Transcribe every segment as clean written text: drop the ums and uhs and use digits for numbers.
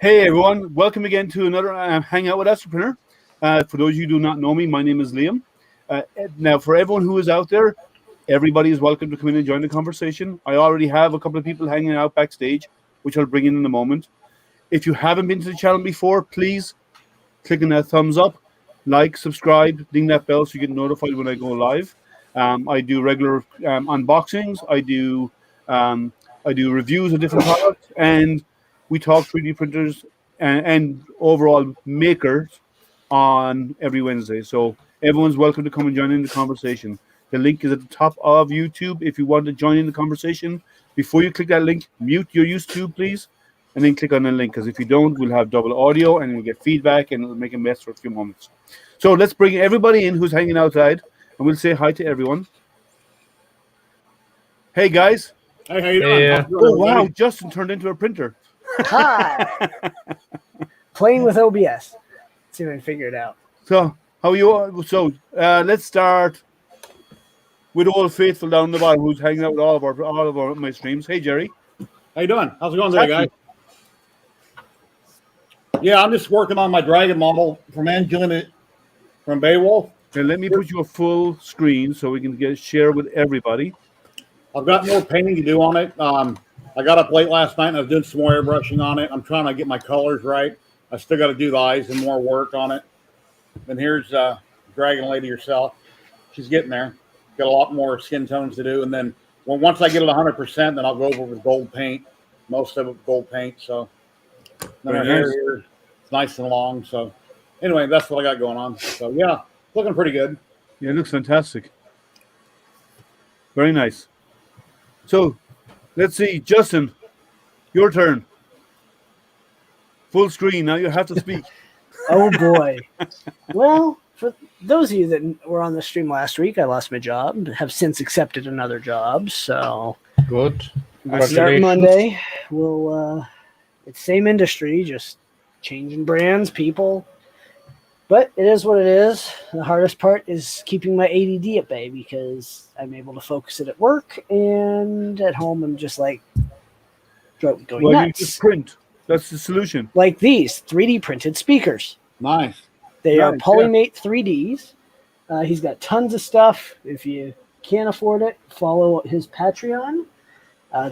Hey everyone, welcome again to another Hangout with Entrepreneur. For those of you who do not know me, my name is Liam. Now, for everyone who is out there, everybody is welcome to come in and join the conversation. I already have a couple of people hanging out backstage, which I'll bring in a moment. If you haven't been to the channel before, please click on that thumbs up, like, subscribe, ding that bell so you get notified when I go live. I do regular unboxings. I do reviews of different products, and we talk 3D printers and overall makers on every Wednesday. So everyone's welcome to come and join in the conversation. The link is at the top of YouTube. If you want to join in the conversation, before you click that link, mute your YouTube, please, and then click on the link, because if you don't, we'll have double audio and we'll get feedback and it'll make a mess for a few moments. So let's bring everybody in who's hanging outside, and we'll say hi to everyone. Hey, guys. Hey, how you doing? Yeah. Oh, wow, Justin turned into a printer. Hi. Playing with OBS. Let's see if I can figure it out. So, how are you? So, let's start with old faithful down the bottom who's hanging out with all of my streams. Hey, Jerry. How you doing? How's it going today, guys? Yeah, I'm just working on my dragon model from Angela from Dewalt. Okay, let me put you a full screen so we can share with everybody. I've got more painting to do on it. I got up late last night and I was doing some more airbrushing on it. I'm trying to get my colors right. I still got to do the eyes and more work on it. And here's Dragon Lady herself. She's getting there. Got a lot more skin tones to do. And then once I get it 100%, then I'll go over with gold paint. Most of it with gold paint. So then her hair here is nice and long. So anyway, that's what I got going on. So yeah, looking pretty good. Yeah, it looks fantastic. Very nice. So, let's see, Justin, your turn. Full screen. Now you have to speak. Oh, boy. Well, for those of you that were on the stream last week, I lost my job. Have since accepted another job. So, Good. I start Monday. We'll, it's same industry, just changing brands, people. But it is what it is. The hardest part is keeping my ADD at bay because I'm able to focus it at work, and at home I'm just like going nuts. You just print. That's the solution. Like these 3D printed speakers. Nice. They are Polymate 3Ds. He's got tons of stuff. If you can't afford it, follow his Patreon.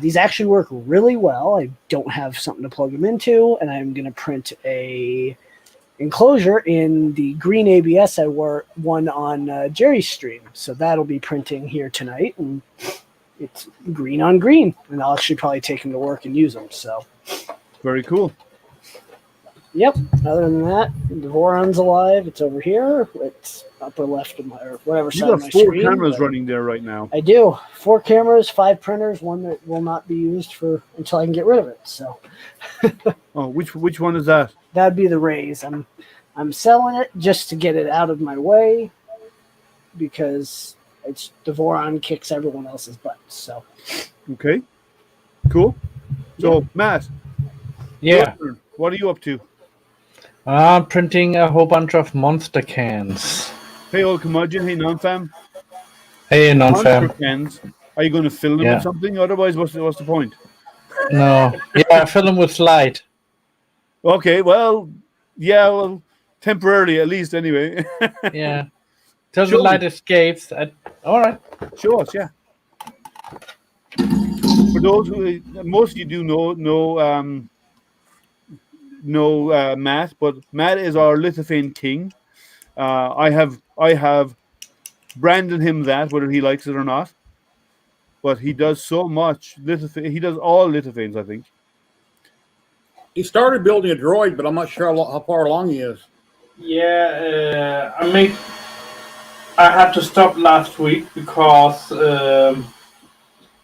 These actually work really well. I don't have something to plug them into, and I'm going to print a enclosure in the green ABS I won on Jerry's stream. So that'll be printing here tonight, and it's green on green. And I'll actually probably take them to work and use them. So very cool. Yep. Other than that, the Voron's alive. It's over here. It's upper left of my, or whatever side of my screen. You got 4 cameras running there right now. I do. 4 cameras, 5 printers, one that will not be used for until I can get rid of it. So. Oh, which one is that? That'd be the Rays. I'm selling it just to get it out of my way because it's the Voron kicks everyone else's butt. So. Okay. Cool. So, yeah. Matt. Yeah. What are you up to? I'm printing a whole bunch of monster cans. Hey, old curmudgeon. Hey, non-fam. Hey, non-fam. Monster cans. Are you going to fill them with something? Otherwise, what's the point? No. Yeah, I fill them with light. Okay, well, temporarily at least, anyway. Yeah. Till the light escapes. All right. Show us, yeah. For those who, most of you do know Matt, but Matt is our lithophane king. I have branded him that, whether he likes it or not. But he does so much lithophane. He does all lithophanes, I think. He started building a droid, but I'm not sure how far along he is. Yeah, I had to stop last week because I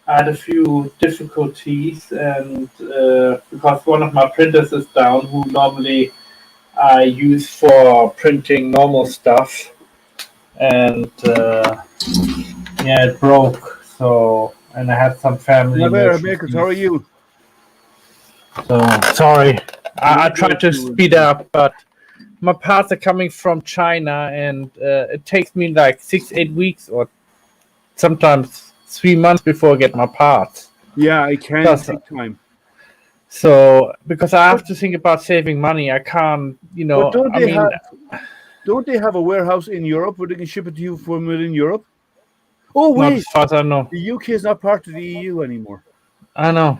had a few difficulties, and because one of my printers is down, who normally I use for printing normal stuff, and it broke. So, and I had some family. Makers, how are you? So sorry, I tried to speed up, but my parts are coming from China, and it takes me like 6-8 weeks, or sometimes 3 months before I get my parts. Yeah, I can take time. So because I have to think about saving money, I can't. But I don't they have a warehouse in Europe where they can ship it to you from within Europe? Oh not wait, as far as I know. the UK is not part of the EU anymore, I know.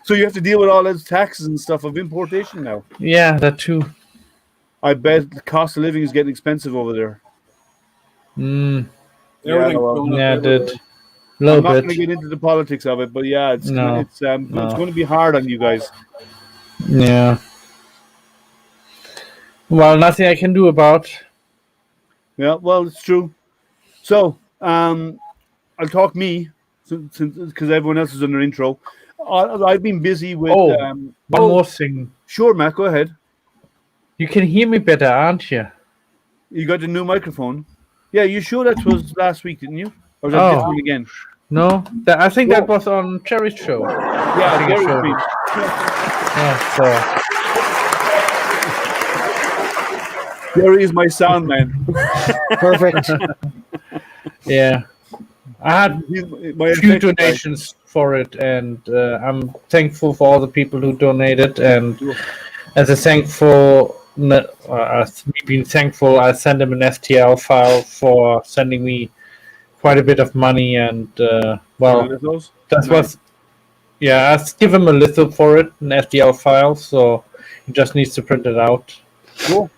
so you have to deal with all those taxes and stuff of importation now. Yeah, that too. I bet the cost of living is getting expensive over there. Mm, Everything's well, going up yeah, everywhere. that. I'm Little not going to bit. get into the politics of it, but yeah, it's No, it's it's no. going to be hard on you guys. Yeah. Well, nothing I can do about. Yeah, well, it's true. So, I'll talk me since because everyone else is on their intro. I've been busy with. Oh, one more thing. Sure, Matt, go ahead. You can hear me better, aren't you? You got the new microphone. Yeah, you sure that was last week, didn't you? Or was that Oh. this one again? No, I think that Oh. was on Cherry's show. Yeah, think I Gary showed Street. Yeah, so Gary is my sound man. Perfect. yeah, I had He's my a few effects guy. donations for it, and I'm thankful for all the people who donated. And as a thankful, as me being thankful, I sent him an STL file for sending me quite a bit of money, and well, Those? that Nice. was. Yeah, I give him a little for it, an STL file, so he just needs to print it out. Cool.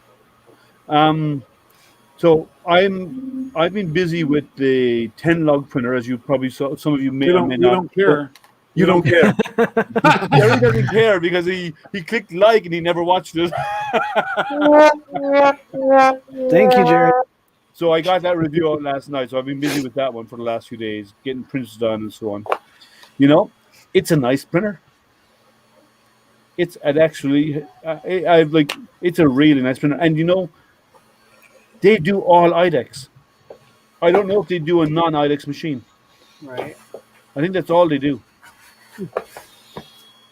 So I've been busy with the 10 log printer, as you probably saw. Some of you may You or may don't, you not. don't care. You don't care. Gary doesn't care because he clicked like and he never watched it. Thank you, Jared. So I got that review out last night. So I've been busy with that one for the last few days, getting prints done and so on. You know, it's a nice printer. It's actually, I've like, it's a really nice printer. And you know, they do all IDEX. I don't know if they do a non-IDEX machine. Right. I think that's all they do.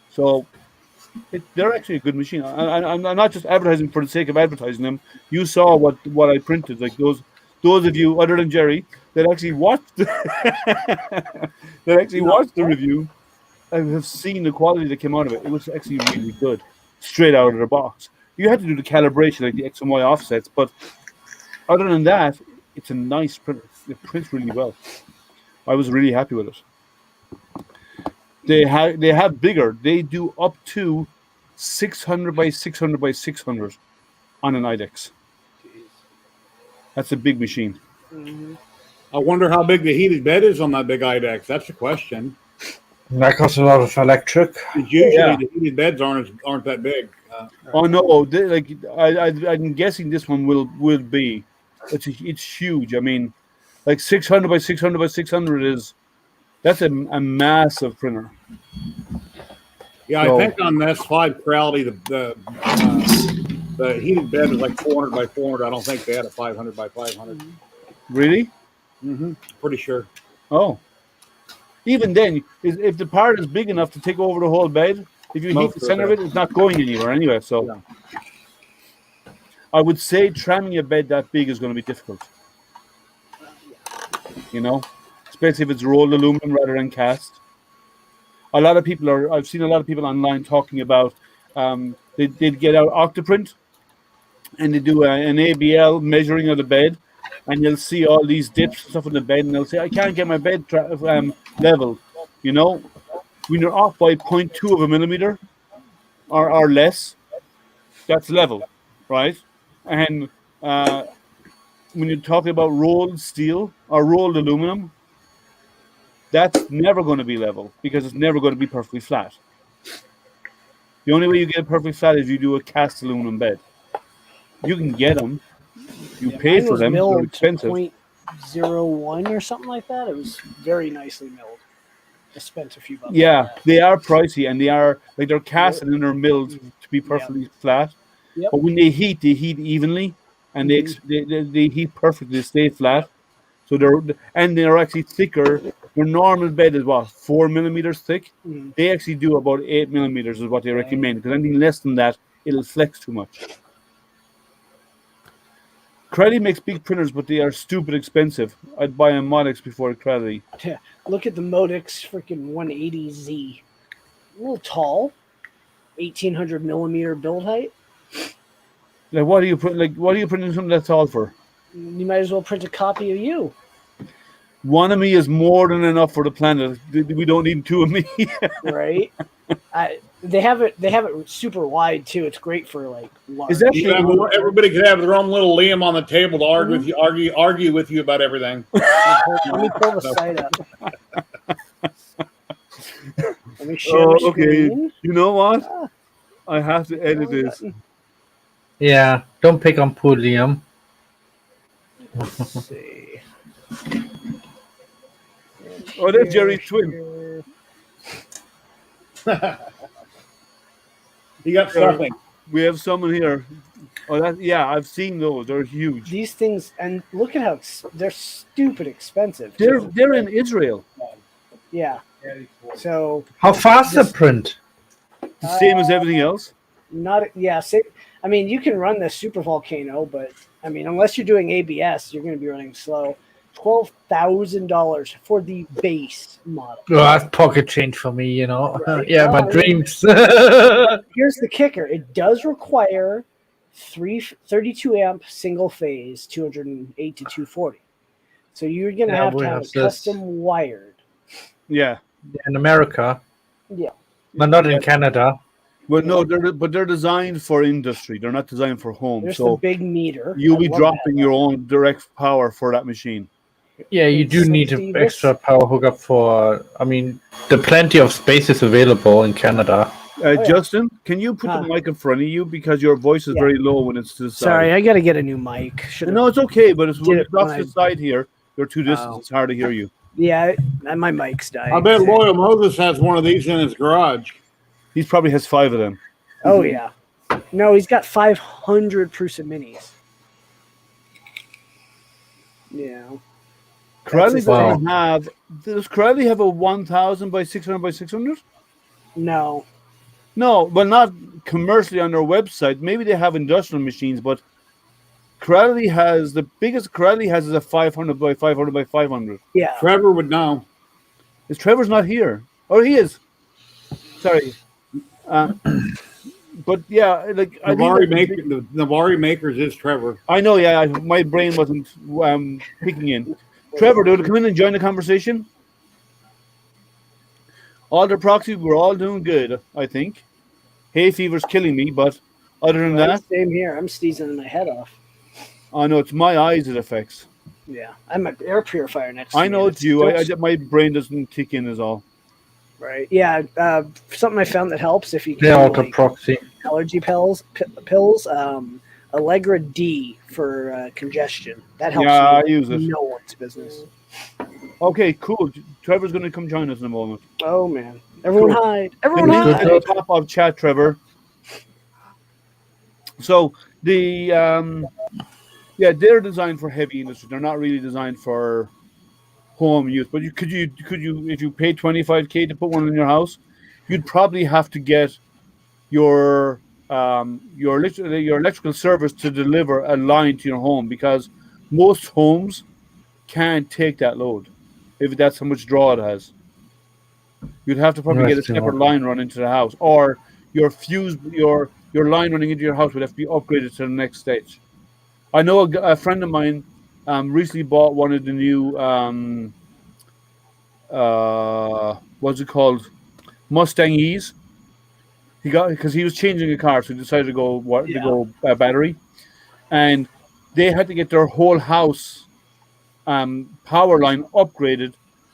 So they're actually a good machine. I'm not just advertising for the sake of advertising them. You saw what I printed. Like those of you other than Jerry that actually watched that actually watched the review and have seen the quality that came out of it. It was actually really good, straight out of the box. You had to do the calibration like the X and Y offsets, but other than that, it's a nice printer. It prints really well. I was really happy with it. They have bigger. They do up to 600 by 600 by 600 on an IDEX. That's a big machine. I wonder how big the heated bed is on that big IDEX. That's the question. That costs a lot of electric. 'Cause usually Yeah. the heated beds aren't that big. Oh no! I'm guessing this one will be. It's huge. I mean, like 600 by 600 by 600 that's a massive printer. Yeah, So- I think on the S5 Creality, the heated bed is like 400 by 400. I don't think they had a 500 by 500. Really? Pretty sure. Oh. Even then, if the part is big enough to take over the whole bed, if you heat Most the of center of it. it, it's not going anywhere anyway. So Yeah. I would say tramming a bed that big is going to be difficult. You know, especially if it's rolled aluminum rather than cast. I've seen a lot of people online talking about they'd get out Octoprint and they do an ABL measuring of the bed, and you'll see all these dips and stuff in the bed, and they'll say, I can't get my bed leveled. You know, when you're off by 0.2 of a millimeter or less, that's level, right? And when you're talking about rolled steel or rolled aluminum, that's never going to be level because it's never going to be perfectly flat. The only way you get it perfectly flat is you do a cast aluminum bed. You can get them. You pay Mine for was them. They're milled to expensive. 0.01 or something like that. It was very nicely milled. I spent a few bucks. Yeah, on that. they are pricey and they are like they're cast and then they're milled to be perfectly flat. Yep. But when they heat evenly and they heat perfectly. They stay flat. So they're actually thicker. Their normal bed is what 4 millimeters thick. Mhm. They actually do about 8 millimeters is what they recommend. Because anything less than that, it'll flex too much. Creality makes big printers, but they are stupid expensive. I'd buy a Modex before Creality. Yeah. Look at the Modix freaking 180Z. A little tall, 1,800 millimeter build height. Like, what are you printing something that's tall for? You might as well print a copy of you. One of me is more than enough for the planet. We don't need two of me. Right? They have it super wide too. It's great for like large. Is that everybody could have their own little Liam on the table to argue with you about everything. Let me pull the site up. Let me share my okay. screen. You know what? I have to edit this. Yeah, don't pick on poor Liam. Let's see. Oh, that's Jerry's twin. You got something. We have someone here. Oh, I've seen those. They're huge. These things, and look at how they're stupid expensive. They're in Israel. Yeah. So How fast the print? The same as everything else. I mean, you can run the super volcano, but I mean, unless you're doing ABS, you're going to be running slow. $12,000 for the base model. Oh, that's pocket change for me, you know. Right? Yeah, my dreams. Here's the kicker: it does require 32 amp single phase, 208 to 240. So you're going to have to have it custom wired. Yeah. In America. Yeah. But not in Canada. Well, no, they're designed for industry. They're not designed for home. There's so the big meter. You'll be dropping your own direct power for that machine. Yeah, you do need an extra power hookup for. I mean, there are plenty of spaces available in Canada. Justin, can you put the mic in front of you because your voice is very low when it's to the side? Sorry, I got to get a new mic. No, it's okay, but it's when it drops to the side here. You're too distant. It's hard to hear you. Yeah, my mic's dying. I bet Loyal Moses has one of these in his garage. He probably has 5 of them. Oh yeah, no, he's got 500 Prusa minis. Yeah. Does Corelli have a 1,000 by 600 by 600? No, but not commercially on their website. Maybe they have industrial machines, but Corelli has the biggest Corelli has is a 500 by 500 by 500. Yeah. Trevor would know. Is Trevor's not here? Oh, he is. Sorry. But yeah, like the Navari makers is Trevor. I know. Yeah, my brain wasn't picking in. Trevor, do you want to come in and join the conversation? All the proxies, we're all doing good, I think. Hay fever's killing me, but other than that, same here. I'm sneezing my head off. Oh no, it's my eyes it affects. Yeah, I'm an air purifier next to me. I know it's you. My brain doesn't kick in is all. Right. Yeah. Something I found that helps if you can auto proxy allergy pills. Allegra D for congestion. That helps. Yeah, I use it. No one's business. Okay, cool. Trevor's going to come join us in a moment. Oh man! Everyone hide! Everyone the hide! At the top of chat, Trevor. So the they're designed for heavy industry. They're not really designed for home use. But could you if you paid $25,000 to put one in your house, you'd probably have to get your electrical service to deliver a line to your home, because most homes can't take that load if that's how much draw it has. You'd have to probably get a separate line run into the house, or your line running into your house would have to be upgraded to the next stage. I know a friend of mine recently bought one of the new what's it called, Mustang E's. He got because he was changing a car, so he decided to go battery, and they had to get their whole house power line upgraded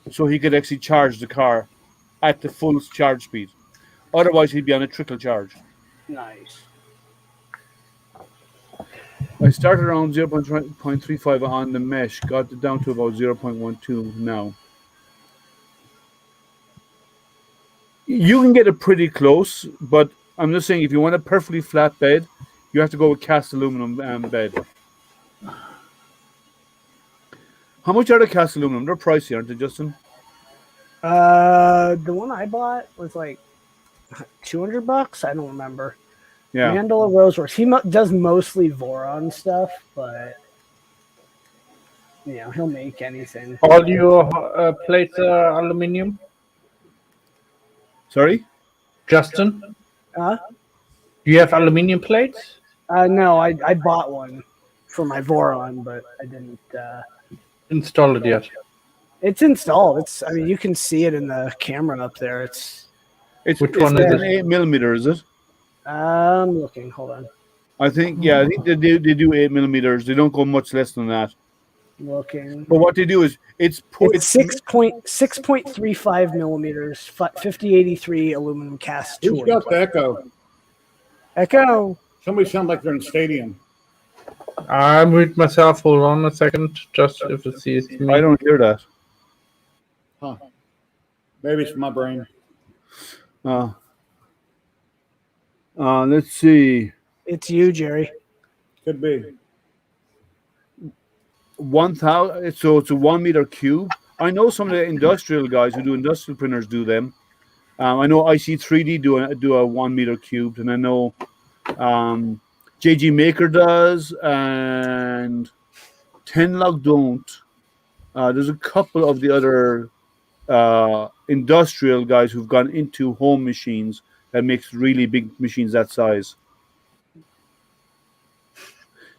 so he could actually charge the car at the full charge speed. Otherwise, he'd be on a trickle charge. Nice. I started around 0.35 on the mesh, got it down to about 0.12 now. You can get it pretty close, but I'm just saying if you want a perfectly flat bed, you have to go with cast aluminum bed. How much are the cast aluminum? They're pricey, aren't they, Justin? The one I bought was like $200. I don't remember. Yeah. Mandela Roseworks. He does mostly Voron stuff, but he'll make anything. All your plates are aluminium? Sorry? Justin, Huh? do you have aluminum plates? No, I bought one for my Voron, but I didn't. Install it yet? It's installed. I mean, you can see it in the camera up there. It's Which it's one is an it? 8mm, is it? I'm looking. Hold on. I think they do 8mm. They don't go much less than that. Looking. But what they do is It's 6.35 millimeters, 5083 aluminum cast Who's tool. got the echo? Echo. Somebody sounds like they're in stadium. I'm with myself. Hold on a second. Just if it's me. I don't hear that. Huh. Maybe it's my brain. Let's see. It's you, Jerry. Could be. 1,000. So it's a 1 meter cube. I know some of the industrial guys who do industrial printers do them. I know IC3D do a 1 meter cubed, and I know JG Maker does, and Tenlog don't. There's a couple of the other industrial guys who've gone into home machines that makes really big machines that size.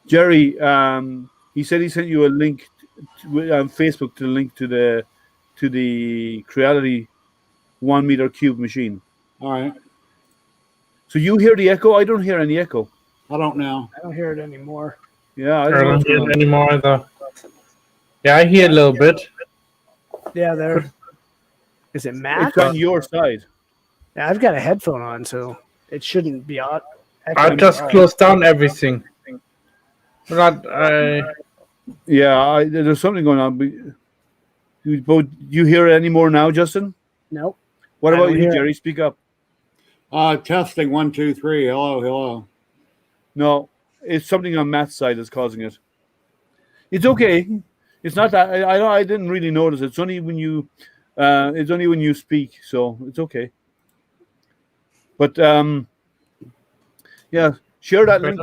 Jerry, he said he sent you a link on Facebook to the link to the Creality 1 meter cube machine. All right. So you hear the echo? I don't hear any echo. I don't know. I don't hear it anymore. Yeah, I don't hear it anymore either. Yeah, I hear a little bit. Yeah, there. Is it Matt? It's on your side. Yeah, I've got a headphone on, so it shouldn't be on. I just closed down everything. But there's something going on. You hear it anymore now, Justin? Nope. What I about don't you, hear it. Jerry? Speak up. Testing 1, 2, 3. Hello, hello. No, it's something on Matt's side that's causing it. It's okay. It's not that I didn't really notice. It's only when you speak, so it's okay. But yeah, share that link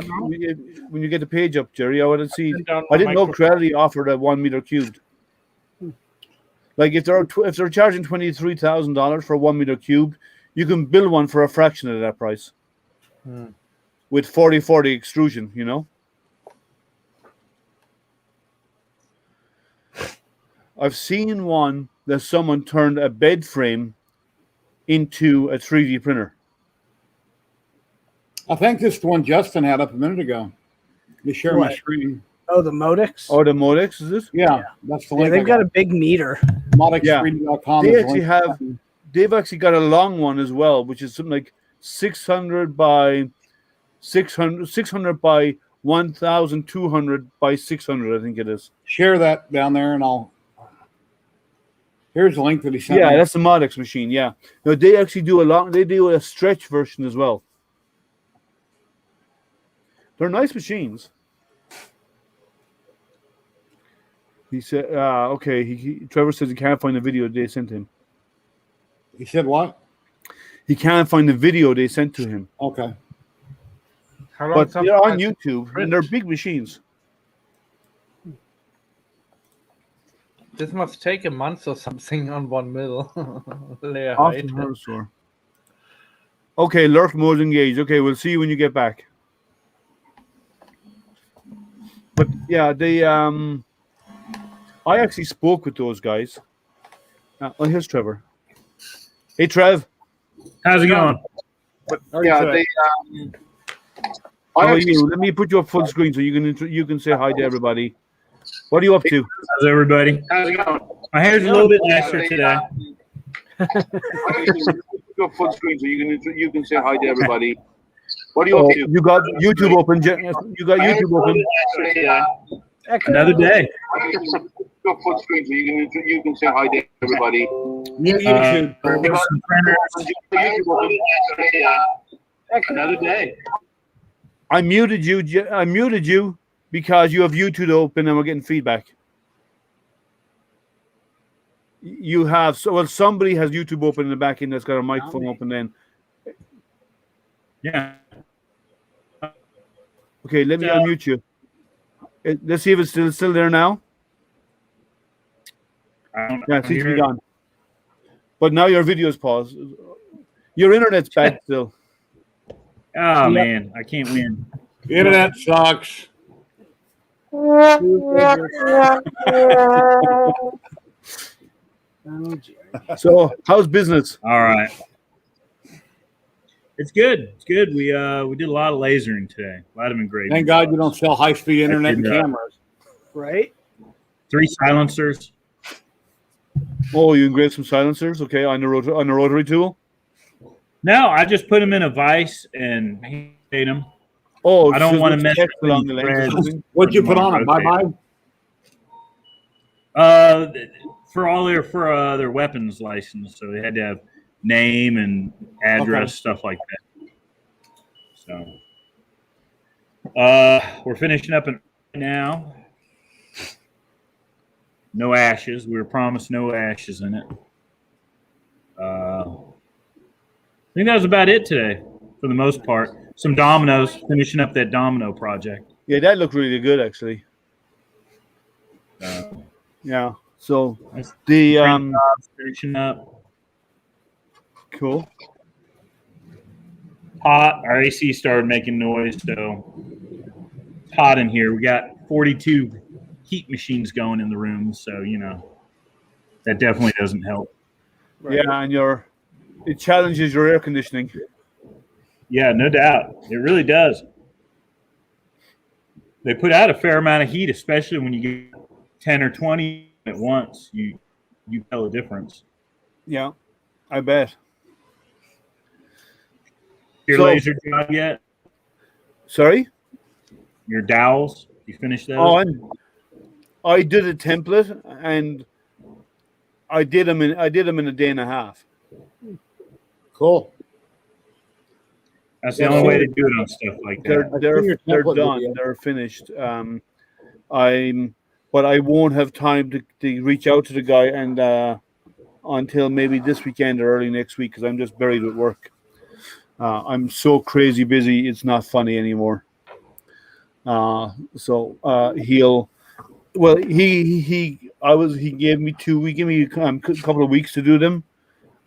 when you get the page up, Jerry. I want to see. I didn't know Creality offered a 1 meter cubed. Like if they're charging $23,000 for a 1 meter cube, you can build one for a fraction of that price. With 40/40 extrusion, you know. I've seen one that someone turned a bed frame into a 3D printer. I think this is the one Justin had up a minute ago. Let me share my What? screen. Oh, the Modex? Oh, the Modex, is it? Yeah, that's the Yeah, link. they've got a big meter. Modextreedy.com. They actually they've actually got a long one as well, which is something like 600 by 1,200 by 600, I think it is. Share that down there, and here's the link that he sent. Yeah, me. that's the Modex machine. Yeah, no, they actually do they do a stretch version as well. They're nice machines. He said, okay. Trevor says he can't find the video they sent him. He said what? He can't find the video they sent to him. Okay. But they're on YouTube, and they're big machines. This must take a month or something on 1 mil. Often heard store. Okay, lurk mode engaged. Okay, we'll see you when you get back. But yeah, I actually spoke with those guys. Here's Trevor. Hey, Trev. How's it going? But yeah, how are you? Let me put you up full screen so you can say hi to everybody. What are you up to? How's everybody? How's it going? My hair's a little bit nicer today. Put you up full screen so you can say hi to everybody. What are you up to? You got YouTube open. You got YouTube open. Another day. Full screen so you can say hi to everybody. YouTube. Another day. I muted you because you have YouTube open and we're getting feedback. You have somebody has YouTube open in the back end that's got a microphone open then. Yeah. Okay, let me unmute you. Let's see if it's still there now. Yeah, it seems to be gone. But now your video is paused. Your internet's bad still. Oh man, I can't win. The internet sucks. Oh, Jerry. So, how's business? All right. It's good. It's good. We did a lot of lasering today. A lot of engraving. Thank God you don't sell high-speed internet and did, cameras. Right? 3 silencers. Oh, you engraved some silencers, okay, on the rotary tool. No, I just put them in a vise and made them. Oh, I don't want to mess text with along the any lens or threads. something. What'd you put on it? Bye-bye? For all their weapons license, so they had to have name and address, stuff like that. So, we're finishing up now. No ashes. We were promised no ashes in it. I think that was about it today, for the most part. Some dominoes, finishing up that domino project. Yeah, that looked really good, actually. Yeah. So the Finishing up. cool. Hot. Our AC started making noise, so it's hot in here. We got 42 heat machines going in the room, so that definitely doesn't help. Right. Yeah, and it challenges your air conditioning. Yeah, no doubt. It really does. They put out a fair amount of heat, especially when you get 10 or 20 at once. You tell a difference. Yeah, I bet. Your laser job yet? Sorry? Your dowels? You finished those? Oh, I did a template, and I did them in a day and a half. Cool. That's the only way to do it on stuff like that. They're done. They're finished. But I won't have time to reach out to the guy and until maybe this weekend or early next week because I'm just buried with work. I'm so crazy busy. It's not funny anymore. He gave me a couple of weeks to do them.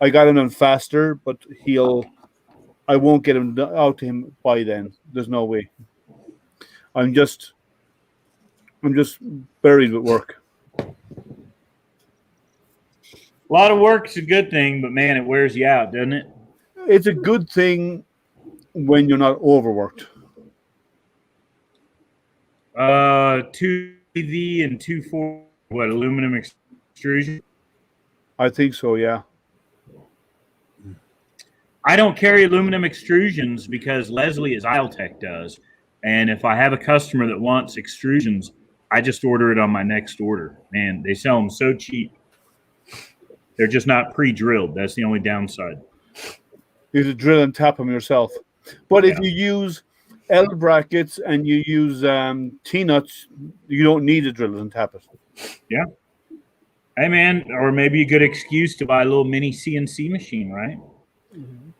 I got him done faster, but I won't get him out to him by then. There's no way. I'm just buried with work. A lot of work's a good thing, but man, it wears you out, doesn't it? It's a good thing when you're not overworked. 2V and 2.4, what, aluminum extrusion? I think so, yeah. I don't carry aluminum extrusions because Leslie is Isletech does. And if I have a customer that wants extrusions, I just order it on my next order. Man, they sell them so cheap. They're just not pre-drilled. That's the only downside. You have to drill and tap them yourself. But if you use L brackets and you use T-nuts, you don't need to drill it and tap it. Yeah. Hey, man, or maybe a good excuse to buy a little mini CNC machine, right? Mm-hmm.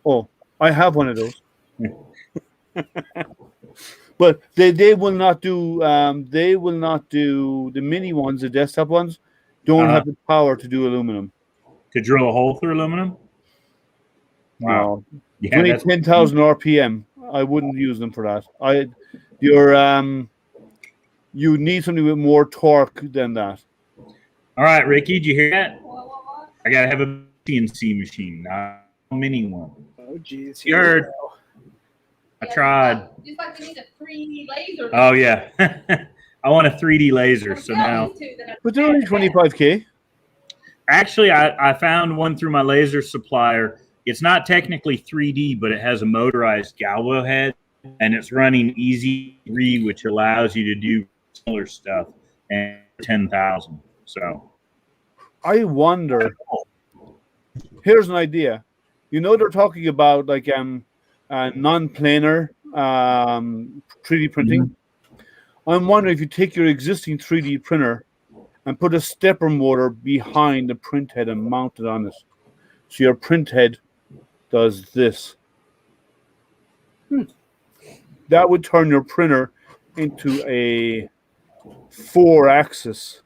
Oh, I have one of those. But they will not do the mini ones, the desktop ones, don't have the power to do aluminum. To drill a hole through aluminum? Wow. No. Yeah, only 10,000 RPM. I wouldn't use them for that. You need something with more torque than that. All right, Ricky, did you hear that? I gotta have a CNC machine, not a mini one. Oh, geez. You heard. I tried. Just like we need a 3D laser. Oh, yeah. I want a 3D laser, so now. But they're only 25K. Actually, I found one through my laser supplier. It's not technically 3D, but it has a motorized galvo head, and it's running Easy 3, which allows you to do similar stuff, and 10,000. So, I wonder. Here's an idea. They're talking about like non-planar 3D printing. Mm-hmm. I'm wondering if you take your existing 3D printer and put a stepper motor behind the print head and mount it on it. So your print head does this. That would turn your printer into a 4-axis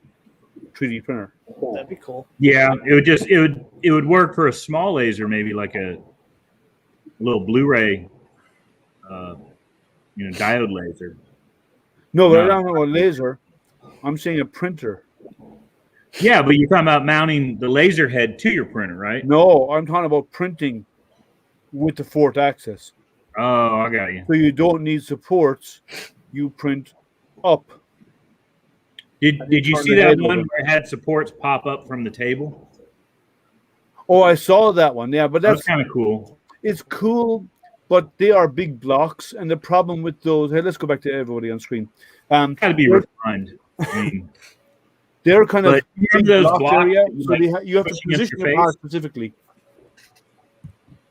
3D printer. That'd be cool. Yeah, it would work for a small laser, maybe like a little Blu-ray, diode laser. No, but No. I don't know a laser. I'm saying a printer. Yeah, but you're talking about mounting the laser head to your printer, right? No, I'm talking about printing with the fourth axis. Oh, I got you. So you don't need supports. You print up. Did you turn see the that head one over. where it had supports pop up from the table? Oh, I saw that one. Yeah, but That's that's kind of cool. it's cool, but they are big blocks, and the problem with those. Hey, let's go back to everybody on screen. Got to be they're, refined. I mean, they're kind of but you big remember those block blocks area, that you, so like, you have to push against position your your car face? specifically.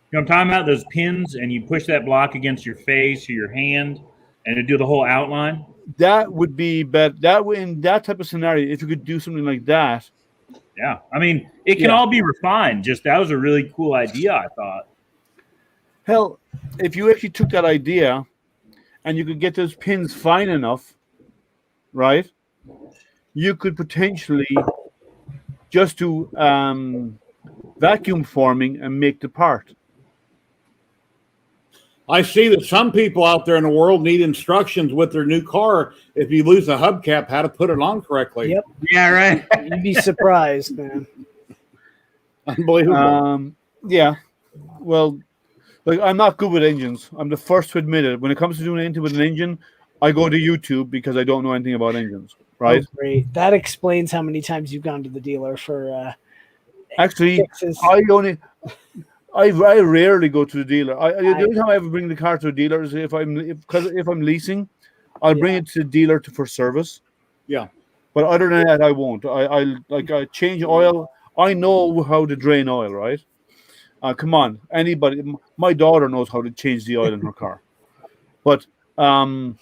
You know what I'm talking about? Those pins, and you push that block against your face or your hand, and it do the whole outline. That would be better. In that type of scenario, if you could do something like that. Yeah, I mean, it can all be refined. Just that was a really cool idea, I thought. Hell, if you actually took that idea and you could get those pins fine enough, right? You could potentially just do vacuum forming and make the part. I see that some people out there in the world need instructions with their new car if you lose a hubcap, how to put it on correctly. Yep. Yeah, right. You'd be surprised, man. Unbelievable. Yeah. Well, like I'm not good with engines. I'm the first to admit it. When it comes to doing anything with an engine, I go to YouTube because I don't know anything about engines. Right? Oh, great. That explains how many times you've gone to the dealer for Actually, fixes. I rarely go to the dealer. The only time I ever bring the car to a dealer is if I'm leasing, I'll bring it to the dealer for service. Yeah. But other than that, I won't. I change oil. I know how to drain oil, right? Come on, anybody. My daughter knows how to change the oil in her car. But when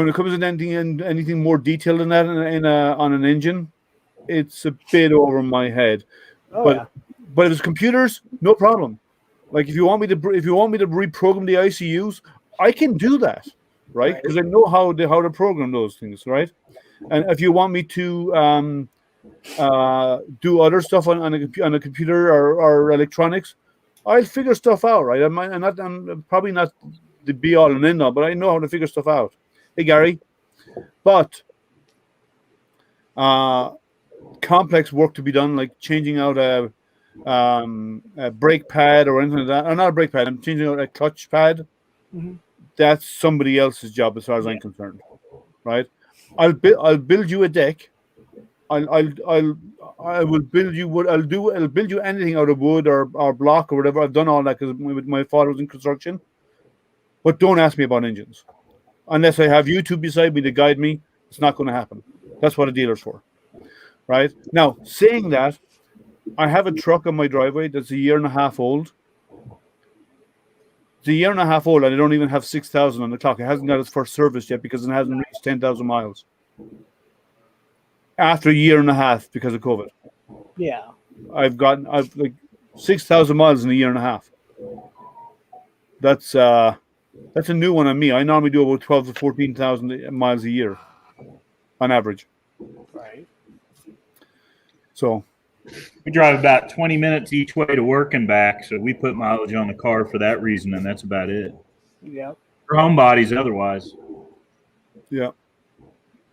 it comes to anything more detailed than that on an engine, it's a bit over my head. But if it's computers, no problem. Like if you want me to reprogram the ICUs, I can do that, right? Because I know how to program those things, right? And if you want me to do other stuff on a computer or electronics, I'll figure stuff out, right? I'm probably not the be all and end all, but I know how to figure stuff out. Hey Gary, but complex work to be done, like changing out a brake pad or anything like that. Or not a brake pad. I'm changing out a clutch pad. Mm-hmm. That's somebody else's job, as far as I'm concerned. Right? I'll build you a deck. I will build you wood. I'll build you anything out of wood or block or whatever. I've done all that because my father was in construction. But don't ask me about engines, unless I have YouTube beside me to guide me. It's not going to happen. That's what a dealer's for, right? Now, saying that, I have a truck on my driveway that's 1.5 years old. It's 1.5 years old, and I don't even have 6,000 on the clock. It hasn't got its first service yet because it hasn't reached 10,000 miles. After 1.5 years because of COVID. Yeah. I've like 6,000 miles in 1.5 years. That's a new one on me. I normally do about 12 to 14,000 miles a year on average. Right. So We drive about 20 minutes each way to work and back, so we put mileage on the car for that reason, and that's about it. Yeah. For homebodies, otherwise. yeah.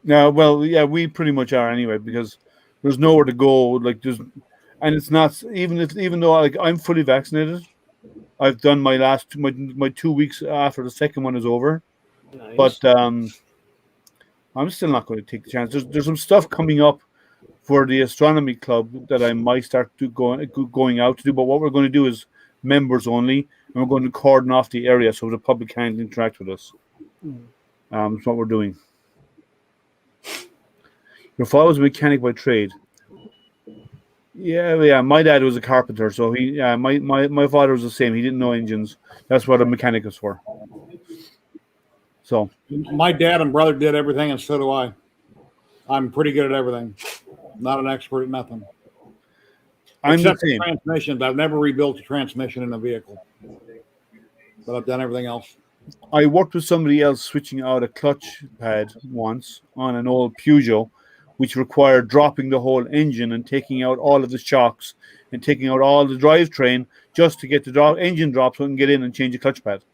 No, well, yeah, we pretty much are anyway because there's nowhere to go. Like and it's not even though like I'm fully vaccinated. I've done my 2 weeks after the second one is over. Nice. But I'm still not going to take the chance. There's some stuff coming up for the astronomy club that I might start going out to do. But what we're going to do is members only, and we're going to cordon off the area so the public can't interact with us. That's what we're doing. Your father was a mechanic by trade. Yeah. My dad was a carpenter, so my father was the same. He didn't know engines. That's what a mechanic is for. So My dad and brother did everything, and so do I. I'm pretty good at everything. Not an expert at nothing. I'm Except the same. transmissions. I've never rebuilt a transmission in a vehicle, but I've done everything else. I worked with somebody else switching out a clutch pad once on an old Peugeot, which required dropping the whole engine and taking out all of the shocks and taking out all the drivetrain just to get the engine drop so it can get in and change the clutch pad.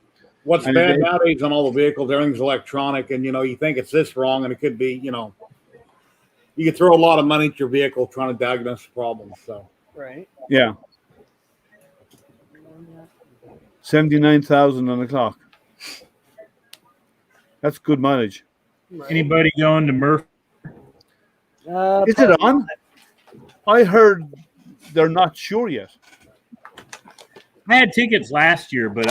What's bad nowadays on all the vehicles, everything's electronic, and you think it's this wrong, and it could be, you could throw a lot of money at your vehicle trying to diagnose the problem. So Right. Yeah. 79,000 on the clock. That's good mileage. Right. Anybody going to Murph? Is it on? I heard they're not sure yet. I had tickets last year, but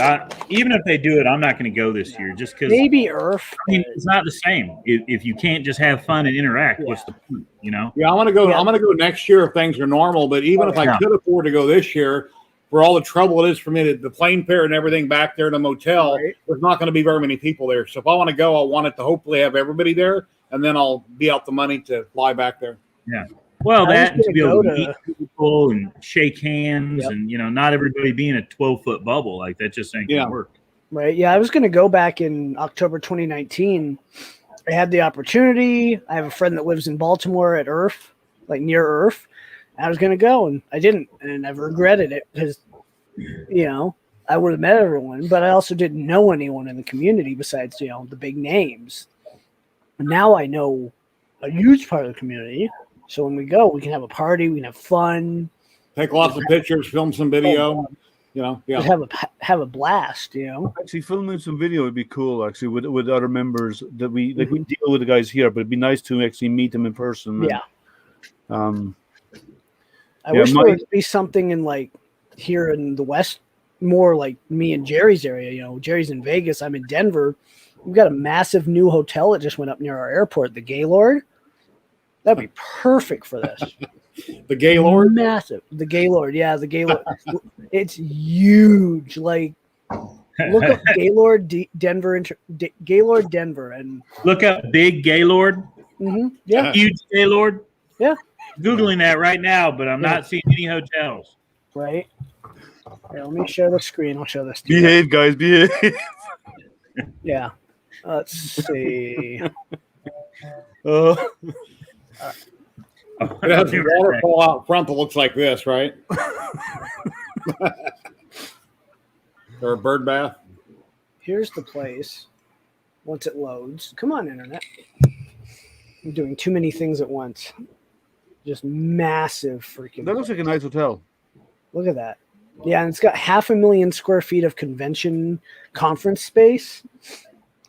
even if they do it, I'm not going to go this year just because. Maybe Earth. It's not the same. If you can't just have fun and interact, what's the point? Yeah, I'm gonna go. I'm gonna go next year if things are normal. But even if I could afford to go this year, for all the trouble it is for me, the plane fare and everything back there in the motel, there's not going to be very many people there. So if I want to go, I want it to hopefully have everybody there, and then I'll be out the money to fly back there. Yeah. Well, that to be able to meet people and shake hands, and not everybody being a 12-foot bubble like that just ain't gonna work. Right. Yeah, I was going to go back in October 2019. I had the opportunity. I have a friend that lives in Baltimore at Earth, like near Earth. I was going to go, and I didn't, and I've regretted it because, I would have met everyone, but I also didn't know anyone in the community besides, the big names. And now I know a huge part of the community. So when we go, we can have a party, we can have fun, take lots of pictures, film some video. Have a blast. Actually, filming some video would be cool. Actually, with other members that we we deal with the guys here, but it'd be nice to actually meet them in person. I wish there would be something in here in the West, more like me and Jerry's area. Jerry's in Vegas. I'm in Denver. We've got a massive new hotel that just went up near our airport, the Gaylord. That'd be perfect for this. The Gaylord? Massive. The Gaylord. Yeah, the Gaylord. It's huge. Look up Gaylord Denver, Gaylord Denver, and look up Big Gaylord. Mm-hmm. Yeah. Huge Gaylord. Yeah. Googling that right now, but I'm not seeing any hotels. Right. Here, let me share the screen. I'll show this to you. Behave, guys. Behave. Yeah. Let's see. It has a waterfall out front that looks like this, right? Or a bird bath. Here's the place. Once it loads. Come on, Internet. I'm doing too many things at once. Just massive freaking. That looks like a nice hotel. Look at that. Yeah, and it's got 500,000 square feet of convention conference space.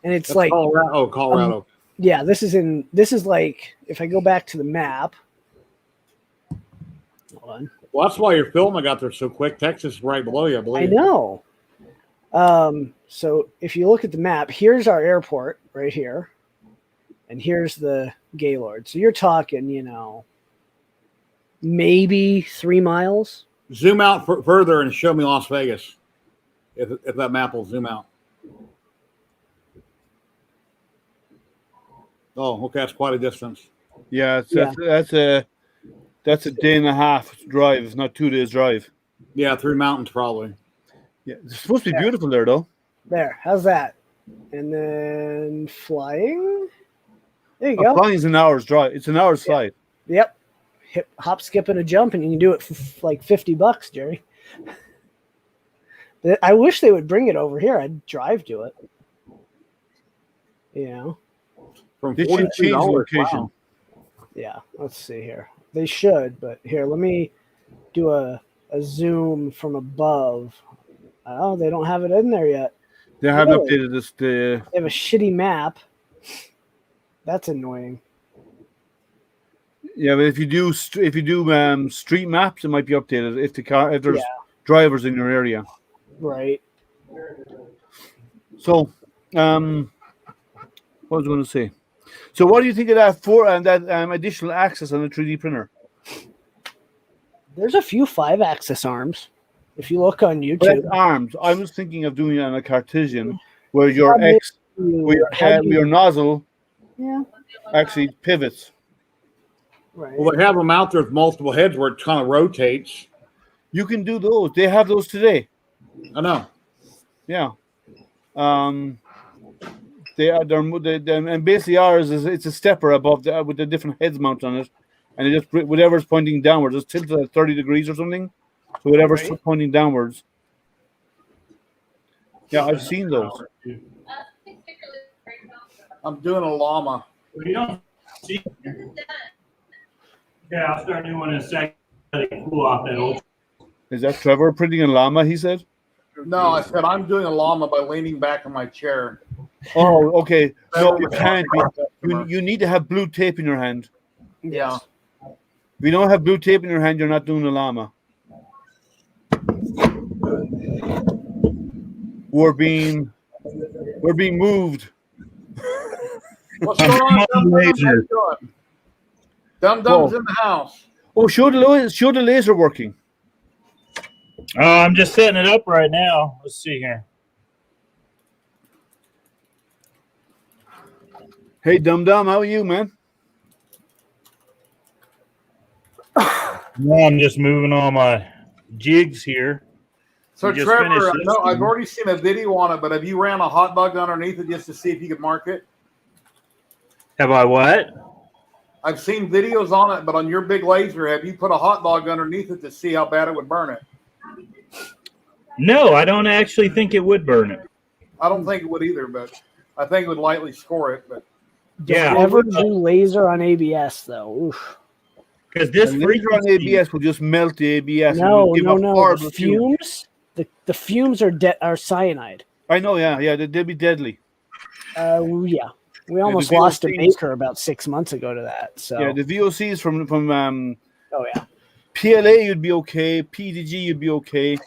And it's like Colorado. Yeah, this is like, if I go back to the map. Hold on. Well, that's why your film got there so quick. Texas is right below you, I believe. I know. So if you look at the map, here's our airport right here. And here's the Gaylord. So you're talking, maybe 3 miles. Zoom out further and show me Las Vegas. If that map will zoom out. Oh, okay, that's quite a distance. Yeah, that's a day and a half drive. It's not 2 days drive. Yeah, through mountains probably. Yeah, it's supposed to be beautiful there, though. There, how's that? And then flying. There you go. Flying is an hour's drive. It's an hour's flight. Yep. Hop, skip, and a jump, and you can do it for like $50, Jerry. I wish they would bring it over here. I'd drive to it. From they should change location. Wow. Yeah, let's see here. They should, but here, let me do a zoom from above. Oh, they don't have it in there yet. They haven't updated this. They have a shitty map. That's annoying. Yeah, but if you do street maps, it might be updated if there's drivers in your area. Right. So, what was I going to say? So, what do you think of that additional access on the 3D printer? There's a few 5-axis arms. If you look on YouTube, arms. I was thinking of doing it on a Cartesian, where your your nozzle actually pivots. Right. Well, they have them out there with multiple heads where it kind of rotates. You can do those. They have those today. I know. Yeah. And basically ours it's a stepper above with the different heads mounted on it, and it just whatever's pointing downwards, just tilted at 30 degrees or something, So whatever's pointing downwards. Yeah, I've seen those. I'm doing a llama. You don't see. Yeah, I'll start doing one in a second. Let it cool off that old. Is that Trevor printing a llama? He said. No, I said I'm doing a llama by leaning back in my chair. Oh, okay. No, you can't. You need to have blue tape in your hand. Yeah. If you don't have blue tape in your hand, you're not doing a llama. We're being moved. What's going on, Dum Dum? How you doing? Dum Dum's in the house. Oh, show the laser working. Oh, I'm just setting it up right now. Let's see here. Hey, Dum Dum, how are you, man? No, I'm just moving all my jigs here. So We just Trevor, finished I this know I've one. already seen a video on it, but have you ran a hot dog underneath it just to see if you could mark it? Have I what? I've seen videos on it, but on your big laser, have you put a hot dog underneath it to see how bad it would burn it? No, I don't actually think it would burn it. I don't think it would either, but I think it would lightly score it. But Yeah, Never do laser on ABS though. Oof. because this The laser on frequency. ABS will just melt the ABS. and No, will give no, off no. horrible The fumes. The fumes are cyanide. I know, yeah, they'd be deadly. Yeah. We almost the lost a VOCs. maker about 6 months ago to that. So Yeah, the VOCs from oh yeah. PLA you'd be okay, PDG you'd be okay.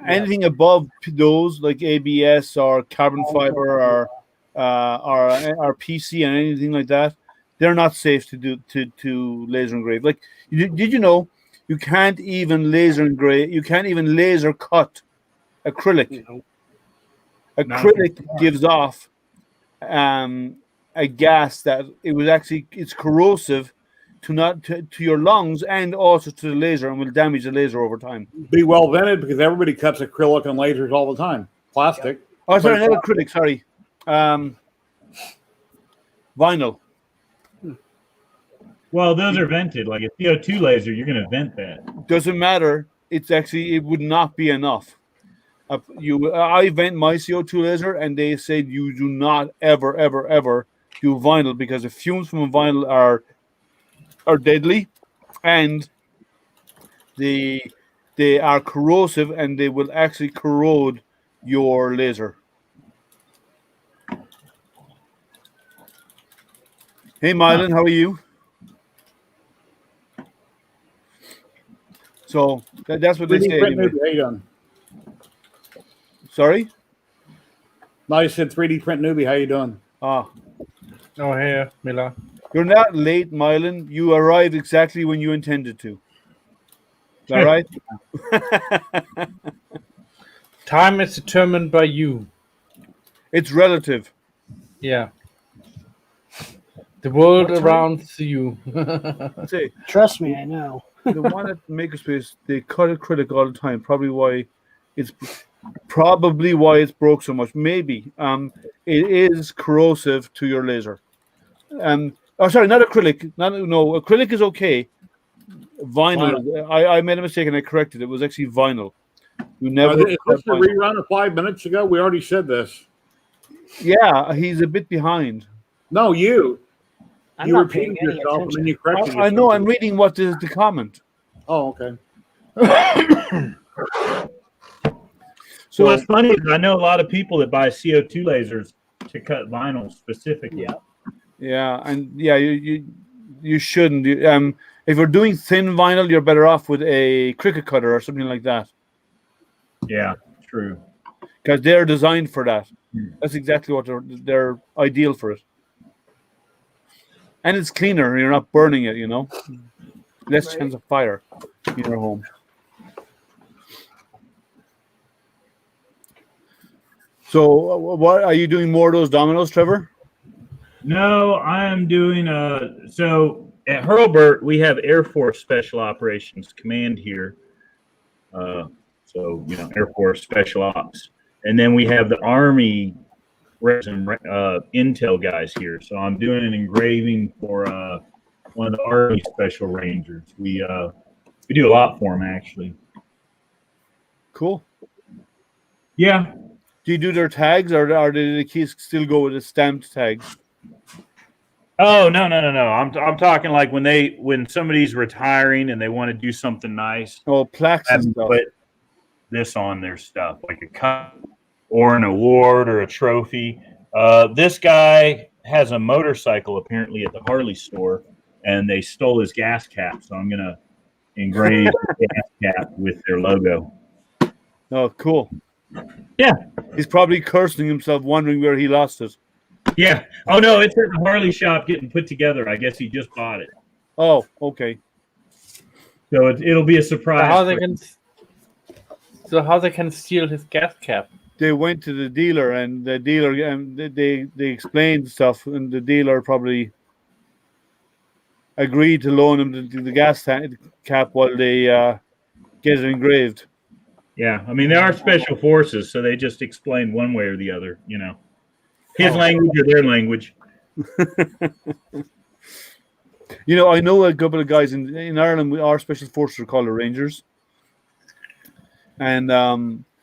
Anything above those like ABS or carbon fiber or PC and anything like that, they're not safe to laser engrave. Like, did you know you can't even laser engrave? You can't even laser cut acrylic. Acrylic gives off a gas that it's corrosive to your lungs and also to the laser and will damage the laser over time. be well vented because everybody cuts acrylic and lasers all the time. Plastic. Oh, sorry, not acrylic. Sorry, vinyl. Well, those are vented. Like a CO2 laser, you're going to vent that. Doesn't matter. It would not be enough. I vent my CO2 laser, and they said you do not ever do vinyl because the fumes from a vinyl are deadly, and they are corrosive, and they will actually corrode your laser. Hey, Mylan, how are you? So that's what they 3D say. print Anyway. newbie, how you doing? Sorry? No, you said 3D print newbie. How you doing? Ah, Oh, here, Miller. you're not late, Mylan. You arrived exactly when you intended to. Is that right? Time is determined by you. It's relative. Yeah. The world What time? around you. Say, Trust me, I know. the one at Makerspace, they cut acrylic all the time. Probably why it's broke so much. Maybe it is corrosive to your laser. Sorry, not acrylic. No, acrylic is okay. Vinyl. I made a mistake and I corrected it. It was actually vinyl. You never. Is this the rerun of 5 minutes ago? We already said this. Yeah, he's a bit behind. No, you. I'm You not repeated paying any yourself and then attention. you corrected yourself. I know. I'm reading what is the comment. Oh, okay. So what's funny is I know a lot of people that buy CO2 lasers to cut vinyl specifically. yeah, and yeah, you shouldn't. If you're doing thin vinyl, you're better off with a cricket cutter or something like that Yeah, true. because they're designed for that. That's exactly what they're ideal for it. And it's cleaner. You're not burning it. Less chance of fire in your home. So, what are you doing more of those dominoes, Trevor? No, I am doing so at Hurlburt we have Air Force Special Operations Command here. So Air Force Special Ops. And then we have the Army resin Intel guys here. So I'm doing an engraving for one of the Army Special Rangers. We do a lot for them actually. Cool. Yeah. Do you do their tags, or do the keys still go with the stamped tags? Oh no. I'm talking like when somebody's retiring and they want to do something nice, Oh, plaques have and them stuff. put this on their stuff, like a cup or an award or a trophy. This guy has a motorcycle apparently at the Harley store, and they stole his gas cap. So I'm gonna engrave the gas cap with their logo. Oh, cool. Yeah. He's probably cursing himself, wondering where he lost it. Yeah. Oh no, it's at the Harley shop getting put together. I guess he just bought it. Oh, okay. So it'll be a surprise. How they can steal his gas cap? They went to the dealer, and the dealer they explained stuff, and the dealer probably agreed to loan him the gas cap while they get it engraved. Yeah, I mean they are special forces, so they just explain one way or the other. His language or their language. I know a couple of guys in Ireland. Our special forces are called the Rangers, and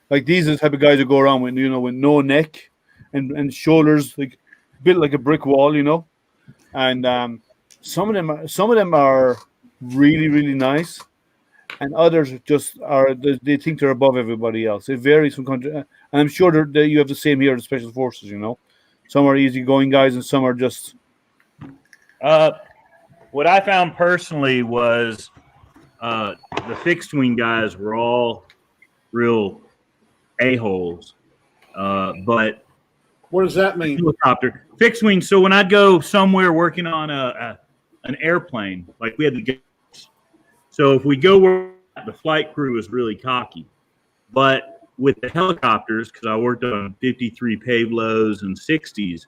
like these are the type of guys that go around with with no neck and shoulders like built like a brick wall, and some of them are really, really nice, and others they think they're above everybody else. It varies from country, and I'm sure that you have the same here at the special forces. Some are easygoing guys, and some are just. What I found personally was the fixed wing guys were all real a-holes, but What does that mean? helicopter fixed wing. So when I'd go somewhere working on an airplane, like we had the guys, so if we go where the flight crew was really cocky, but with the helicopters, because I worked on 53 Pavlos and 60s,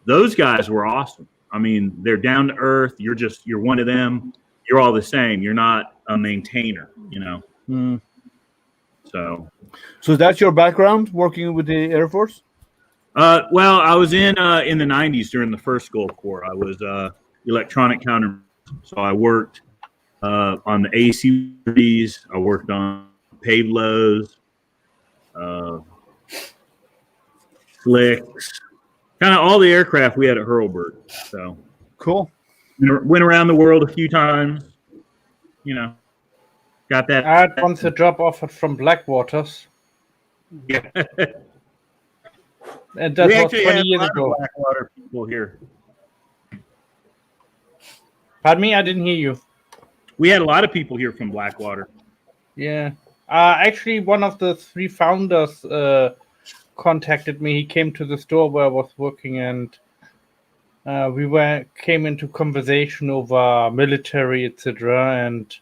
those guys were awesome. I mean, they're down to earth. You're one of them. You're all the same. You're not a maintainer, So is that your background, working with the Air Force? Well, I was in the 90s during the first Gulf War. I was electronic counter. So I worked on the AC-3s. I worked on Pavlos, Flicks, kind of all the aircraft we had at Hurlburt. So Cool. went around the world a few times. Got that. I had once a job offered from Blackwaters, Yeah. and that We was actually 20 had years a lot ago. of Blackwater people here. Pardon me, I didn't hear you. We had a lot of people here from Blackwater. Yeah. Actually, one of the three founders contacted me. He came to the store where I was working, and we came into conversation over military, etc. And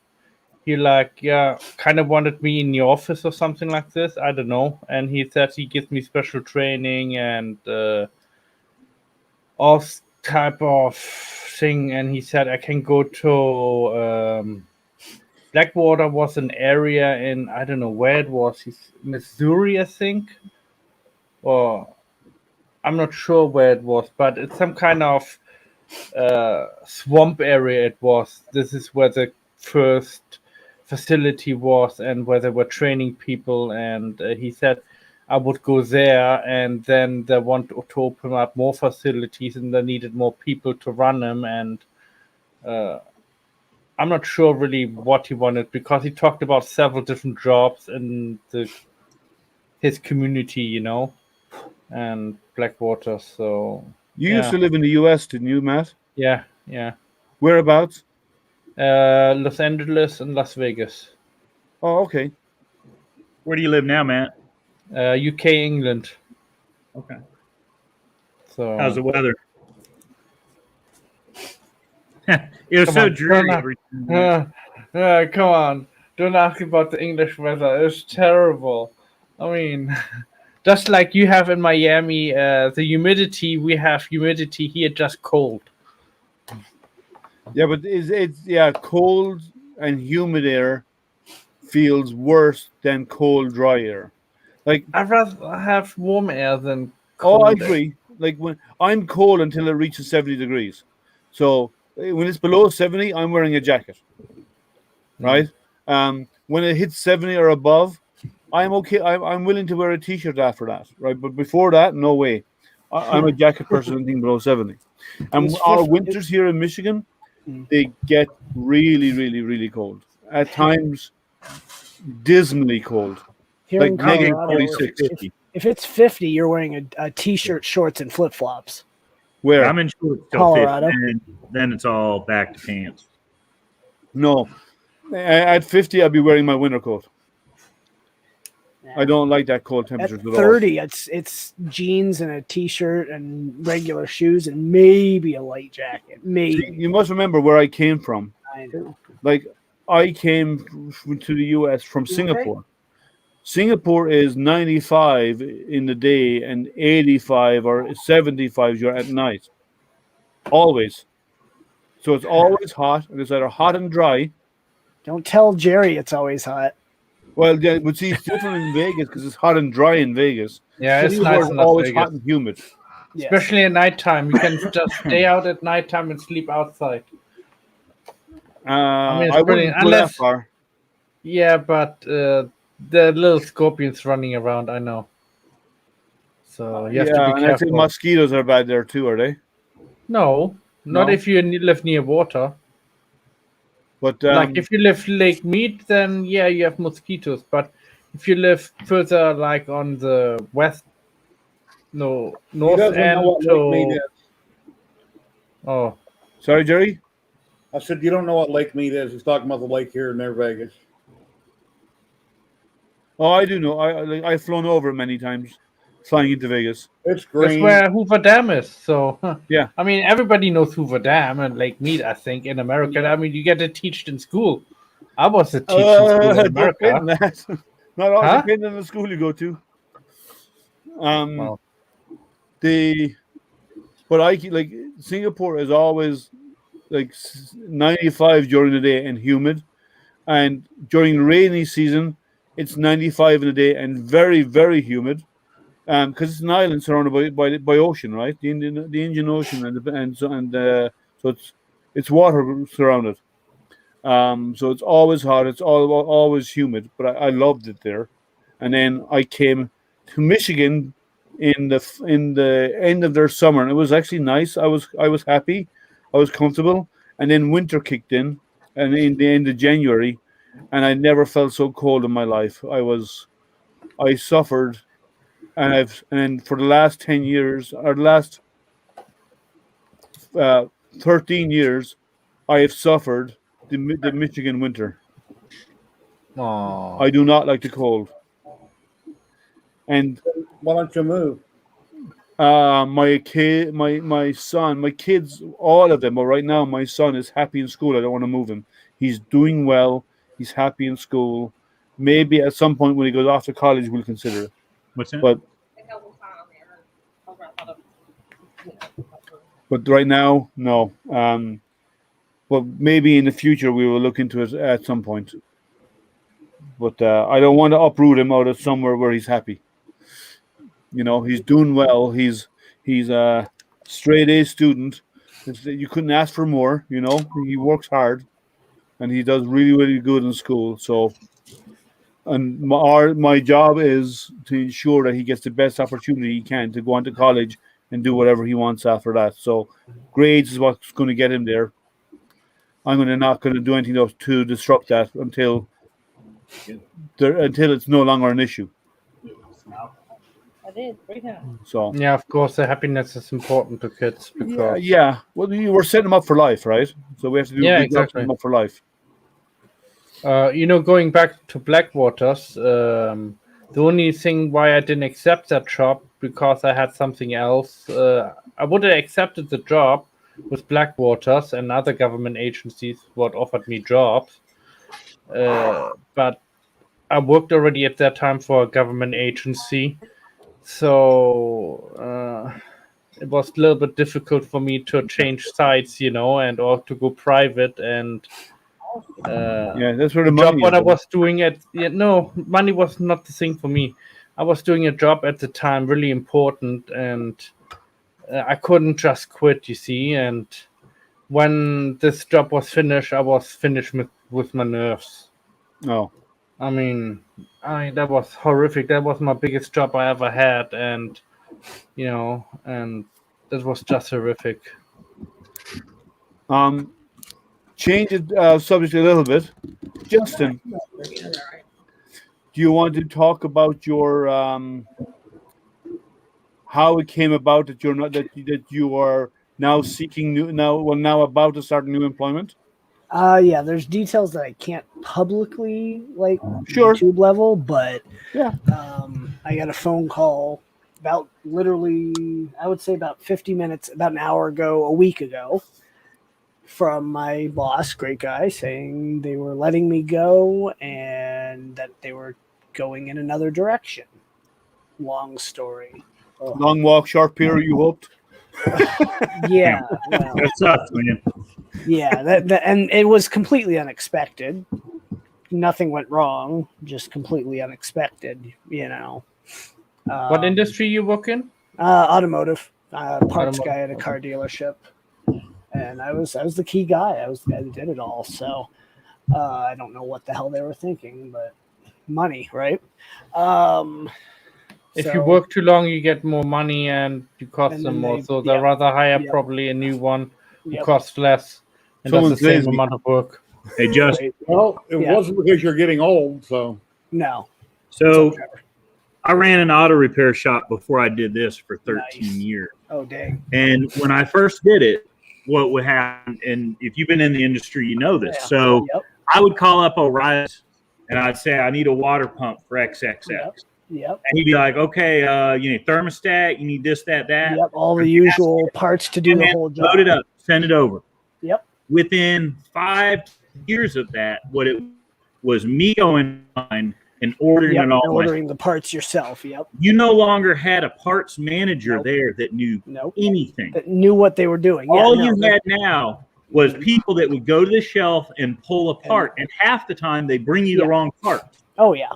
he kind of wanted me in the office or something like this. I don't know. And he said he gives me special training and all type of thing. And he said I can go to Blackwater was an area in, I don't know where it was, Missouri, I think. Or I'm not sure where it was, but it's some kind of swamp area it was. This is where the first facility was and where they were training people. And he said I would go there, and then they want to open up more facilities, and they needed more people to run them. And I'm not sure really what he wanted, because he talked about several different jobs in his community, and Blackwater. So You used to live in the U.S., didn't you, Matt? yeah. Whereabouts? Los Angeles and Las Vegas. Oh, okay. Where do you live now, Matt? UK, England. Okay. So How's the weather? It was Come so on, dreary. turn come on. Don't ask about the English weather. It's terrible. I mean, just like you have in Miami, the humidity, we have humidity here, just cold. Yeah, but it's cold and humid air feels worse than cold, dry air. Like, I'd rather have warm air than oh, cold I air. agree. Like, when I'm cold until it reaches 70 degrees. So when it's below 70, I'm wearing a jacket. Right? When it hits 70 or above, I'm okay. I'm willing to wear a t-shirt after that, right? But before that, no way. I'm a jacket person, anything below 70. And It's our 50 winters here in Michigan, they get really, really, really cold. At times, dismally cold, Here like in I'll get Colorado, close to 46. 50. if it's 50, you're wearing a t-shirt, shorts, and flip flops. Where? I'm in shorts till Colorado. 50, and then it's all back to pants. No. At 50, I'd be wearing my winter coat. I don't like that cold At temperatures at all. 30, it's jeans and a t-shirt and regular shoes and maybe a light jacket. Maybe. You must remember where I came from. I know. Like, I came to the U.S. from Singapore. Singapore is 95 in the day and 85 or 75 at night. Always. So it's always hot, and it's either hot and dry. Don't tell Jerry it's always hot. Well, yeah, but see, it's different in Vegas because it's hot and dry in Vegas. Yeah, it's Singapore nice is in Las always Vegas. hot and humid. Yes. Especially at nighttime. You can just stay out at nighttime and sleep outside. mean, it's I brilliant, wouldn't go that unless- far. Yeah, but the little scorpions running around, I know. So you have to Yeah, be and I think careful. mosquitoes are bad there too, are they? No, not No? if you live near water. But Like if you live Lake Mead, then yeah, you have mosquitoes. But if you live further, like on the west, no, He north doesn't know end what Lake Mead to is. oh, sorry, Jerry. I said, you don't know what Lake Mead is. He's talking about the lake here near Vegas. Oh, I do know. I've flown over it many times, flying into Vegas. It's that's green. where Hoover Dam is. So Yeah. I mean, everybody knows Hoover Dam and Lake Mead. I think in America, I mean, you get it taught in school. I was a teacher in school in America. Depending on that. Not all Huh? depending on the school you go to. Well, But I like Singapore is always like 95 during the day and humid, and during rainy season it's 95 in the day and very, very humid. Because it's an island surrounded by ocean, right? The Indian Ocean so it's water surrounded. So it's always hot. It's always humid. But I loved it there. And then I came to Michigan in the end of their summer, and it was actually nice. I was happy. I was comfortable. And then winter kicked in, and in the end of January, and I never felt so cold in my life. I suffered, and for the last 10 years or the last 13 years, I have suffered the Michigan winter. aw. I do not like the cold. And Why don't you move? my son, my kids, all of them. But right now, my son is happy in school. I don't want to move him. He's doing well. He's happy in school. Maybe at some point when he goes off to college, we'll consider it. What's that? But right now, no. But maybe in the future we will look into it at some point. But I don't want to uproot him out of somewhere where he's happy. You know, he's doing well. He's a straight A student. You couldn't ask for more. You know, he works hard, and he does really, really good in school. So, and my job is to ensure that he gets the best opportunity he can to go on to college and do whatever he wants after that. So, grades is what's going to get him there. I'm not going to do anything else to disrupt that until it's no longer an issue. I did. Right now. So Yeah, of course, the happiness is important to kids because yeah. Well, we're setting them up for life, right? So we have to do Yeah, a good job exactly. setting them up for life. going back to Blackwaters, the only thing why I didn't accept that job because I had something else. I would have accepted the job with Blackwaters and other government agencies what offered me jobs, but I worked already at that time for a government agency, so it was a little bit difficult for me to change sides, and or to go private and. Yeah, that's where the Job money what is. I was doing no, money was not the thing for me. I was doing a job at the time really important, and I couldn't just quit, you see. And when this job was finished, I was finished with my nerves. No. I mean, that was horrific. That was my biggest job I ever had, and and that was just horrific. Change the subject a little bit. Justin, do you want to talk about your how it came about that you're not that you are now seeking now about to start new employment? Yeah, there's details that I can't publicly Sure. YouTube level, but Yeah. I got a phone call about literally, I would say about 50 minutes, about an hour ago, a week ago, from my boss, great guy, saying they were letting me go and that they were going in another direction. Long story. Ugh. Long walk, short pier, you hoped? Yeah, well, That sucks, man. yeah, and it was completely unexpected. Nothing went wrong, just completely unexpected. What industry you work in? Automotive, parts Automotive, guy at a car dealership, and I was the key guy. I was the guy that did it all. So I don't know what the hell they were thinking, but money, right? If you work too long, you get more money and you cost And them then more. they- So they'd yep, rather hire yep. probably a new one who Yep. costs less and does the Someone's same lazy. amount of work. Hey, Justin. Right? Well, it Yeah. wasn't because you're getting old, so No. So What's up, Trevor? I ran an auto repair shop before I did this for 13 Nice. years. Oh dang. And when I first did it, what would happen, and if you've been in the industry, you know this. Yeah. So Yep. I would call up O'Reilly's and I'd say, I need a water pump for XXX. Yep. Yep. And he'd be like, okay, you need thermostat, you need this, that. Yep. All the usual parts to do And the then whole job. load it up, send it over. Yep. Within 5 years of that, what it was me going on and ordering Yep. it all. Ordering the parts yourself. Yep. You no longer had a parts manager Nope. there that knew Nope. anything. That knew what they were doing. All Yeah, you no, had now was people that would go to the shelf and pull apart, and half the time they bring you the Yeah. wrong part. Oh yeah.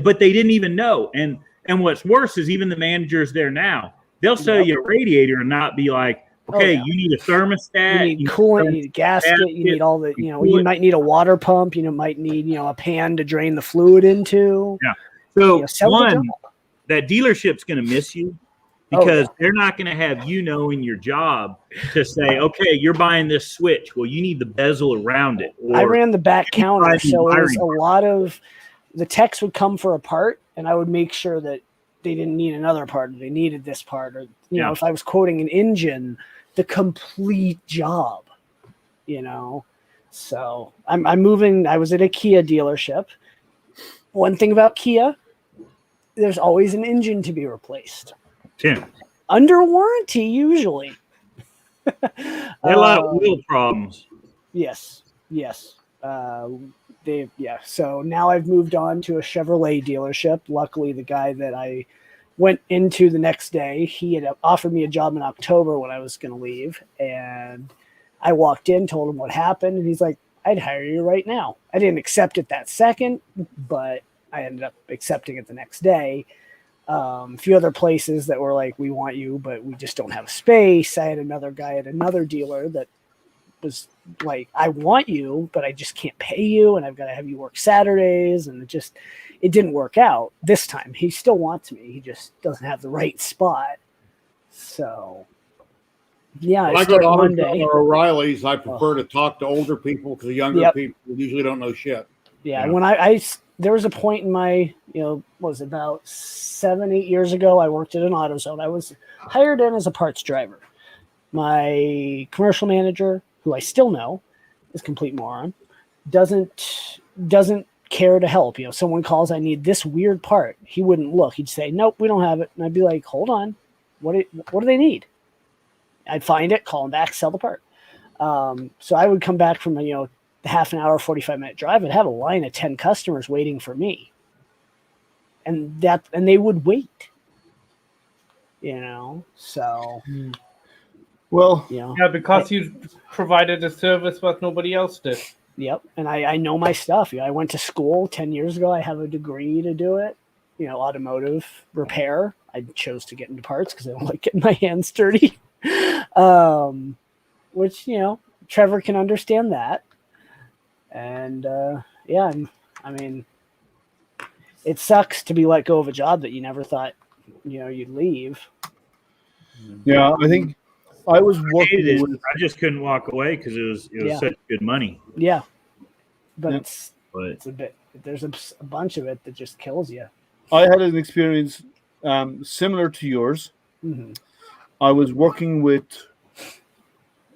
But they didn't even know. And what's worse is even the managers there now, they'll sell Yep. you a radiator and not be like, okay, yeah. you need a thermostat, You need coolant, you need a gasket, you need all the, you might need a water pump, might need, a pan to drain the fluid into. So sell the one, job. that dealership's going to miss you Oh, because yeah. they're not going to have knowing your job to say, okay, you're buying this switch. Well, you need the bezel around it. Or I ran the back you counter, buy the so it was wiring a lot of the techs would come for a part, and I would make sure that they didn't need another part, or they needed this part, or Yeah. if I was quoting an engine, the complete job, So I'm moving. I was at a Kia dealership. One thing about Kia, there's always an engine to be replaced. Tim, Under warranty, usually. they had a lot of wheel problems. Yes. So now I've moved on to a Chevrolet dealership. Luckily, the guy that I went into the next day, he had offered me a job in October when I was going to leave. And I walked in, told him what happened. And he's like, I'd hire you right now. I didn't accept it that second, but I ended up accepting it the next day. A few other places that were like, we want you, but we just don't have space. I had another guy at another dealer that was like, I want you, but I just can't pay you, and I've got to have you work Saturdays, and it didn't work out this time. He still wants me. He just doesn't have the right spot. So, yeah, when I I go start to Monday. or O'Reilly's, I prefer to talk to older people because the younger Yep. people usually don't know shit. Yeah, Yeah. when there was a point in my, what was it, about 7-8 years ago, I worked at an AutoZone. I was hired in as a parts driver. My commercial manager, who I still know is a complete moron, doesn't care to help. Someone calls, I need this weird part. He wouldn't look. He'd say, nope, we don't have it. And I'd be like, hold on. What do they need? I'd find it, call them back, sell the part. So I would come back from half an hour, 45-minute drive, and have a line of 10 customers waiting for me. And they would wait. So Well, Yeah, because you provided a service but nobody else did. yep. And I know my stuff. I went to school 10 years ago. I have a degree to do it. Automotive repair. I chose to get into parts because I don't like getting my hands dirty. Which, Trevor can understand that. And it sucks to be let go of a job that you never thought, you'd leave. Yeah, I think I was working Hated it. with. I just couldn't walk away because it was Yeah. such good money. Yeah, but Yeah. But it's a bit. There's a bunch of it that just kills you. I had an experience similar to yours. Mm-hmm. I was working with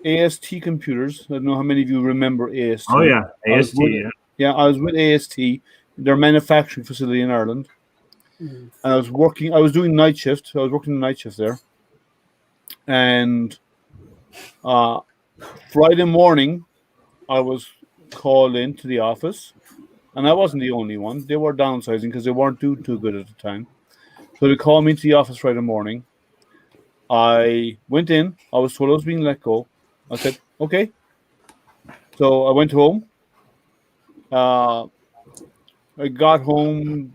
AST computers. I don't know how many of you remember AST. oh yeah, I was AST. with- Yeah. Yeah, I was with AST, their manufacturing facility in Ireland. Mm-hmm. And I was doing night shift. I was working the night shift there. And Friday morning, I was called into the office. And I wasn't the only one. They were downsizing because they weren't doing too good at the time. So they called me to the office Friday morning. I went in. I was told I was being let go. I said, okay. So I went home. I got home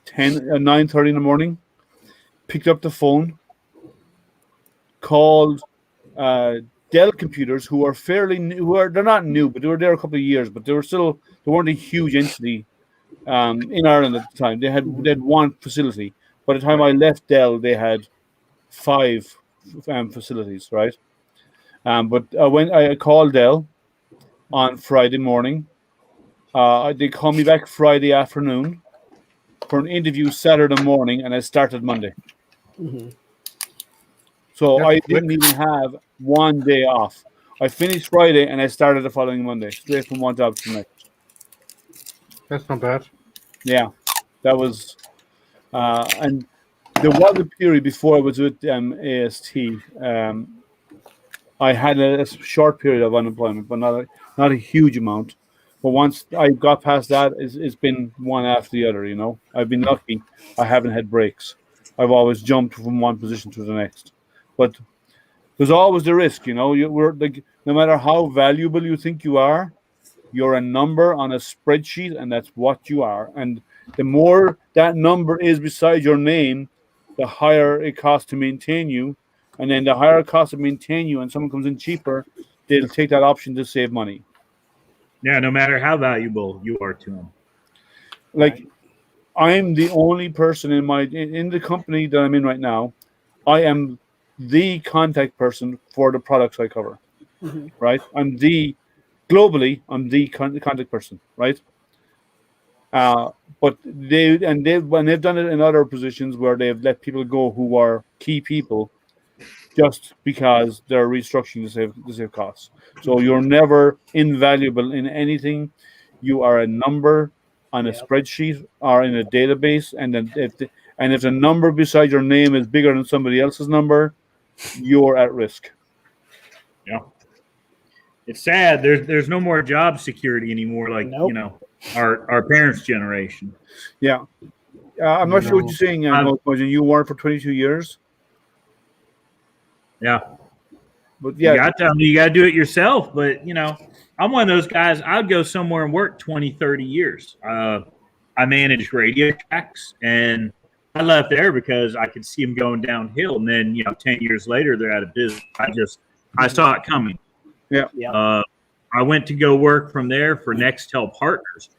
9:30 in the morning. Picked up the phone. Called Dell computers, who are fairly new. They're not new, but they were there a couple of years. But they weren't a huge entity in Ireland at the time. They had one facility. By the time I left Dell, they had 5 facilities, right? But I called Dell on Friday morning. They called me back Friday afternoon for an interview Saturday morning, and I started Monday. Mm-hmm. So That's I quick. didn't even have one day off. I finished Friday and I started the following Monday, straight from one job to the next. That's not bad. Yeah, that was, and there was a period before I was with AST. I had a short period of unemployment, but not a huge amount. But once I got past that, it's been one after the other. I've been lucky. I haven't had breaks. I've always jumped from one position to the next. But there's always the risk. We're like, no matter how valuable you think you are, you're a number on a spreadsheet, and that's what you are. And the more that number is beside your name, the higher it costs to maintain you. And then the higher it costs to maintain you, and someone comes in cheaper, they'll take that option to save money. Yeah, no matter how valuable you are to them. Like, I'm the only person in the company that I'm in right now. I am the contact person for the products I cover. Mm-hmm. Right? Globally, I'm the contact person, right? But they've done it in other positions where they've let people go who are key people, just because they're restructuring to save costs. So you're never invaluable in anything. You are a number on a spreadsheet or in a database, and then if the number beside your name is bigger than somebody else's number, you're at risk. Yeah. It's sad. There's no more job security anymore, like Nope. our parents' generation. Yeah. I'm not sure what you're saying, you weren't for 22 years. Yeah. But yeah, You got to do it yourself. But, I'm one of those guys. I'd go somewhere and work 20, 30 years. I managed radio tracks, and I left there because I could see them going downhill. And then, 10 years later, they're out of business. I saw it coming. Yeah. I went to go work from there for Nextel Partners.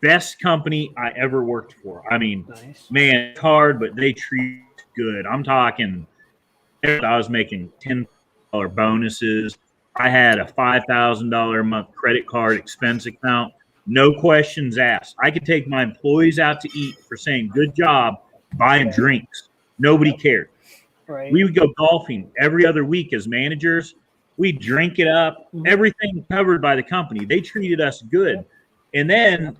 Best company I ever worked for. I mean, man, it's hard, but they treat good. I'm talking, I was making $10 bonuses. I had a $5,000 a month credit card expense account. No questions asked. I could take my employees out to eat for saying good job, buying drinks. Nobody cared. Right. We would go golfing every other week as managers. We'd drink it up. Everything covered by the company. They treated us good. And then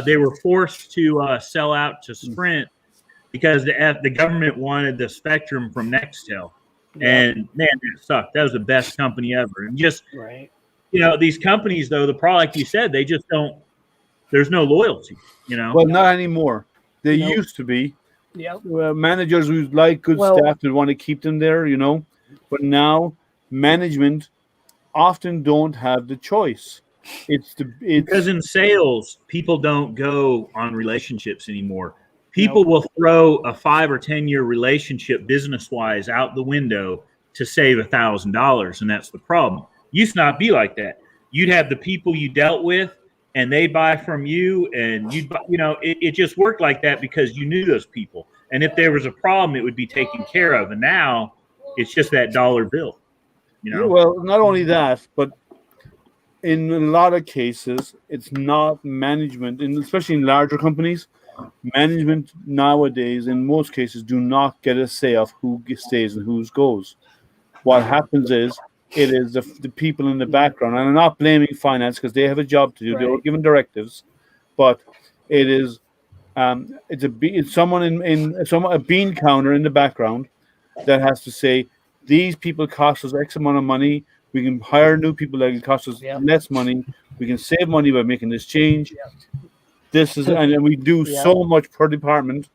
they were forced to sell out to Sprint because the government wanted the spectrum from Nextel. And man, that sucked. That was the best company ever. And just, these companies, though, the product you said, they just don't, there's no loyalty, Well, not anymore. They used to be. Yep. Managers who like good staff would want to keep them there, But now management often don't have the choice. Because in sales, people don't go on relationships anymore. People will throw a 5 or 10 year relationship business wise out the window to save $1,000, and that's the problem. Used to not be like that. You'd have the people you dealt with, and they buy from you, and it just worked like that because you knew those people. And if there was a problem, it would be taken care of. And now it's just that dollar bill. Well, not only that, but in a lot of cases, it's not management, and especially in larger companies, management nowadays, in most cases, do not get a say of who stays and who goes. What happens is, it is the people in the background, and I'm not blaming finance because they have a job to do. They were given directives, but it is it's someone a bean counter in the background that has to say these people cost us X amount of money. We can hire new people that cost us less money. We can save money by making this change. This is, and we do so much per department,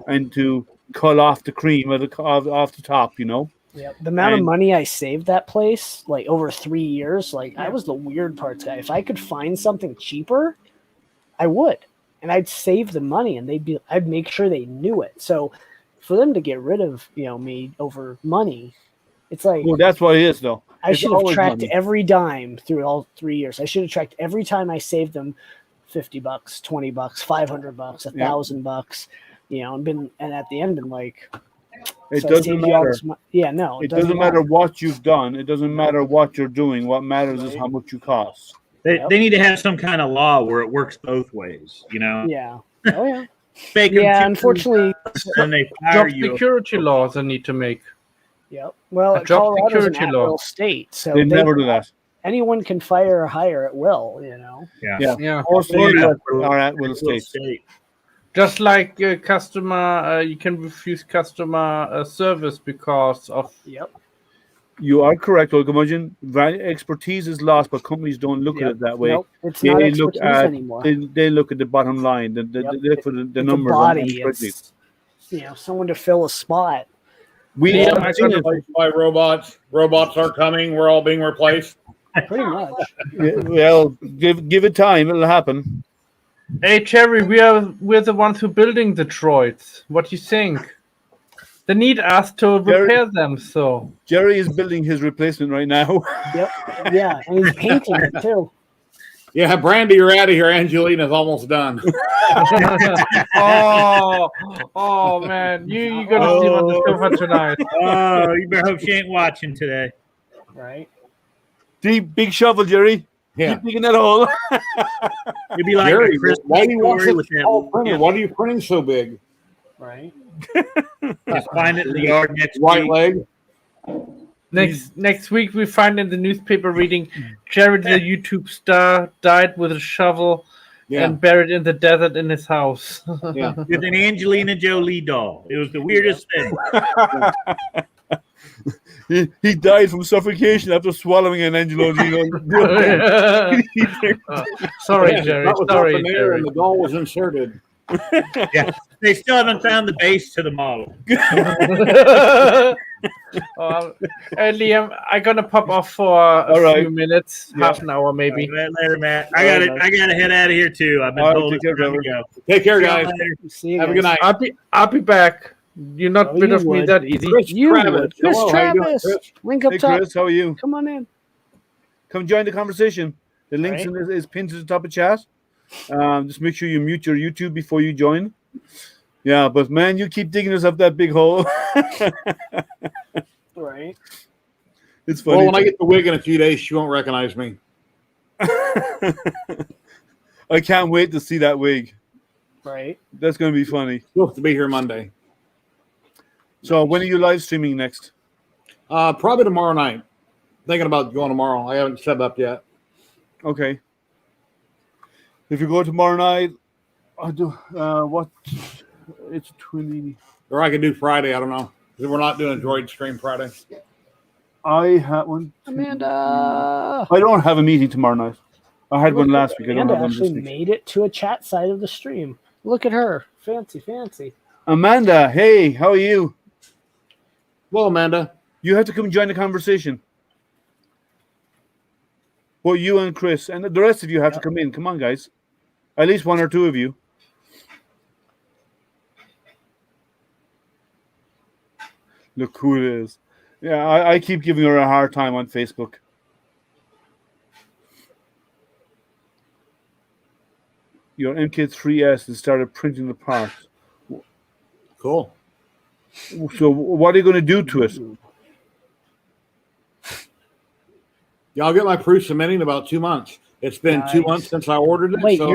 and to cut off the cream off the top, Yeah, the amount of money I saved that place, like over 3 years, I was the weird parts guy. If I could find something cheaper, I would, and I'd save the money, and I'd make sure they knew it. So, for them to get rid of me over money, it's like, well, that's what it is, though. I should have tracked every dime through all 3 years. I should have tracked every time I saved them $50, $20, $500, $1,000, and at the end been like, it doesn't matter. It doesn't matter what you've done. It doesn't matter what you're doing. What matters is how much you cost. They need to have some kind of law where it works both ways. Yeah. Oh yeah. Unfortunately, when they fire job you, security laws they need to make. Yep. Well, job Colorado's an security law. at-will state, so they never do that. Anyone can fire or hire at will. Yeah. Also, are at-will states. Just like customer, you can refuse customer service because of. Yep. You are correct, Olgamujin. Expertise is lost, but companies don't look at it that way. Nope, it's not expertise anymore. They look at the bottom line. They look for the numbers. Body. It's, someone to fill a spot. We are replaced by robots. Robots are coming. We're all being replaced. Pretty much. Well, give it time. It'll happen. Hey Jerry, we're the ones who are building the droids. What do you think? They need us to repair them. So Jerry is building his replacement right now. Yep. Yeah, and he's painting it too. Yeah, Brandy, you're out of here. Angelina's almost done. oh man, you gotta see on the sofa tonight. Oh, you better hope she ain't watching today. Right. Deep, big shovel, Jerry. Yeah. Keep digging that hole. You'd be like Jerry, a Christmas why do you want story such with a tall printer? Why are you printing so big? Right. Just find it in the yard next Right week. leg. Next week we find in the newspaper reading Jared, the YouTube star, died with a shovel and buried in the desert in his house. Yeah. With an Angelina Jolie doll. It was the weirdest thing. He died from suffocation after swallowing an Angelina. Sorry, Jerry. That was Sorry, up in there Jerry. and the doll was inserted. Yeah, they still haven't found the base to the model. Hey, Liam, I'm gonna pop off for a few minutes, half an hour maybe. Later, Matt. I gotta head out of here too. I've been told it's time to go. Take care, guys. See you Have a guys. good night. I'll be back. You're not rid of me that easy. Chris You Travis. would. Chris Hello, how you doing, Travis. Chris? Link up Hey, top. Chris, how are you? Come on in. Come join the conversation. The links is pinned to the top of chat. Just make sure you mute your YouTube before you join. Yeah, but man, you keep digging us up that big hole. Right. It's funny. Well, when I get the wig in a few days, she won't recognize me. I can't wait to see that wig. Right. That's going to be funny. She'll have to be here Monday. So when are you live streaming next? Probably tomorrow night. Thinking about going tomorrow. I haven't set up yet. Okay. If you go tomorrow night, I do what? It's 20. Or I could do Friday. I don't know. 'Cause we're not doing a droid stream Friday. I had one. Amanda. I don't have a meeting tomorrow night. I had one last week. I don't Amanda have one this actually week. made it to a chat side of the stream. Look at her. Fancy, fancy. Amanda, hey, how are you? Well, Amanda. You have to come join the conversation. Well, you and Chris and the rest of you have to come in. Come on, guys. At least one or two of you. Look who it is. Yeah, I keep giving her a hard time on Facebook. your MK3S and started printing the parts. Cool. So what are you going to do to it? Yeah, I'll get my Prusa in about 2 months. It's been 2 months Nice. since I ordered it. Wait, so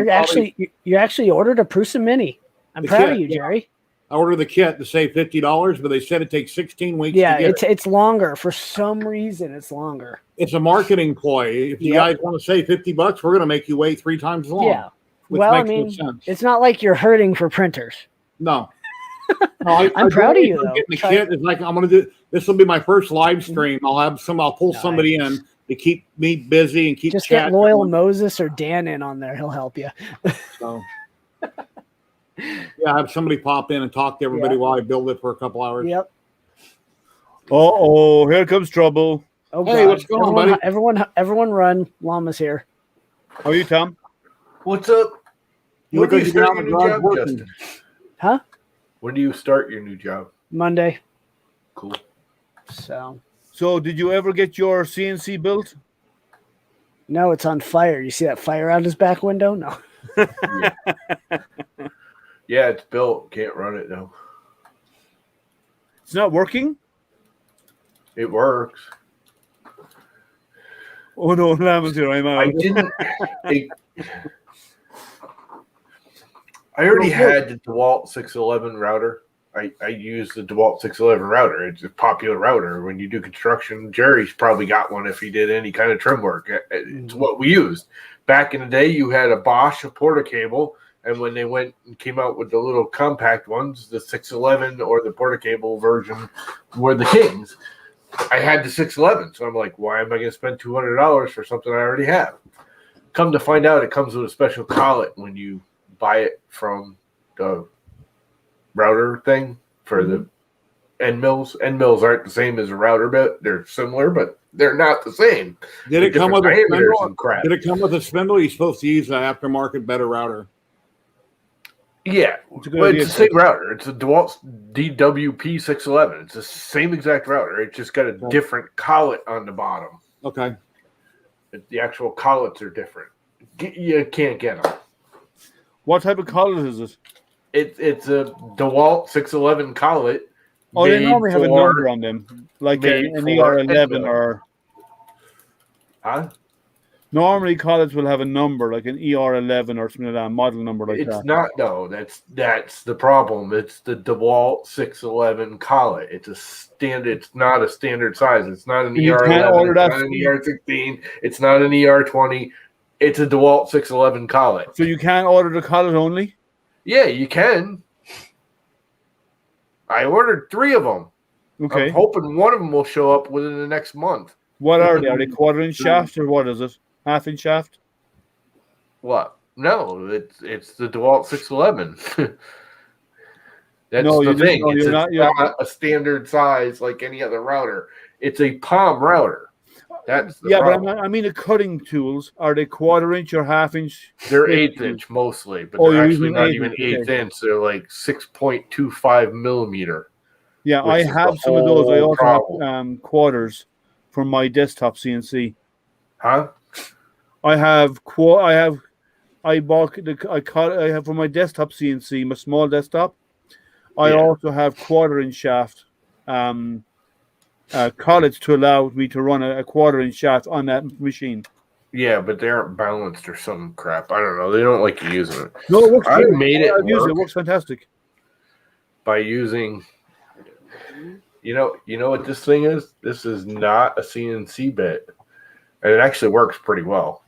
you actually ordered a Prusa Mini. I'm The proud of kit, you, yeah. Jerry. I ordered the kit to save $50, but they said it takes 16 weeks Yeah, to get it. it's longer. For some reason, it's longer. It's a marketing ploy. If you guys want to save $50, we're going to make you wait 3 times as long. Yeah. Which Well, I makes mean, no sense. it's not like you're hurting for printers. No. No, I'm proud of you, though. Getting the kit is like I'm going to do. This will be my first live stream. I'll pull somebody in to keep me busy and keep Just chat get Loyal going. Moses or Dan in on there. He'll help you. So, yeah, have somebody pop in and talk to everybody while I build it for a couple hours. Yep. Oh, here comes trouble. Oh, Hey, God. what's going on, buddy? Everyone run. Llama's here. How are you, Tom? What's up? You When look do like you you've been start out your in the new garage job, working. Justin? Huh? When do you start your new job? Monday. Cool. So did you ever get your CNC built? No, it's on fire. You see that fire out his back window? No. Yeah, it's built. Can't run it though. It's not working? It works. Oh no, Lamon's here. I'm out. I didn't. I already had the Dewalt 611 router. I use the Dewalt 611 router. It's a popular router. When you do construction, Jerry's probably got one if he did any kind of trim work. It's what we used. Back in the day, you had a Bosch, a Porta cable, and when they went and came out with the little compact ones, the 611 or the Porta cable version were the kings. I had the 611, so I'm like, why am I going to spend $200 for something I already have? Come to find out, it comes with a special collet when you buy it from the router thing for the end mills. End mills aren't the same as a router bit. They're similar, but they're not the same. Did it come with a diameters spindle? and crap. Did it come with a spindle? You're supposed to use an aftermarket better router. Yeah, It's a good but idea. it's the same router. It's a DeWalt DWP 611. It's the same exact router. It just got a different collet on the bottom. Okay. The actual collets are different. You can't get them. What type of collet is it? It's a DeWalt 611 collet. Oh, they made normally have a for- number on them, like made an for ER11 end or. Huh? Normally, collets will have a number, like an ER11 or something like that, a model number like It's that. not. No, that's the problem. It's the DeWalt 611 collet. It's a standard. It's not a standard size. It's not an You can't ER11. order It's that. not an ER16. It's not an ER20. It's a DeWalt 611 collet. So you can't order the collet only? Yeah, you can. I ordered 3 of them. Okay. I'm hoping one of them will show up within the next month. What are they? Are they quarter-inch shaft or what is it? Half-inch shaft? What? No, it's the DeWalt 611. That's No, the you thing. no, It's you're not- you're- not a standard size like any other router. It's a palm router. That's the Yeah, problem. but I mean the cutting tools. Are they quarter-inch or half-inch? They're 1/8 inch mostly, but Oh, they're you're actually using not 1/8 even inch, 1/8 okay. inch. They're like 6.25 millimeter. Yeah, Which I is the have some of those. I whole also problem. have quarters for my desktop CNC. Huh? I have I bought I have for my desktop CNC, my small desktop. I Yeah. also have quarter-inch shaft collets to allow me to run a quarter-inch shaft on that machine. Yeah, but they aren't balanced or some crap. I don't know. They don't like you using it. No, it works. I great. made it I've used it. It work. works fantastic. By using, you know what this thing is? This is not a CNC bit, and it actually works pretty well.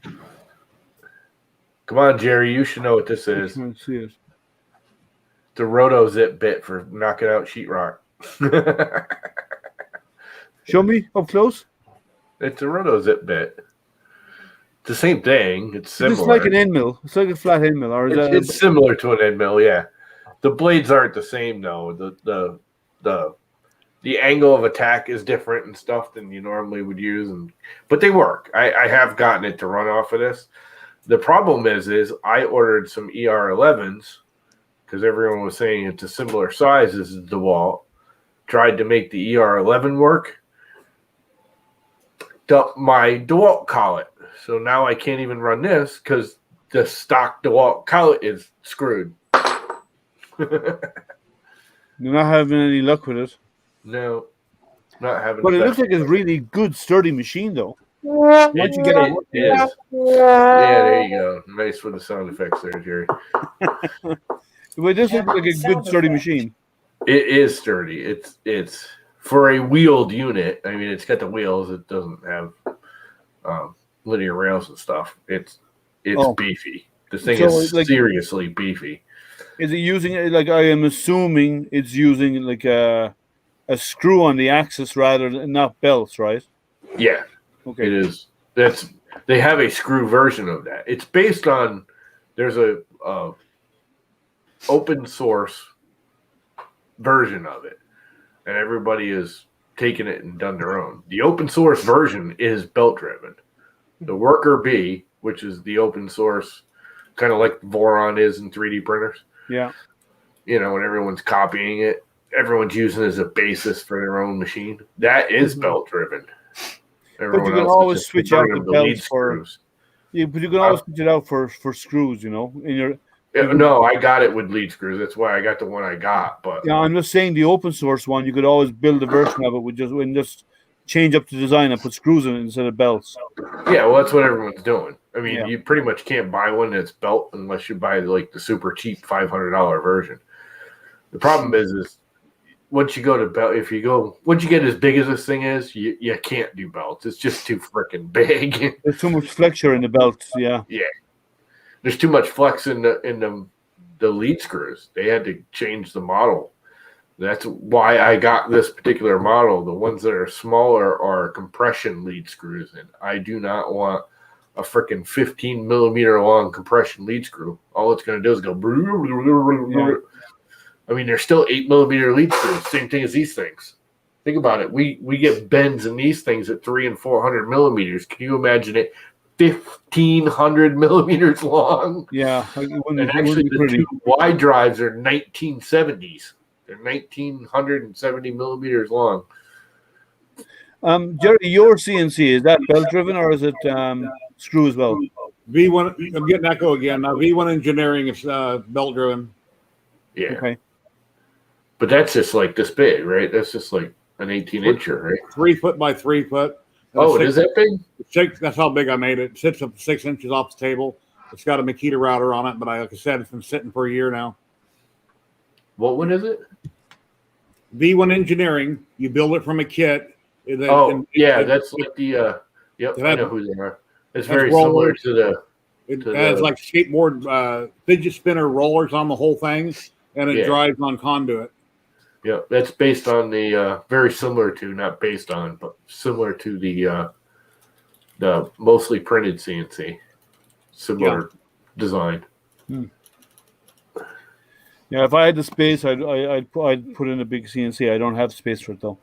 Come on, Jerry, you should know what this is. Let's see it. The Roto zip bit for knocking out sheetrock. Show me up close. It's a Roto zip bit. It's the same thing. It's similar. It's like an end mill. It's like a flat end mill, or is that It's similar to an end mill, yeah. The blades aren't the same though. The angle of attack is different and stuff than you normally would use, but they work. I have gotten it to run off of this. The problem is I ordered some ER11s because everyone was saying it's a similar size as the DeWalt. Tried to make the ER11 work. Dumped my DeWalt collet. So now I can't even run this because the stock DeWalt collet is screwed. You're not having any luck with it. No, not having. But the it looks best like it's luck. really good, sturdy machine, though. It Once you get it working. is. Yeah, there you go. Nice with the sound effects there, Jerry. But this looks like a good, sturdy machine. It is sturdy. It's for a wheeled unit. I mean, it's got the wheels. It doesn't have linear rails and stuff. It's beefy. The thing is like, seriously beefy. Is it using it like I am assuming it's using like a screw on the axis rather than not belts, right? Yeah. Okay. It is. They have a screw version of that. It's based on there's a open source version of it, and everybody has taken it and done their own. The open source version is belt driven. The Worker B, which is the open source, kind of like Voron is in 3D printers. Yeah. You know, and everyone's copying it. Everyone's using it as a basis for their own machine. That is belt driven. But you can always switch out the belts for screws. Yeah, but you can always switch it out for screws, you know. In your No, I got it with lead screws. That's why I got the one I got. But yeah, I'm just saying the open source one, you could always build a version of it with just change up the design and put screws in it instead of belts. Yeah, well, that's what everyone's doing. I mean, Yeah. you pretty much can't buy one that's belt unless you buy like the super cheap $500 version. The problem is once you go to belt, once you get as big as this thing is, you can't do belts. It's just too freaking big. There's too much flexure in the belts. Yeah. Yeah, there's too much flex in the lead screws. They had to change the model. That's why I got this particular model. The ones that are smaller are compression lead screws, and I do not want a freaking 15 millimeter long compression lead screw. All it's going to do is go. Yeah. I mean, they're still 8 millimeter lead screws. Same thing as these things. Think about it. We get bends in these things at 300 and 400 millimeters. Can you imagine it? 1,500 millimeters long. Yeah. And actually, the two Y drives are 1970s. They're 1,970 millimeters long. Jerry, your CNC, is that belt driven or is it screw as well? V1, I'm getting echo again. Now V1 Engineering is belt driven. Yeah. Okay. But that's just like this big, right? That's just like an 18-incher, right? 3 foot by 3 foot. Oh, it is that big? That's how big I made it. It sits up 6 inches off the table. It's got a Makita router on it, but like I said, it's been sitting for a year now. What one is it? V1 Engineering. You build it from a kit. That's like the yep. I know who they are. It's very similar to the. It has like skateboard fidget spinner rollers on the whole thing, and it drives on conduit. Yeah, that's based on the very similar to, not based on, but similar to the mostly printed CNC. Similar design. Yeah, if I had the space, I'd put in a big CNC. I don't have space for it though.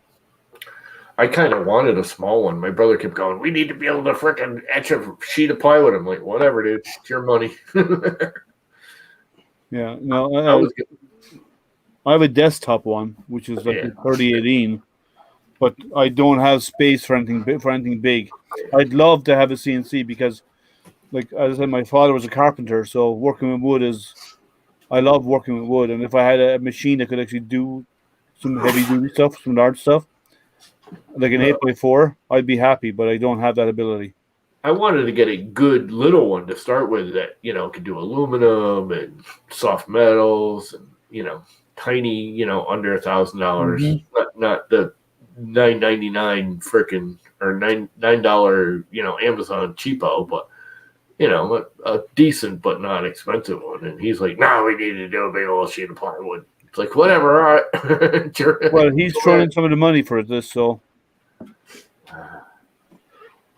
I kind of wanted a small one. My brother kept going, we need to be able to frickin' etch a sheet of plywood. I'm like, whatever, dude. It's your money. Yeah, no, I have a desktop one, which is like a 3018, but I don't have space for anything big. I'd love to have a CNC because, like as I said, my father was a carpenter, so working with wood I love working with wood. And if I had a machine that could actually do some heavy duty stuff, some large stuff, like an 8x4, I'd be happy, but I don't have that ability. I wanted to get a good little one to start with that, could do aluminum and soft metals and, tiny, under $1,000, not the $9.99 frickin' or $9, Amazon cheapo, but a decent but not expensive one. And he's like, "No, we need to do a big old sheet of plywood." It's like, whatever, all right. Well, he's throwing some of the money for this, so.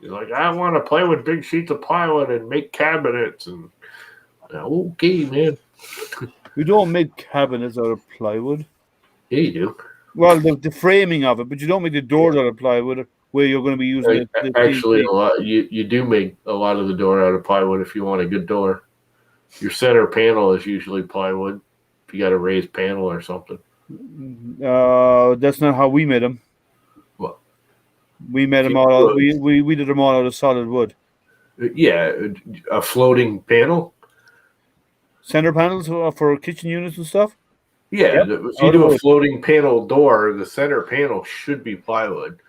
He's like, I want to play with big sheets of plywood and make cabinets. And okay, man. We don't make cabinets out of plywood. Yeah, you do. Well, the framing of it, but you don't make the doors out of plywood where you're going to be using it. Actually, a lot you do make a lot of the door out of plywood if you want a good door. Your center panel is usually plywood if you got a raised panel or something. That's not how we made them. What? We made them all. We did them all out of solid wood. Yeah, a floating panel. center panels for kitchen units and stuff. Yeah, Yep. if you do a floating panel door, the center panel should be plywood.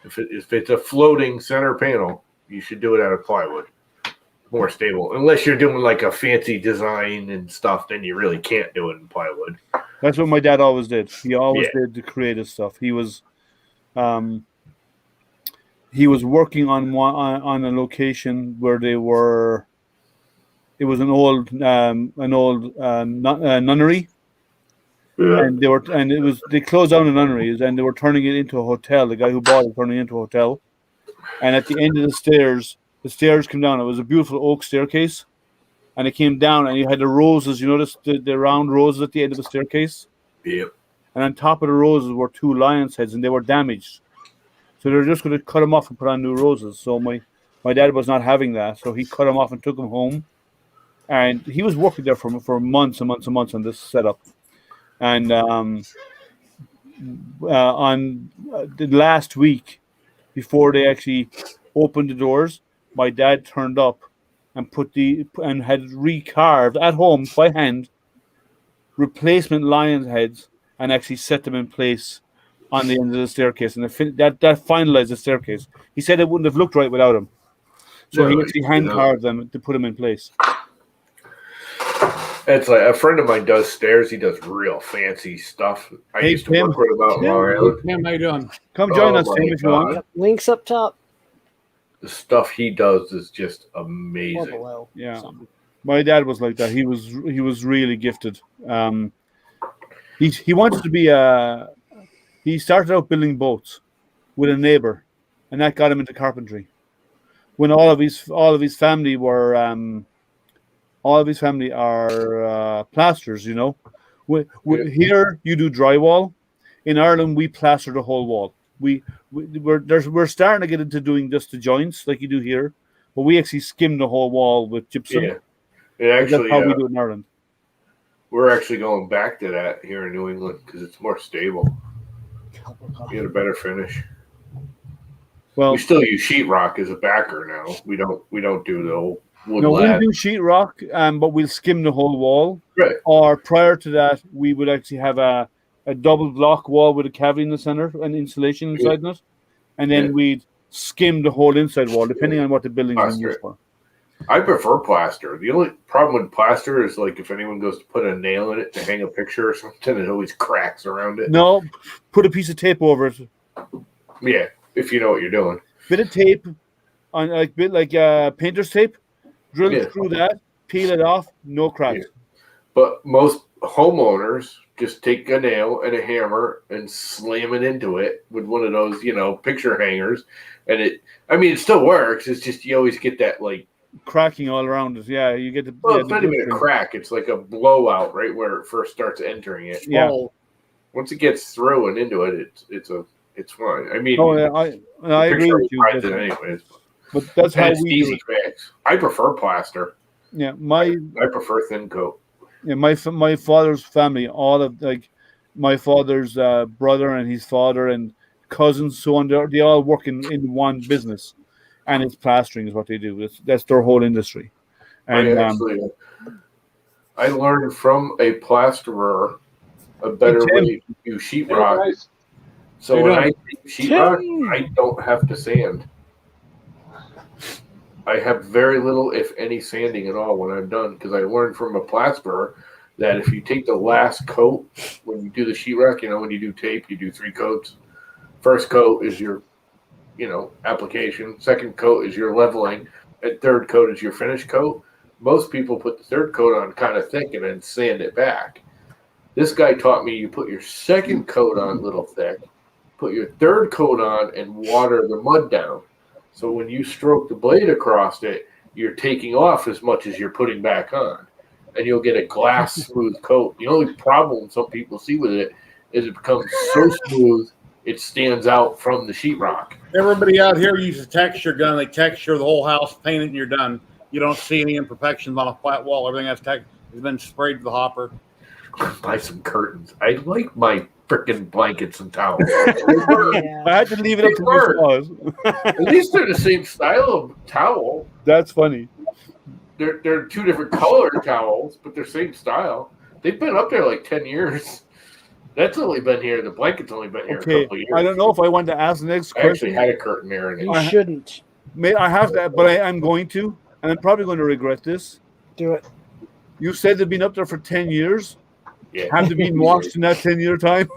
If it's a floating center panel, you should do it out of plywood. More stable. Unless you're doing like a fancy design and stuff, then you really can't do it in plywood. That's what my dad always did. He always did the creative stuff. He was working on a location where they were. It was an old nunnery. Yeah. And they closed down the nunneries and they were turning it into a hotel. The guy who bought it turning it into a hotel. And at the end of the stairs came down. It was a beautiful oak staircase. And it came down and you had the roses, you notice the round roses at the end of the staircase? Yep. And on top of the roses were 2 lions' heads and they were damaged. So they were just going to cut them off and put on new roses. So my dad was not having that. So he cut them off and took them home. And he was working there for months and months and months on this setup. And on the last week, before they actually opened the doors, my dad turned up and had recarved at home by hand replacement lion heads and actually set them in place on the end of the staircase. And that finalized the staircase. He said it wouldn't have looked right without him. So he actually hand carved them to put them in place. It's like a friend of mine does stairs. He does real fancy stuff. I used to work with him out in Long Island. Tim, how you doing? Come join us, Tim, if you want. Yep, links up top. The stuff he does is just Or amazing. below. Yeah. Something. My dad was like that. He was really gifted. He wanted to be he started out building boats with a neighbor, and that got him into carpentry. When all of his family were are plasters, you know. Here you do drywall. In Ireland, we plaster the whole wall. We're starting to get into doing just the joints like you do here, but we actually skim the whole wall with gypsum. Yeah, it actually. That's how we do it in Ireland. We're actually going back to that here in New England because it's more stable. You get a better finish. Well, we still use sheetrock as a backer now. We don't do the old wood. No, lab. we do sheetrock, but we'll skim the whole wall. Right. Or prior to that, we would actually have a double block wall with a cavity in the center and insulation inside it, and then we'd skim the whole inside wall, depending on what the building is used for. I prefer plaster. The only problem with plaster is like if anyone goes to put a nail in it to hang a picture or something, it always cracks around it. No, put a piece of tape over it. Yeah, if you know what you're doing. Bit of tape on like painter's tape. Drill it through that, peel it off, no cracks. Yeah. But most homeowners just take a nail and a hammer and slam it into it with one of those, picture hangers, and it still works. It's just you always get that like cracking all around it. Yeah, you get the. Well, it's not even a crack. It's like a blowout right where it first starts entering it. Yeah. Once it gets through and into it, it's fine. I mean, I agree with you. Anyways, but that's how we easy fix. I prefer plaster. Yeah, I prefer thin coat. Yeah, my father's family, all of my father's brother and his father and cousins, so on. They all work in one business, and it's plastering is what they do. That's their whole industry. And I learned from a plasterer a better way to do sheetrock. So when I do sheetrock, I don't have to sand. I have very little, if any, sanding at all when I'm done because I learned from a plasterer that if you take the last coat when you do the sheetrock, when you do tape, you do 3 coats. First coat is your, application. Second coat is your leveling. And third coat is your finish coat. Most people put the third coat on kind of thick and then sand it back. This guy taught me you put your second coat on a little thick, put your third coat on, and water the mud down. So when you stroke the blade across it, you're taking off as much as you're putting back on. And you'll get a glass smooth coat. The only problem some people see with it is it becomes so smooth it stands out from the sheetrock. Everybody out here uses a texture gun. They texture the whole house, paint it, and you're done. You don't see any imperfections on a flat wall. Everything has been sprayed to the hopper. Buy some curtains. I like my freaking blankets and towels. I had to leave it up to my At least they're the same style of towel. That's funny. they're two different color towels, but they're same style. They've been up there like 10 years. That's only been here. The blanket's only been here a Okay, couple of years. I don't know if I want to ask the next I actually question. had a curtain there, and You shouldn't I have to, but I'm going to, and I'm probably going to regret this. do it. You said they've been up there for 10 years. yeah. Have they been washed in that 10-year time?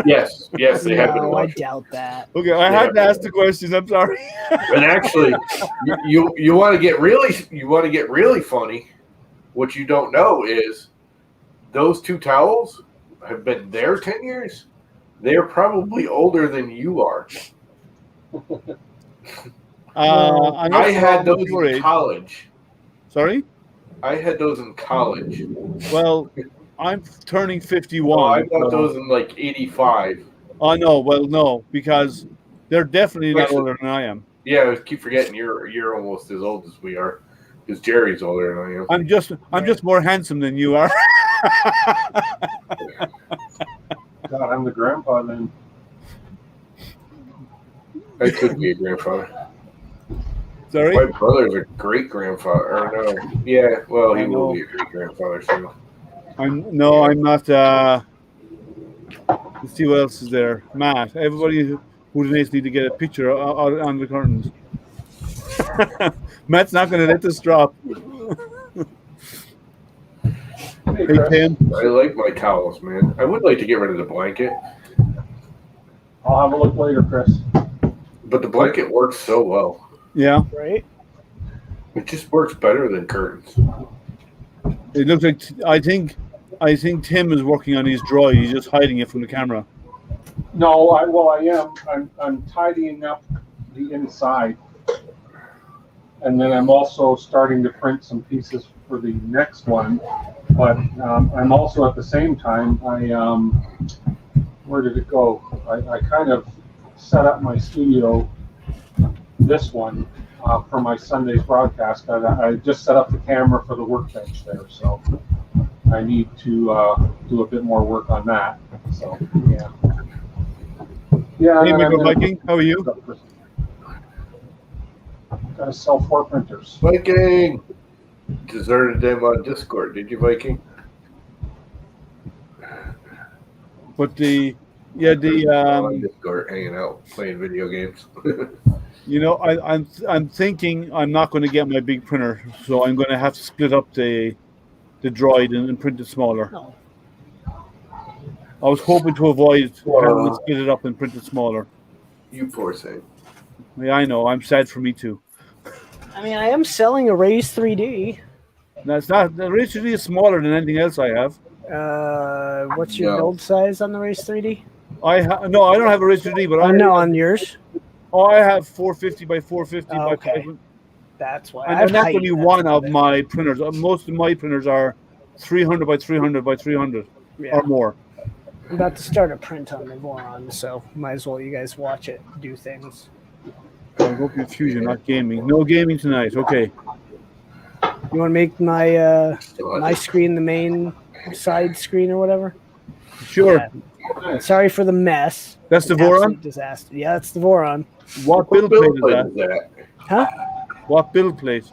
yes, they have been No, I washed. doubt that. Okay, I had to ask the questions. I'm sorry. And actually, you want to get really funny. What you don't know is those two towels have been there 10 years. They're probably older than you are. I had those in college. Sorry? I had those in college. Well, I'm turning 51. Oh, I got those in like 85. Oh, no. Well, no, because they're definitely not older than I am. Yeah, I keep forgetting you're almost as old as we are. Because Jerry's older than I am. I'm just more handsome than you are. God, I'm the grandpa then. I could be a grandfather. Sorry? My brother's a great grandfather. Or no. Yeah, well, he I will know. be a great grandfather soon. I'm not. Let's see what else is there. Matt, everybody who donates need to get a picture out on the curtains. Matt's not going to let this drop. Hey, Hey, Chris. Tim. I like my towels, man. I would like to get rid of the blanket, I'll have a look later, Chris. but the blanket works so well. Yeah, Right? It just works better than curtains. it looks like I think Tim is working on his Droid. He's just hiding it from the camera. No, I am. I'm tidying up the inside, and then I'm also starting to print some pieces for the next one. But I'm also at the same time where did it go? I kind of set up my studio, this one, for my Sunday's broadcast. I just set up the camera for the workbench there, so I need to do a bit more work on that. So yeah. Yeah. Hey, and then Mr. I'm Viking, how are you? Got to sell 4 printers. Viking! Deserted them on Discord, did you, Viking? But On the Discord, hanging out, playing video games. I'm thinking I'm not going to get my big printer, so I'm going to have to split up the Droid and print it smaller. No. I was hoping to avoid having to split it up and print it smaller. You poor thing. Yeah, I know. I'm sad for me too. I mean, I am selling a Raise 3D. That's not the Raise 3D is smaller than anything else I have. What's your No. build size on the Raise 3D? No, I don't have a Raise 3D, but No, on yours. I have 450 by 450 Oh, by okay. 500. That's why. And I've that's heightened only that one a of bit. my printers. Most of my printers are 300 by 300 by 300 Yeah. or more. I'm about to start a print on the Voron, so might as well you guys watch it do things. I hope you're Fusion, not gaming. No gaming tonight. Okay. You want to make my my screen the main side screen or whatever? Sure. Yeah. Sorry for the mess. That's the Absolute Voron? disaster. Yeah, that's the Voron. What build plate is that? Huh? What build plate?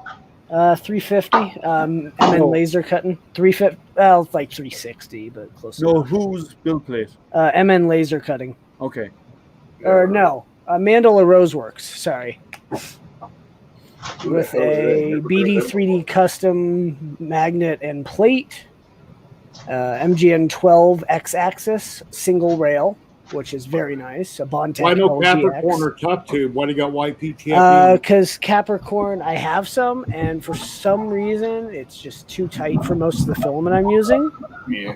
350. MN laser cutting. 350. Well, it's like 360, but close. No, enough. whose build plate? MN laser cutting. Okay. Or no, Mandala Roseworks. Sorry. With a BD 3D custom magnet and plate. MGN 12 X-axis single rail, which is very nice. A Bondtech Why no LGX. Capricorn or top tube? Why do you got YPTF? Because Capricorn, I have some, and for some reason, it's just too tight for most of the filament I'm using. Yeah.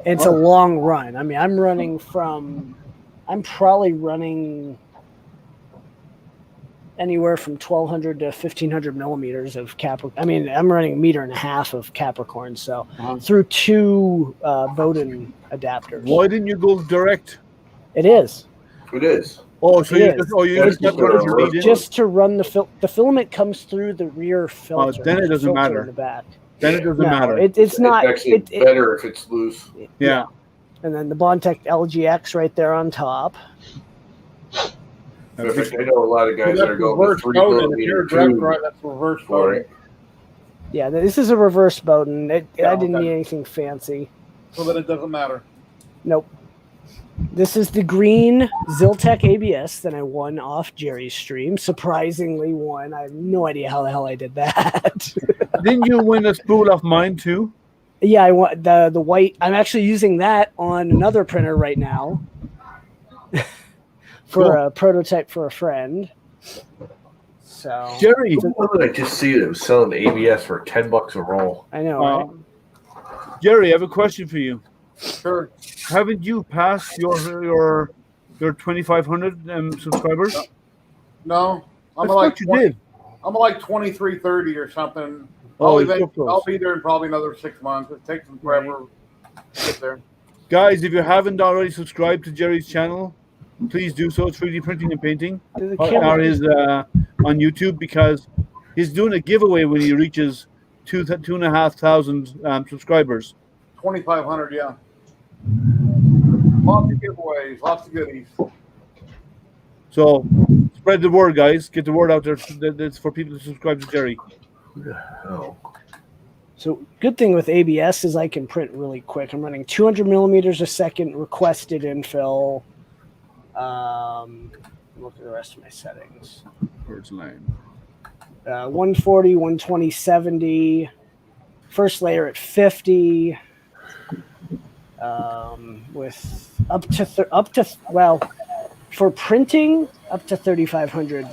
It's a long run. I mean, I'm probably running anywhere from 1,200 to 1,500 millimeters of Capricorn. I mean, I'm running 1.5 meters of Capricorn, so through 2 Bowden adapters. Why didn't you go direct? It is. It is. Oh, so It you is. just got what you need in? Just to run the filament comes through the rear filter. then it There's a doesn't filter matter. in the back. Then it doesn't No, matter. it's not. actually better if it's loose. Yeah. And then the Bondtech LGX right there on top. In fact, I know a lot of guys that are going with reverse 3 coded. If millimeter you're a direct tube right, that's reverse for coded. it. Yeah, this is a reverse Bowden. I didn't okay. need anything fancy. So then it doesn't matter. Nope. This is the green Ziltech ABS that I won off Jerry's stream. Surprisingly won. I have no idea how the hell I did that. Didn't you win a spool of mine too? Yeah, I want the white. I'm actually using that on another printer right now for a prototype for a friend. So Jerry, What did I just see that was selling ABS for $10 a roll? I know. Right? Jerry, I have a question for you. Sure. Haven't you passed your 2,500 subscribers? No, I thought you did. I'm like 2330 or something. Oh, I'll be there in probably another 6 months. It takes them forever to get there. Guys, if you haven't already subscribed to Jerry's channel, please do so. 3D printing and painting, or his on YouTube, because he's doing a giveaway when he reaches 2,500 subscribers. 2,500, yeah. Lots of giveaways, lots of goodies. So spread the word, guys. Get the word out there. That's for people to subscribe to Jerry. Oh. So good thing with ABS is I can print really quick. I'm running 200 millimeters a second requested infill. Look at the rest of my settings. First line. 140, 120, 70. First layer at 50. With up to for printing up to 3,500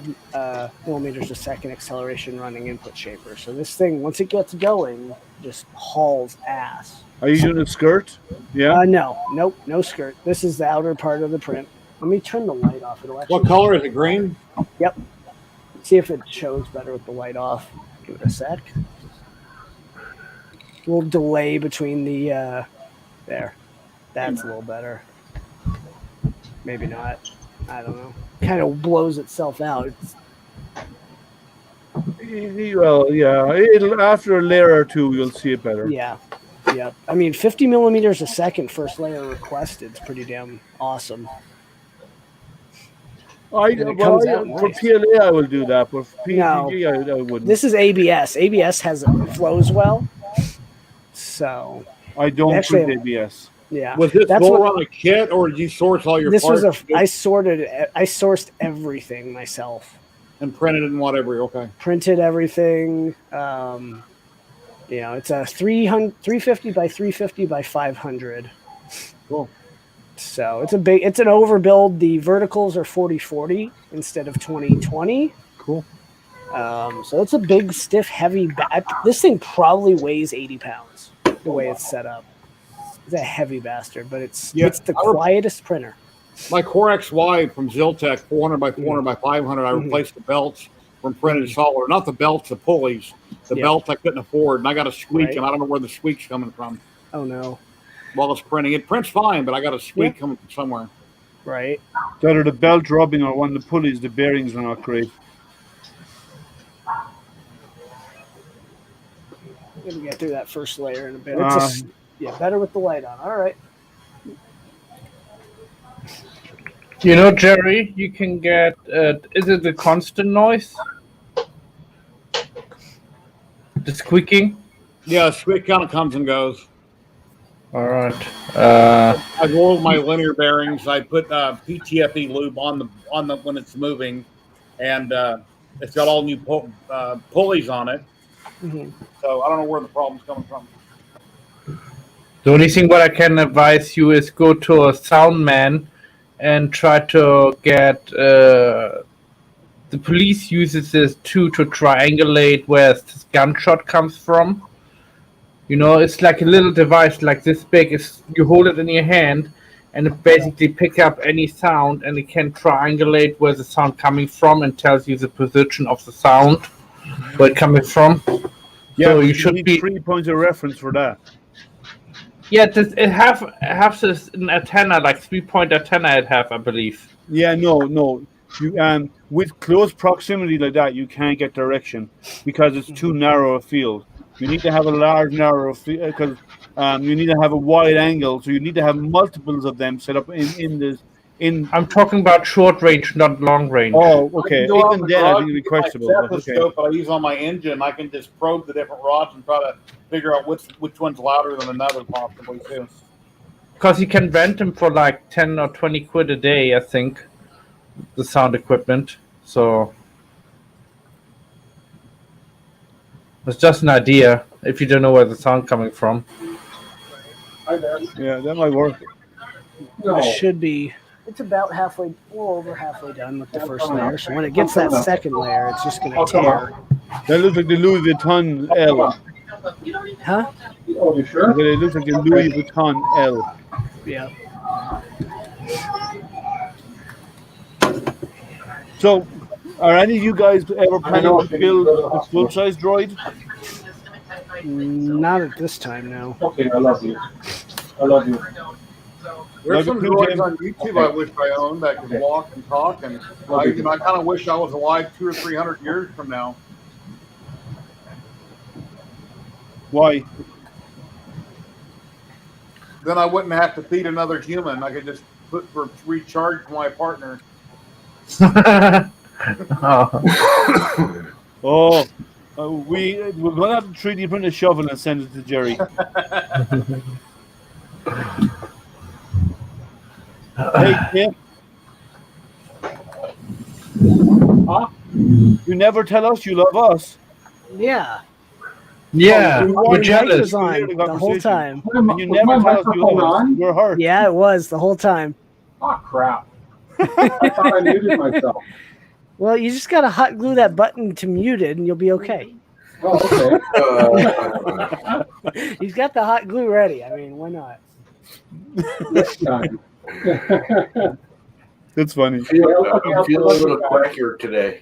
millimeters a second acceleration running input shaper. So this thing, once it gets going, just hauls ass. Are you doing a skirt? Yeah. No skirt. This is the outer part of the print. Let me turn the light off. It'll actually. What color is it? Green? Yep. See if it shows better with the light off. Give it a sec. A little delay between the there. That's a little better. Maybe not. I don't know. Kind of blows itself out. Well, yeah. It'll after a layer or two, you'll see it better. Yeah. I mean, 50 millimeters a second first layer requested is pretty damn awesome. For PLA, I will do that, but for PNG, I wouldn't. This is ABS. ABS flows well, so I don't print ABS. Yeah. Was this more on a kit, or did you source all your this parts? I sourced everything myself. And printed and whatever, okay. Printed everything. It's a 350 by 350 by 500. Cool. So it's an overbuild. The verticals are 40/40 instead of 20/20. Cool. So it's a big, stiff, heavy this thing probably weighs 80 pounds the way it's set up. It's a heavy bastard, but it's the quietest printer. My Core XY from Ziltech, 400 by 400 by 500, I replaced the belts from printed solid. Not the belts, the pulleys. The belts I couldn't afford, and I got a squeak, and I don't know where the squeak's coming from. Oh, no. While it's printing. It prints fine, but I got a squeak coming from somewhere. Right. It's either the belt rubbing or one of the pulleys, the bearings are not great. We're going to get through that first layer in a bit. Better with the light on. All right. Jerry, you can get, is it the constant noise? The squeaking? Yeah, squeak kind of comes and goes. All right. I rolled my linear bearings. I put PTFE lube on the when it's moving, and it's got all new pulleys on it. Mm-hmm. So I don't know where the problem's coming from. The only thing what I can advise you is go to a sound man and try to get the police uses this too to triangulate where this gunshot comes from. It's like a little device like this big. You hold it in your hand and it basically picks up any sound and it can triangulate where the sound coming from and tells you the position of the sound, where it's coming from. Yeah, so you should be 3 points of reference for that. Yeah, it have this an antenna, like 3-point antenna. I believe. Yeah, no. You with close proximity like that, you can't get direction because it's too narrow a field. You need to have a large, narrow field because you need to have a wide angle. So you need to have multiples of them set up in I'm talking about short range, not long range. Oh, I okay. can go out Even in the then, I garage think it'd be and get my questionable. But okay. stethoscope that I use on my engine. I can just probe the different rods and try to figure out which one's louder than another, possibly too. Because you can rent them for like 10 or 20 quid a day, I think, the sound equipment. So it's just an idea if you don't know where the sound coming from. Hi there. Yeah, that might work. No. It should be. It's about halfway, a little over halfway done with the first layer. So when it gets that second layer, it's just going to tear. That looks like the Louis Vuitton L. Huh? Oh, you sure? Okay, it looks like the Louis Vuitton L. Yeah. So, are any of you guys ever I know, planning to build a full-size droid? Not at this time, no. Okay, I love you. I love you. There's Like some a droids Jim. on YouTube I wish I owned that could walk and talk, and I kind of wish I was alive 200 or 300 years from now. Why? Then I wouldn't have to feed another human. I could just put for recharge for my partner. Oh. We're going to have to 3D print a shovel and send it to Jerry. Hey, Tim. Huh? You never tell us you love us. Yeah. Yeah, Oh, we're why- jealous. Was on the whole time. And you Was never my tell us you microphone love us. on? You're hurt. Yeah, it was the whole time. Oh, crap. I thought I muted myself. Well, you just got to hot glue that button to mute it, and you'll be okay. Oh, okay. He's got the hot glue ready. I mean, why not? Next time. That's funny. I'm feeling a little quackier today.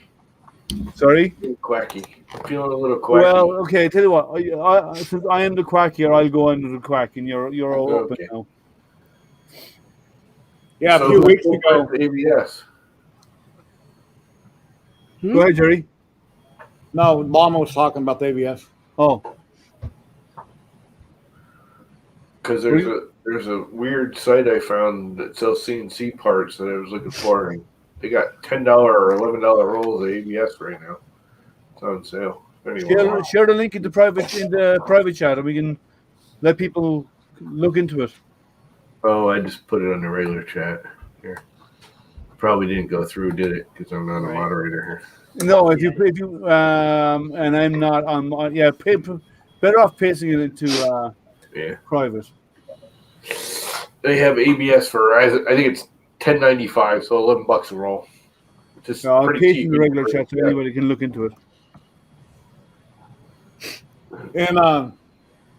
Sorry? Quacky. I'm feeling a little quacky. Well, okay, tell you what. Since I am the quack here, I'll go under the quack, and you're all open Okay. now. Yeah, So a few who weeks pulled ago. the ABS. Go ahead, Jerry. No, Mama was talking about the ABS. Oh, Because there's a weird site I found that sells CNC parts that I was looking for, and they got $10 or $11 rolls of ABS right now. It's on sale. Anyway, share the link in the private chat, and we can let people look into it. oh, I just put it on the regular chat here. Probably didn't go through, did it? Because I'm not a moderator here. No, if you and I'm not on. Yeah, better off pasting it into private. They have ABS for I think it's $10.95, so $11 a roll. Just No, I'll pretty paste cheap. in the regular chat so anybody can look into it. And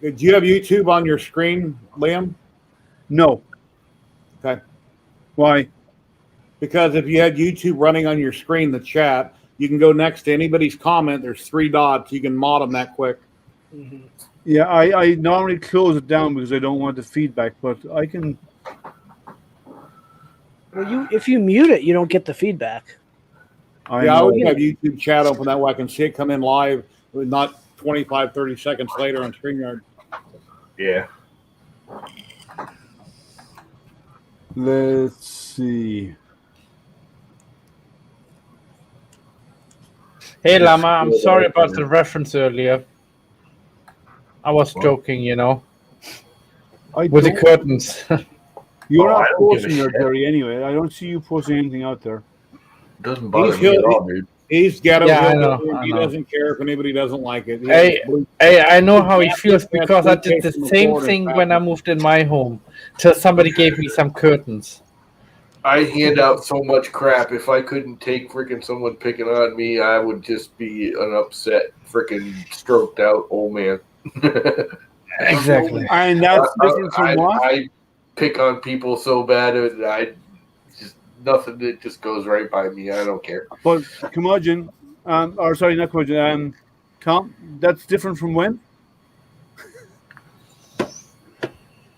do you have YouTube on your screen, Liam? No. Okay. Why? Because if you had YouTube running on your screen, the chat, you can go next to anybody's comment. There's 3 dots. You can mod them that quick. Mm-hmm. Yeah, I normally close it down because I don't want the feedback, but I can. Well, if you mute it, you don't get the feedback. I always have YouTube chat open. That way I can see it come in live, not 25, 30 seconds later on StreamYard. Yeah. Let's see. Hey, Lama, I'm sorry about the reference earlier. I was joking, you know, with the curtains. You're Oh, not I don't give a posting there, shit. Jerry, anyway. I don't see you posting anything out there. Doesn't bother me at all, dude. He's ghetto. Yeah, I know, He I know. doesn't care if anybody doesn't like it. Hey, I know how he feels because I did the same thing when I moved in my home till somebody gave me some curtains. I hand out so much crap. If I couldn't take freaking someone picking on me, I would just be an upset, freaking stroked out old man. Exactly. And that's different from what? I pick on people so bad, and I just nothing that just goes right by me. I don't care. But curmudgeon, or sorry, not curmudgeon, Tom, that's different from when?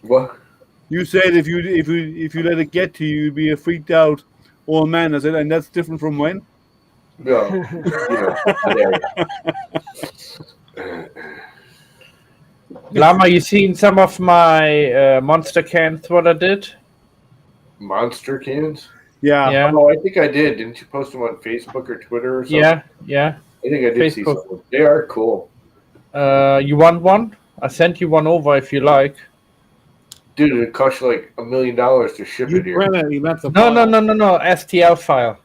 What? You said if you let it get to you, you'd be a freaked out old man. I said, and that's different from when? No. Lama, you seen some of my monster cans? What I did? monster cans? Yeah. Yeah, Oh, I think I did. Didn't you post them on Facebook or Twitter or something? yeah. I think I did see Facebook. some. They are cool. You want one? I sent you one over if you like. Dude, it costs you like $1 million to ship You it here. print it. You meant the No, file. no. STL file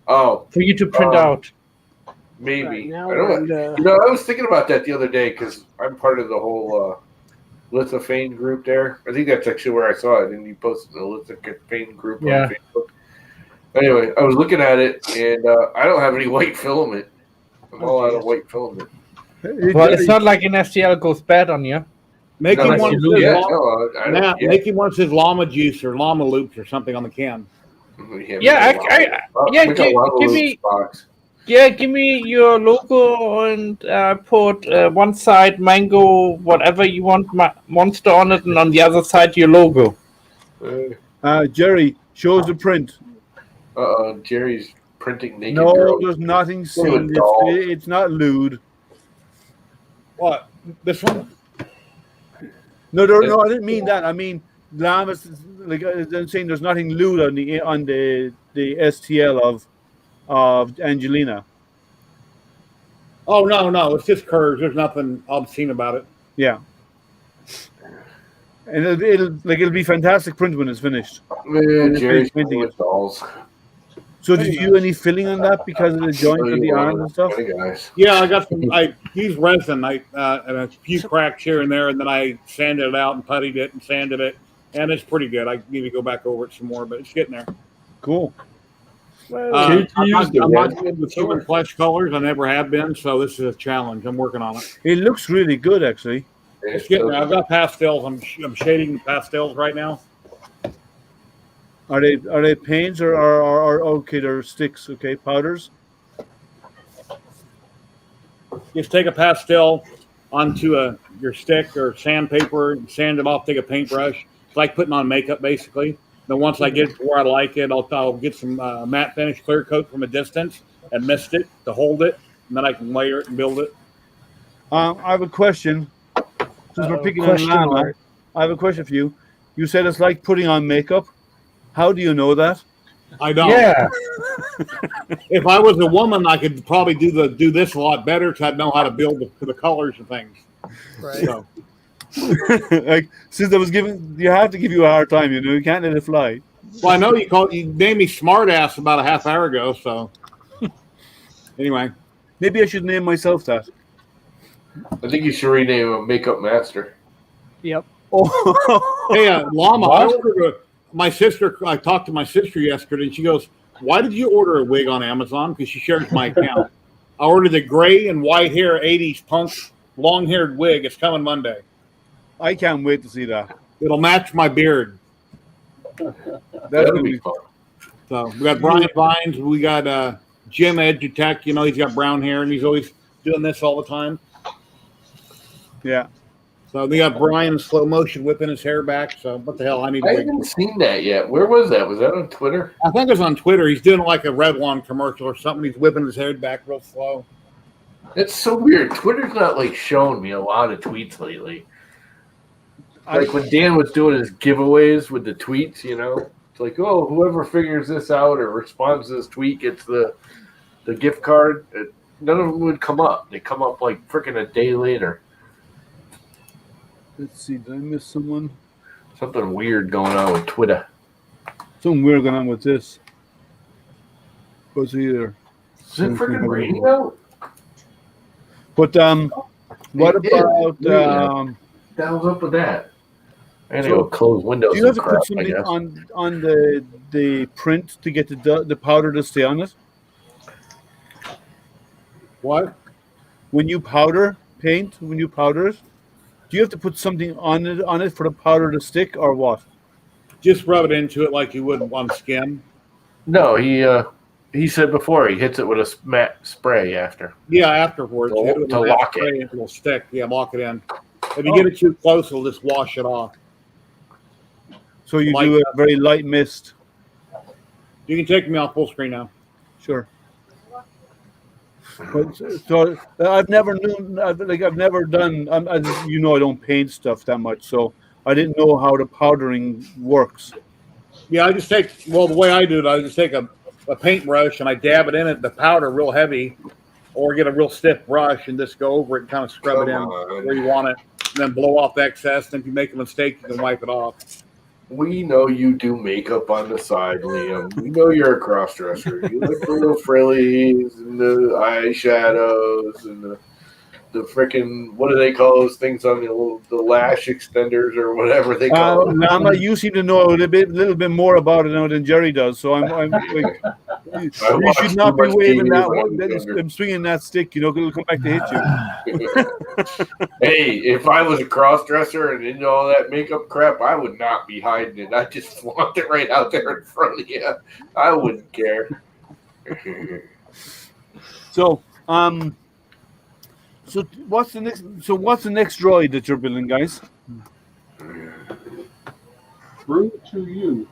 Oh, for you to print out. maybe. Right, now I don't we're know. into- I was thinking about that the other day because I'm part of the whole Lithophane group there. I think that's actually where I saw it, and you posted the Lithophane group Yeah. on Facebook. Anyway, I was looking at it, and I don't have any white filament. I'm all out of white filament. Well, it's not like an STL goes bad on you. Make No, him unless one you of lose his it. I don't. Yeah. Make him one of his llama juice or llama loops or something on the can. Yeah, give me. box. Yeah, give me your logo and put one side mango, whatever you want, monster on it, and on the other side your logo. Jerry, shows the print. Jerry's printing naked No, girls. there's nothing Go with seen. dolls. It's not lewd. What? This one? No, I didn't mean that. I mean, Lamas, like I'm saying, there's nothing lewd on the STL of Angelina. Oh no, it's just curves. There's nothing obscene about it. Yeah, and it'll be fantastic print when it's finished. Jerry's painting with dolls. So did you do any filling on that because of the joint of the arms and stuff? Guys. Yeah, I got some. I used resin. And a few cracks here and there, and then I sanded it out and puttied it and sanded it, and it's pretty good. I need to go back over it some more, but it's getting there. Cool. I'm not good with human flesh colors. I never have been, so this is a challenge. I'm working on it. It looks really good, actually. It's getting there. I've got pastels. I'm shading the pastels right now. Are they paints or okay? They're sticks. Okay, powders. Just take a pastel onto your stick or sandpaper, and sand it off. Take a paintbrush. It's like putting on makeup, basically. Then once I get it to where I like it, I'll get some matte finish clear coat from a distance and mist it to hold it, and then I can layer it and build it. I have a question. Since we're picking on Lana, I have a question for you. You said it's like putting on makeup. How do you know that? I don't. Yeah. If I was a woman, I could probably do this a lot better because I'd know how to build the colors and things. Right. So, Like since I was you have to give you a hard time. You can't let it fly. well, I know you named me smartass about a half hour ago. So, anyway, Maybe I should name myself that. I think you should rename him Makeup Master. Yep. Oh, hey, Llama, I talked to my sister yesterday, and she goes, "Why did you order a wig on Amazon?" Because she shares my account. I ordered the gray and white hair 80s punk long-haired wig. It's coming Monday. I can't wait to see that. It'll match my beard. That's That'll gonna be be fun. So we got Brian Vines. We got Jim Edutech. He's got brown hair, and he's always doing this all the time. yeah. So we got Brian in slow motion whipping his hair back. So what the hell? I need a I wig. haven't seen that yet. Where was that? Was that on Twitter? I think it's on Twitter. He's doing like a Revlon commercial or something. He's whipping his hair back real slow. It's so weird. Twitter's not like showing me a lot of tweets lately. Like when Dan was doing his giveaways with the tweets, it's like, oh, whoever figures this out or responds to this tweet gets the gift card. None of them would come up. They come up like freaking a day later. Let's see. Did I miss someone? Something weird going on with Twitter. Something weird going on with this. What's either? Is it freaking raining out? But what It about is. The hell's up with that? I gotta go close windows. do you have to and crap, put I something guess. on the print to get the powder to stay on it? What? When you powder it, do you have to put something on it for the powder to stick or what? Just rub it into it like you would on skin. No, he said before he hits it with a matte spray after. Yeah, afterwards. To hit it with lock a matte it. spray, It'll stick. Yeah, lock it in. If you get it too close, it'll just wash it off. So you Like do a very light mist. You can take me off full screen now. Sure. But, so I've never done. As you know, I don't paint stuff that much, so I didn't know how the powdering works. Yeah, I just take, well, the way I do it, I just take a paintbrush and I dab it in it, the powder real heavy, or get a real stiff brush and just go over it and kind of scrub it in where you want it, and then blow off the excess. And if you make a mistake, you can wipe it off. We know you do makeup on the side, Liam. We know you're a cross-dresser. You like the little frillies and the eyeshadows and the freaking, what do they call those things on the lash extenders or whatever they call them? Lama, you seem to know a little bit more about it now than Jerry does. So I'm like, you should not be waving that one. I'm swinging that stick. You know, it'll come back to hit you. Hey, if I was a cross-dresser and into all that makeup crap, I would not be hiding it. I'd just flaunt it right out there in front of you. I wouldn't care. So what's the next? So what's the next droid that you're building, guys? Through to you.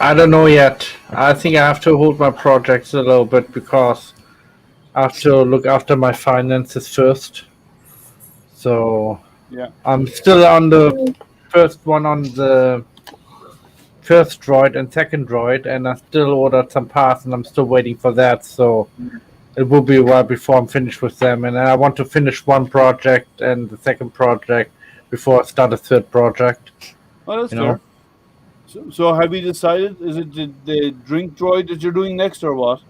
I don't know yet. I think I have to hold my projects a little bit because I have to look after my finances first. So yeah, I'm still on the first one on the first droid and second droid, and I still ordered some parts, and I'm still waiting for that. So it will be a while before I'm finished with them, and I want to finish one project and the second project before I start a third project. Oh, that's fair. So have you decided? Is it the drink droid that you're doing next, or what?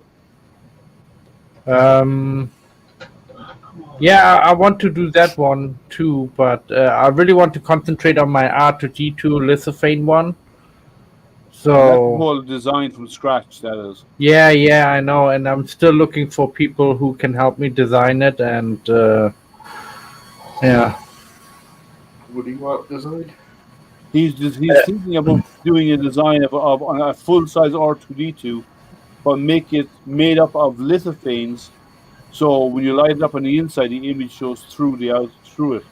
Yeah, I want to do that one too, but I really want to concentrate on my R2D2 lithophane one. So that's the whole design from scratch, that is. Yeah, I know, and I'm still looking for people who can help me design it, and yeah. What do you want designed? He's thinking about doing a design of a full-size R2D2, but make it made up of lithophanes. So when you light it up on the inside, the image shows through it.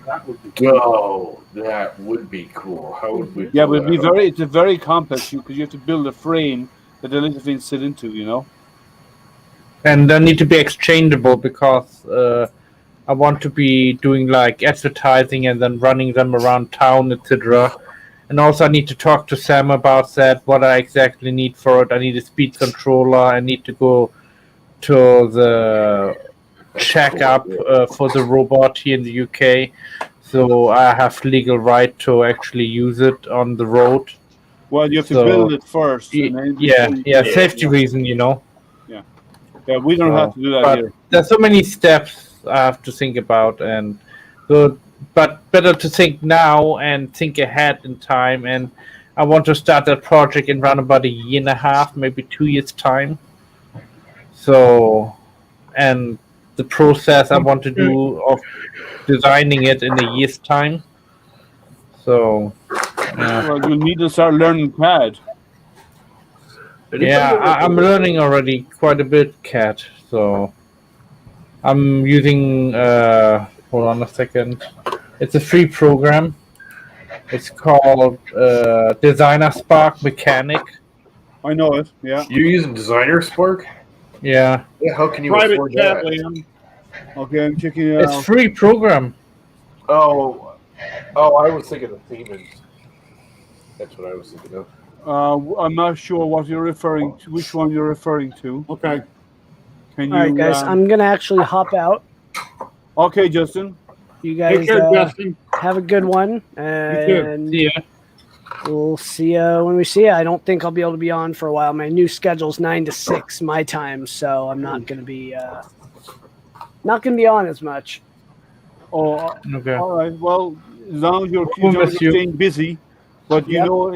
That would be cool. That would be cool. How would we? Yeah, but it's a very complex because you have to build a frame that the lithophanes sit into. You know. And they need to be exchangeable because I want to be doing like advertising and then running them around town, etc. And also I need to talk to Sam about that, what I exactly need for it. I need a speed controller. I need to go to the checkup for the robot here in the UK. So I have legal right to actually use it on the road. Well, you have to build it first. And then safety reason, you know. Yeah, we don't have to do that here. There's so many steps I have to think about, and so, but better to think now and think ahead in time. And I want to start that project in around about a year and a half, maybe 2 years time. So, and the process I want to do of designing it in a year's time. So, well, you'll need to start learning CAD. Yeah, I'm learning already quite a bit CAD. So I'm using, hold on a second. It's a free program. It's called Designer Spark Mechanic. I know it, yeah. You're using Designer Spark? Yeah. How can you Private afford chat, that? Liam. Okay, I'm checking it out. It's free program. Oh, I was thinking of Siemens. That's what I was thinking of. I'm not sure what you're referring to, which one you're referring to. Okay. Can All right, guys, I'm going to actually hop out. Okay, Justin. You guys Take care, Justin. have a good one. You too. And See ya. we'll see you when we see you. I don't think I'll be able to be on for a while. My new schedule's 9 to 6 my time, so I'm not going to be on as much. Oh, Okay. all right. Well, as long as you're miss you. staying busy, but you Yep. know,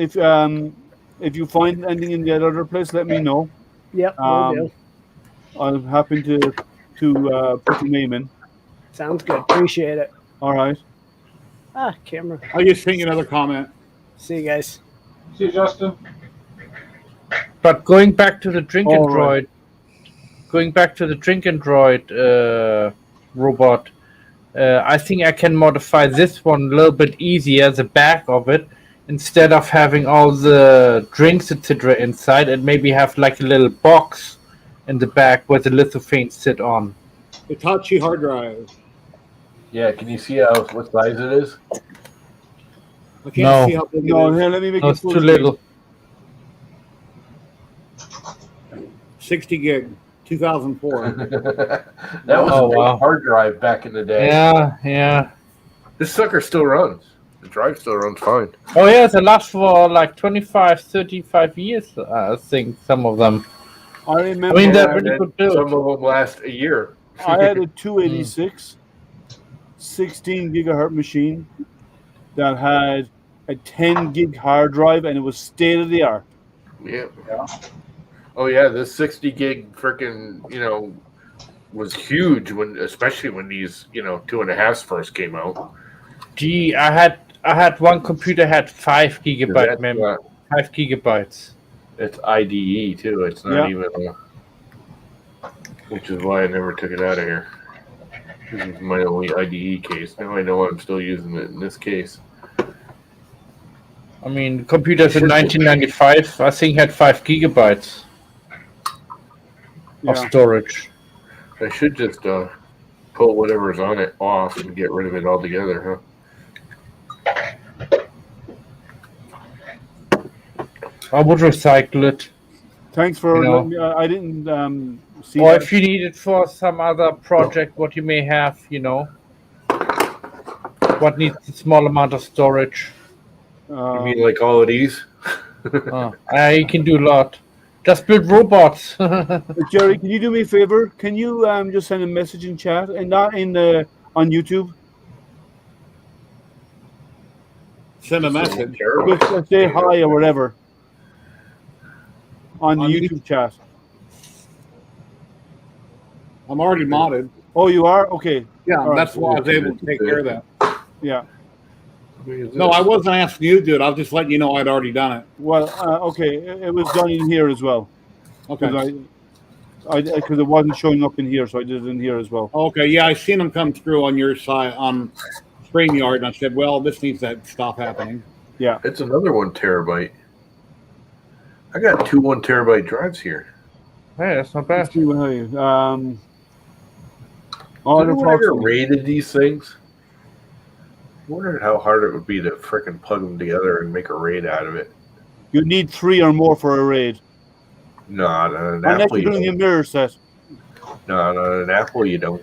if you find anything in that other place, let me know. Yep, will do. I'm happy to put your name in. Sounds good. Appreciate it. All right. Camera. I'll just ping another comment. See you guys. See you, Justin. But going back to the Drink and All right. Droid robot, I think I can modify this one a little bit easier, the back of it, instead of having all the drinks, etc. inside, and maybe have like a little box in the back where the lithophanes sit on. Hitachi hard drive. Yeah, can you see what size it is? I can't No. see how big No, it is. here, let me make No, it it's full too screen. little. 60 gig, 2004. That was Oh, a big wow. hard drive back in the day. Yeah. This sucker still runs. The drive still runs fine. Oh, yeah, they last for like 25, 35 years, I think, some of them. I remember I mean, they're And pretty then good built. some of them last a year. I had a 286 16 gigahertz machine that had a 10 gig hard drive, and it was state of the art. Yeah. Oh yeah, this 60 gig freaking was huge especially when these 2.5s first came out. Gee, I had one computer had 5 gigabyte That's memory. 5 gigabytes. It's IDE too. It's not Yeah. even. Which is why I never took it out of here. This is my only IDE case. Now I know I'm still using it in this case. I mean, computers in 1995, I think, had 5 gigabytes of storage. I should just pull whatever's on it off and get rid of it altogether, huh? I would recycle it. Thanks for You know. letting me, I didn't see Or that. if you need it for some other project, what you may have, what needs a small amount of storage. You mean like all of these? You can do a lot. Just build robots. Jerry, can you do me a favor? Can you just send a message in chat and not on YouTube? Send a message. Just say hi or whatever on the YouTube chat. I'm already modded. Oh, you are? Okay. Yeah, All right. that's why I was able to take care of that. Yeah. No, I wasn't asking you to do it. I was just letting you know I'd already done it. Well, okay. It was done in here as well. Okay. Because it wasn't showing up in here, so I did it in here as well. Okay, yeah, I seen them come through on your side on StreamYard, and I said, well, this needs to stop happening. Yeah. It's another 1 terabyte. I got 2 1 terabyte drives here. Hey, that's not bad. Let's see what have you. Did I ever rated these things? I wondered how hard it would be to frickin' plug them together and make a raid out of it. You need 3 or more for a raid. No, on an Unless Apple you're you doing a don't. mirror set. No, on an Apple you don't.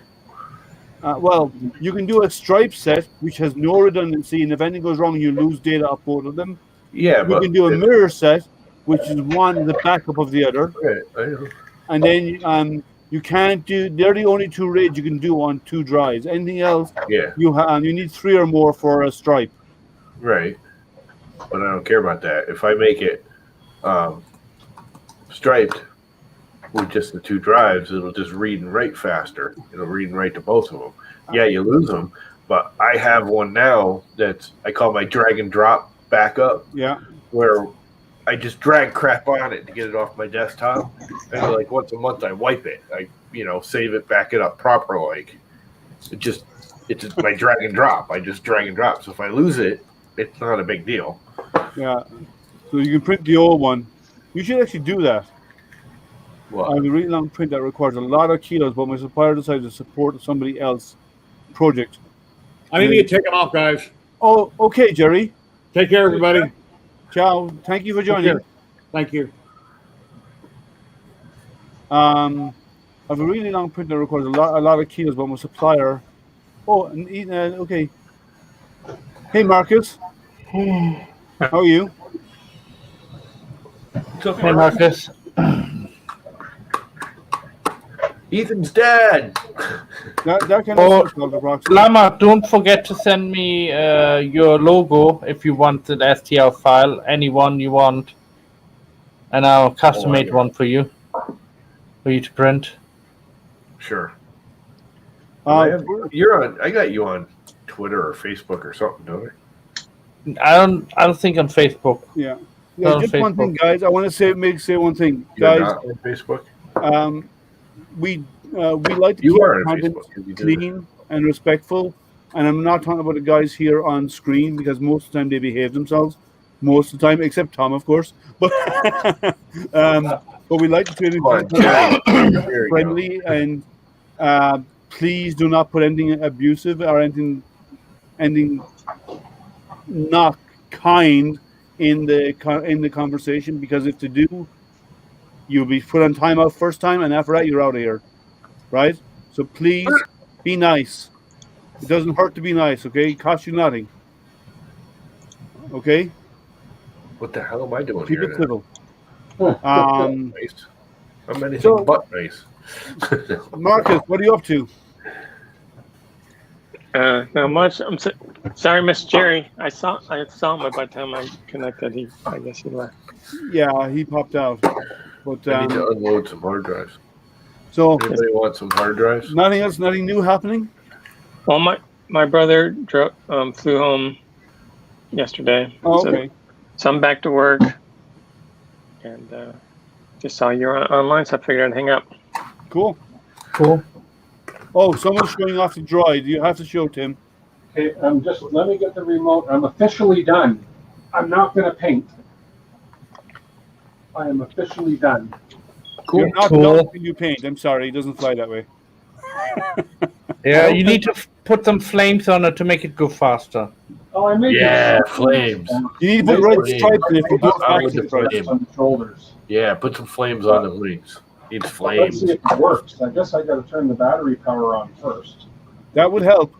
Well, you can do a stripe set, which has no redundancy, and if anything goes wrong, you lose data off both of them. Yeah, You but can do a mirror set, which is one the backup of the other, right, I know. and then you can't do. They're the only 2 raids you can do on 2 drives. Anything else, Yeah, you need 3 or more for a stripe. right. But I don't care about that. If I make it striped with just the 2 drives, it'll just read and write faster. It'll read and write to both of them. Yeah, you lose them, but I have one now I call my drag and drop backup, Yeah. where I just drag crap on it to get it off my desktop, and like once a month I wipe it. I save it, back it up proper. Like it's just my drag and drop. I just drag and drop. So if I lose it, it's not a big deal. Yeah. So you can print the old one. You should actually do that. Well, I have a really long print that requires a lot of kilos, but my supplier decided to support somebody else's project. I need to get taken off, guys. Oh, okay, Jerry. Take care, everybody. Ciao. Thank you for joining. Thank you. I have a really long print that requires a lot of kilos, but my supplier. Oh, okay. Hey, Marcus. How are you? Hey, Marcus. Ethan's dad. That can Oh, also solve the proxy. Lama, don't forget to send me your logo if you want an STL file, any one you want, and I'll custom make one for you to print. Sure. Uh, I got you on Twitter or Facebook or something, don't I don't think on Facebook. yeah. Not on Just one thing, Facebook. guys. I want to say one thing, You're guys. not on Facebook. We like to You keep are our on content Facebook. You do. clean and respectful. And I'm not talking about the guys here on screen because most of the time they behave themselves. Most of the time, except Tom, of course. But we like to treat Come on, it Jerry. There you friendly and please do not put anything abusive or anything not kind in the conversation, because if they do, you'll be put on timeout first time, and after that you're out of here, right? So please be nice. It doesn't hurt to be nice, okay? It costs you nothing. Okay? What the hell am I doing Keep here? it civil. Nice. I'm anything but nice. Marcus, what are you up to? Not much. Sorry, Miss Jerry. I saw him, but by the time I connected, I guess he left. Yeah, he popped out. But I need to unload some hard drives. So anybody want some hard drives? Nothing else, nothing new happening? Well, my brother flew home yesterday. Oh, okay. So I'm back to work, and just saw you online, so I figured I'd hang up. Cool. Oh, someone's showing off the droid. You have to show, Tim. Okay, let me get the remote. I'm officially done. I'm not going to paint. I am officially done. Cool. You're not done until you paint. I'm sorry, it doesn't fly that way. Yeah, you need to put some flames on it to make it go faster. Oh, I made flames. You need to put red stripes in it for good flames on the shoulders. Yeah, put some flames on the wings. Needs flames. Let's see if it works. I guess I got to turn the battery power on first. That would help.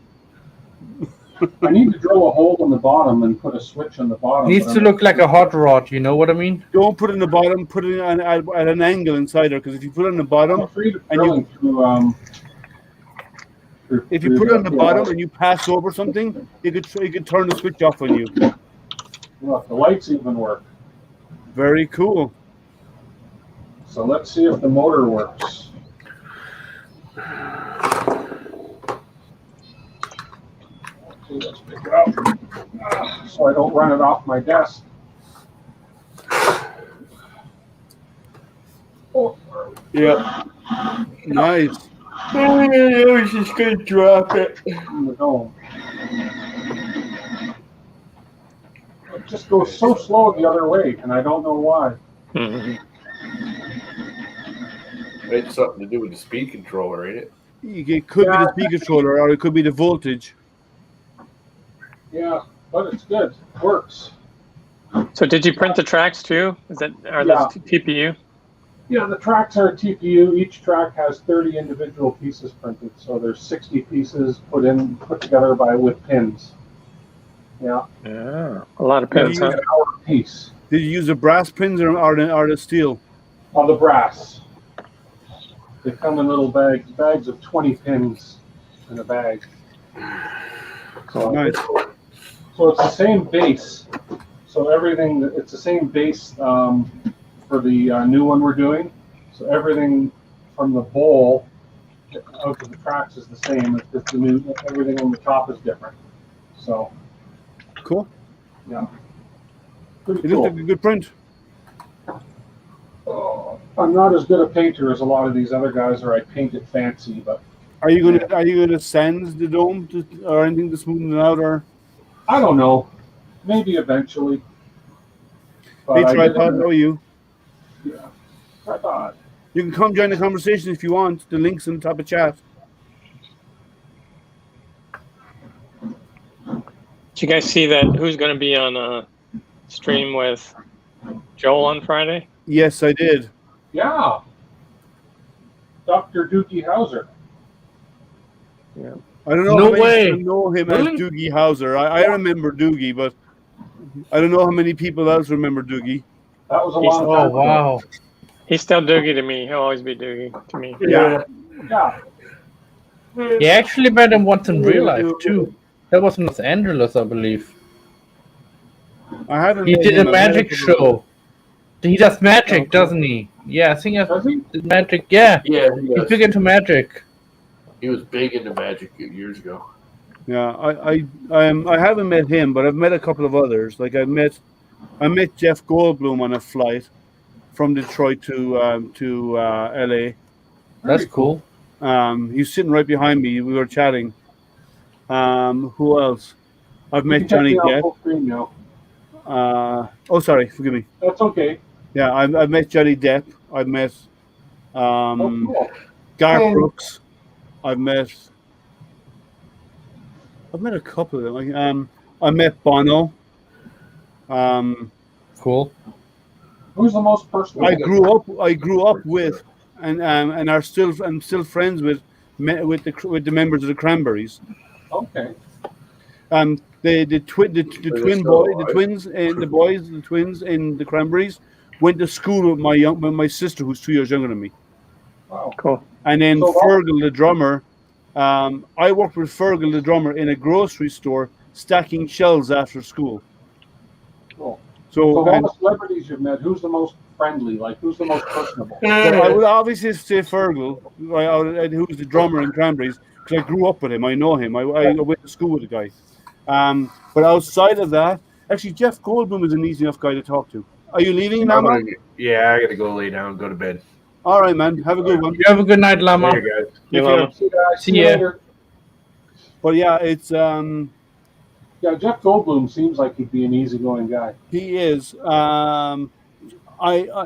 I need to drill a hole in the bottom and put a switch on the bottom. It needs to look like a hot rod, you know what I mean? Don't put it in the bottom, put it at an angle inside there, because if you put it on the bottom, if you put it on the bottom and you pass over something, it could turn the switch off on you. Look, the lights even work. Very cool. So let's see if the motor works. Okay, let's pick it up so I don't run it off my desk. Oh, yeah. Nice. I was just going to drop it. In the dome. It just goes so slow the other way, and I don't know why. It's something to do with the speed controller, ain't it? It could be the speed controller, or it could be the voltage. Yeah, but it's good. It works. So did you print the tracks too? Are those TPU? Yeah, the tracks are TPU. Each track has 30 individual pieces printed, so there's 60 pieces put together with pins. Yeah. Yeah, a lot of pins, huh? An hour piece. Did you use the brass pins or the steel? On the brass. They come in little bags of 20 pins in a bag. So, nice. So it's the same base. So it's the same base for the new one we're doing. So everything from the bowl out to the tracks is the same. It's just everything on the top is different. So cool. Yeah. It looks like a good print. Oh, I'm not as good a painter as a lot of these other guys, or I paint it fancy. But are you gonna sand the dome or anything to smoothen it out, or? I don't know. Maybe eventually. Hey, Tripod, how are you? Yeah, Tripod. You can come join the conversation if you want. The link's in the top of chat. Did you guys see that? Who's going to be on a stream with Joel on Friday? Yes, I did. Yeah. Dr. Doogie Howser. Yeah. I don't know No how many way. people know him Really? as Doogie Howser. I remember Doogie, but I don't know how many people else remember Doogie. That was a long time Oh, ago. wow. He's still Doogie to me. He'll always be Doogie to me. Yeah. Yeah. You actually met him once in real life, too. That was in Los Angeles, I believe. I haven't. He met did him. a magic show. He does magic, doesn't he? Yeah, I think Does he? did magic. Yeah, Yeah, he's big into magic. he was big into magic years ago. Yeah, I haven't met him, but I've met a couple of others. Like I met Jeff Goldblum on a flight from Detroit to LA. That's cool. He's sitting right behind me. We were chatting. Who else? I've met Johnny Depp. Full screen now. Oh, sorry, forgive me. That's okay. Yeah, I've met Johnny Depp. I've met Cool. Garth Brooks. I've met a couple of them. I met Bono. Cool. Who's the most personal? I grew up with, and I'm still friends with the members of the Cranberries. Okay. The twins in the Cranberries went to school with my sister, who's 2 years younger than me. Wow. Cool. And then So- Fergal, the drummer, I worked with Fergal, the drummer, in a grocery store stacking shelves after school. Cool. So, So of all and, the celebrities you've met, who's the most friendly? Like, who's the most personable? so I would obviously say Fergal, who's the drummer in Cranberries, because I grew up with him. I know him. I went to school with the guy. But outside of that, actually, Jeff Goldblum is an easy enough guy to talk to. Are you leaving now, man? Yeah, I got to go lay down, go to bed. All right, man. Have a good one. You have a good night, Lama. Later, guys. Take Lama. care. See you guys. See See you ya. later. But yeah, it's Yeah, Jeff Goldblum seems like he'd be an easygoing guy. he is. I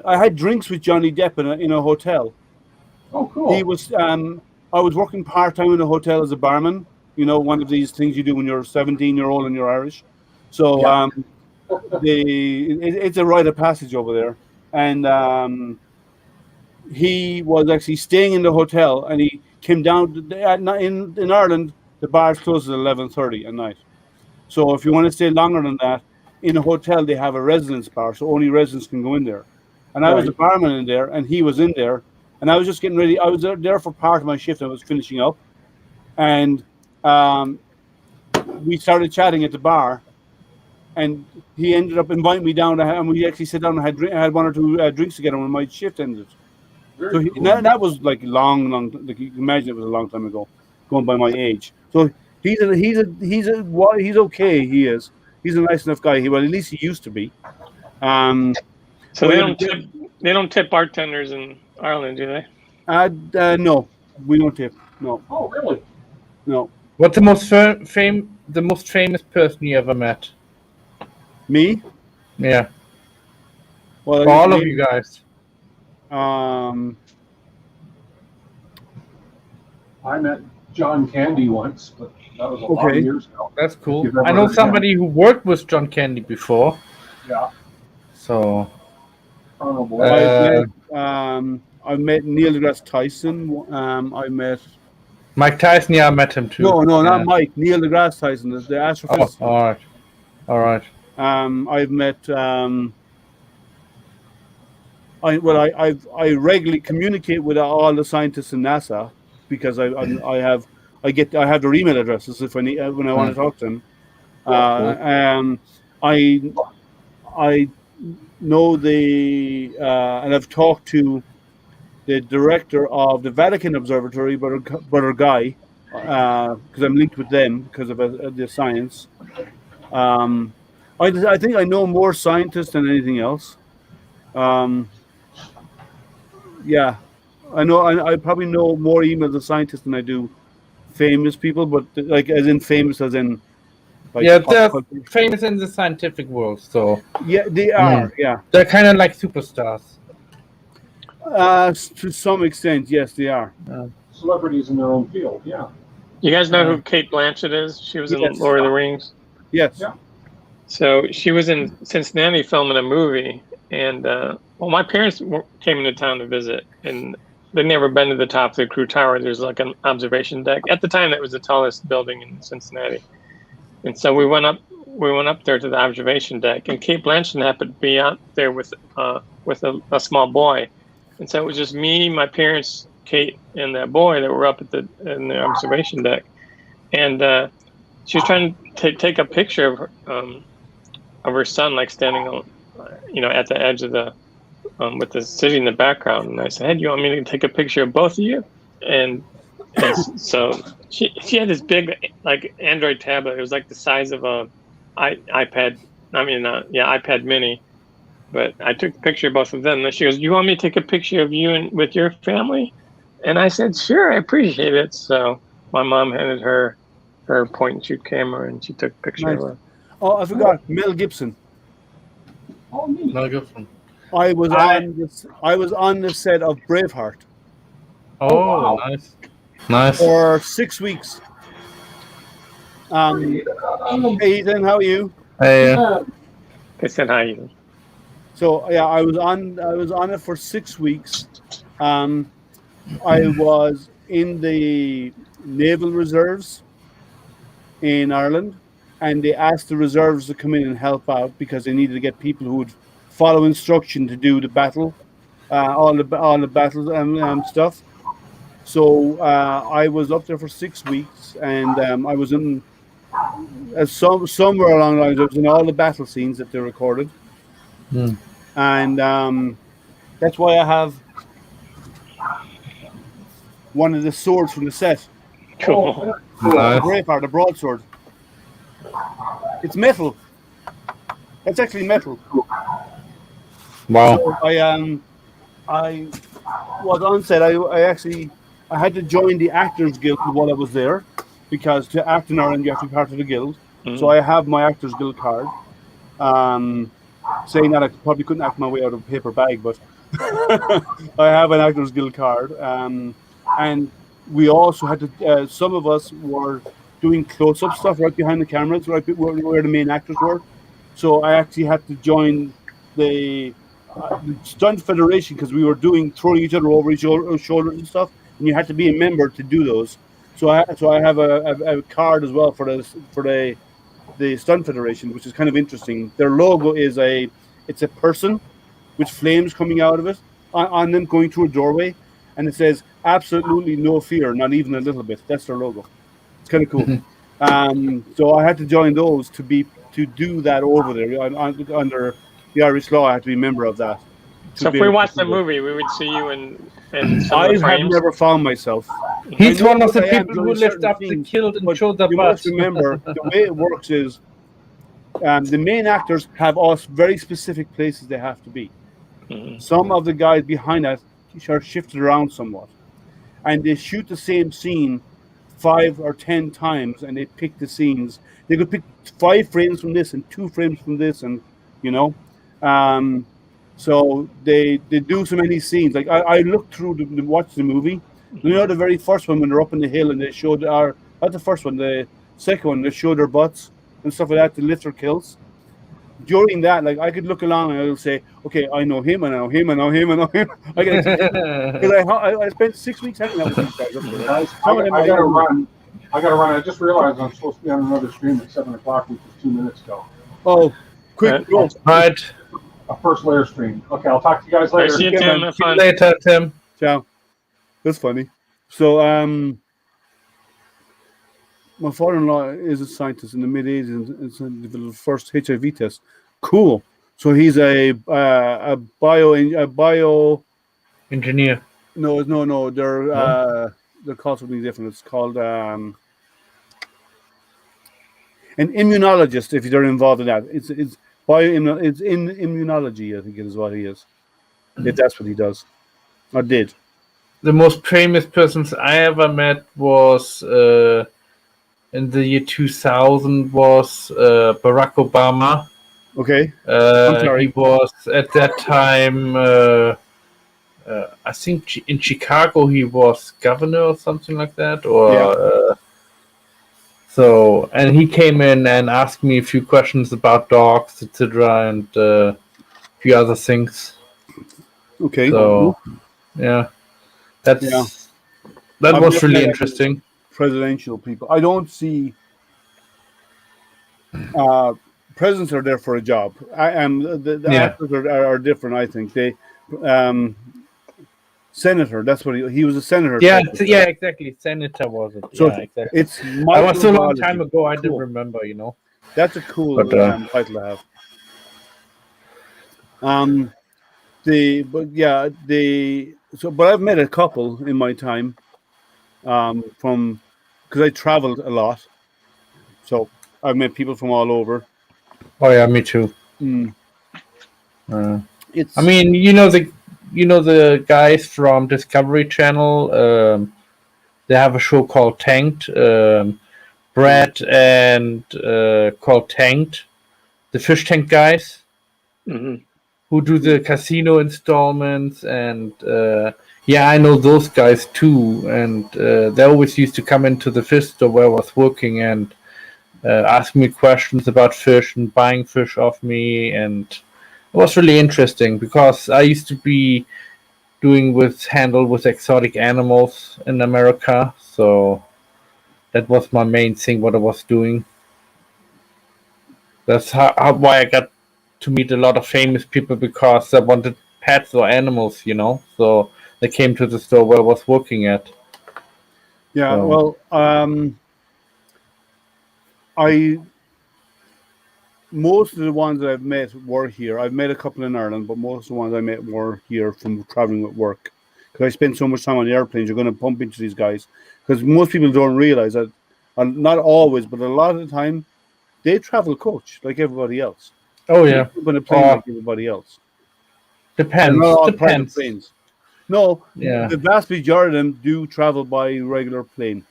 had drinks with Johnny Depp in a hotel. Oh, cool. He was. I was working part time in a hotel as a barman. You know, one of these things you do when you're a 17-year-old and you're Irish. So Yeah. it's a rite of passage over there. And he was actually staying in the hotel, and he came down in Ireland. The bars close at 11:30 at night. So if you want to stay longer than that, in a hotel they have a residence bar, so only residents can go in there. And I was a Right. barman in there, and he was in there, and I was just getting ready. I was there for part of my shift. I was finishing up, and we started chatting at the bar, and he ended up inviting me down, and we actually sat down and had one or two drinks together when my shift ended. Very So cool. that was like long, like you can imagine it was a long time ago, going by my age. So he's okay. He is. He's a nice enough guy. Well, at least he used to be. So Well, they don't tip bartenders in Ireland, do they? No, we don't tip. No, Oh, really? no. What's the most famous person you ever met? Me? Yeah, Well, for all of you guys. I met John Candy once, but that was a lot Okay. of years ago. That's cool. You've ever I know heard of somebody who worked with John Candy before, Yeah. so Honorable. I met Neil deGrasse Tyson. I met Mike Tyson. Yeah, I met him too. no, not Yeah. Mike. Neil deGrasse Tyson, the Oh, astrophysicist. all right. I've met. I regularly communicate with all the scientists in NASA because I have their email addresses if I need when I want to talk to them. I know and I've talked to the director of the Vatican Observatory, Brother Guy, because I'm linked with them because of the science. I think I know more scientists than anything else. Yeah, I know. I probably know more emails of scientists than I do famous people, but like as in famous as in. Like, Yeah, they're famous in the scientific world, so yeah, they are. Yeah, they're kind of like superstars. to some extent, yes, they are. Celebrities in their own field, yeah. You guys know who Kate Blanchett is? She was in Yes. Lord of the Rings. Yes. Yeah. So she was in Cincinnati filming a movie, and my parents came into town to visit, and they'd never been to the top of the Crew Tower. There's like an observation deck. At the time, that was the tallest building in Cincinnati, and so we went up there to the observation deck, and Kate Blanchett happened to be out there with a small boy, and so it was just me, my parents, Kate, and that boy that were up in the observation deck, and she was trying to take a picture of her son, like standing on, at the edge of the, with the city in the background. And I said, "Hey, do you want me to take a picture of both of you?" And so she had this big, like, Android tablet. It was like the size of a iPad. iPad Mini. But I took a picture of both of them. And she goes, "You want me to take a picture of you with your family?" And I said, "Sure, I appreciate it." So my mom handed her point and shoot camera, and she took a picture Nice. of her. Oh, I forgot Mel Gibson. Oh, neat. Not good from. I was on the set of Braveheart Oh, wow. nice. for 6 weeks. Hey Ethan, how are you? Hey, They said hi. So yeah, I was on it for 6 weeks. I was in the naval reserves in Ireland, and they asked the reserves to come in and help out because they needed to get people who would follow instruction to do the battle, all the battles and stuff. So I was up there for 6 weeks, and I was in somewhere along the lines. I was in all the battle scenes that they recorded, and that's why I have one of the swords from the set. Cool. The Braveheart, the broadsword. It's metal. That's actually metal. Wow. So I was on set. I had to join the Actors Guild while I was there, because to act in Ireland you have to be part of the guild. So I have my Actors Guild card. Saying that, I probably couldn't act my way out of a paper bag, but I have an Actors Guild card. And we also had to. Some of us were doing close-up stuff right behind the cameras, right where the main actors were. So I actually had to join the stunt federation because we were throwing each other over each shoulders and stuff, and you had to be a member to do those. So I have a card as well for the stunt federation, which is kind of interesting. Their logo is it's a person with flames coming out of it on them going through a doorway, and it says absolutely no fear, not even a little bit. That's their logo. It's kind of cool. So I had to join those to do that over there under the Irish law. I had to be a member of that. So if we watched the movie, we would see you in some I of the have frames. never found myself. He's I know one of the that I am people who during lift certain up the scenes, kilt and but show the you butt. must remember the way it works is the main actors have us very specific places they have to be. Some of the guys behind us are shifted around somewhat, and they shoot the same scene 5 or 10 times, and they pick the scenes. They could pick 5 frames from this and 2 frames from this, and so they do so many scenes. Like I looked through watch the movie. You know, the very first one when they're up in the hill and they showed not the first one, the second one, they showed their butts and stuff like that to lift their kills. During that, like I could look along and I would say, okay, I know him, I know him, I know him, I know him. I get because I spent 6 weeks hanging out with these guys up there. Guys, I gotta run. I just realized I'm supposed to be on another stream at 7 o'clock, which is 2 minutes ago. Oh, quick, go. Right. A first layer stream. Okay, I'll talk to you guys later. See you, Tim. Have fun. Later, Tim. Ciao. That's funny. So, my father-in-law is a scientist in the mid-80s and developed the first HIV test. Cool. So he's a bio engineer. No. They're called something different. It's called an immunologist. If they're involved in that, it's in immunology. I think it is what he is. If that's what he does, or did. The most famous persons I ever met was in the year 2000 was Barack Obama. Okay. I'm sorry. He was at that time, I think in Chicago, he was governor or something like that. And he came in and asked me a few questions about dogs, etc., and a few other things. Okay. So, yeah. That was really interesting. Presidential people. I don't see presidents are there for a job. The actors are different. I think they senator. That's what he was a senator. Yeah, exactly. Senator was it? So exactly. It's that was so long time ago. I didn't remember. That's a cool title to have. But I've met a couple in my time, because I traveled a lot, so I've met people from all over. Oh yeah, me too. It's. I mean, the guys from Discovery Channel. They have a show called Tanked. Brad and called Tanked, the fish tank guys. Mm-hmm. Who do the casino installments, and I know those guys too, and they always used to come into the fish store where I was working, and asking me questions about fish and buying fish off me, and it was really interesting because I used to be handle with exotic animals in America, so that was my main thing. What I was doing. That's why I got to meet a lot of famous people because I wanted pets or animals, So they came to the store where I was working at. Yeah, So. well, most of the ones that I've met were here. I've met a couple in Ireland, but most of the ones I met were here from traveling with work. Because I spend so much time on the airplanes, you're going to bump into these guys. Because most people don't realize that, not always, but a lot of the time, they travel coach like everybody else. Oh yeah, on a plane like everybody else. Depends. They're not all private Depends. planes. No, Yeah. the vast majority of them do travel by regular plane.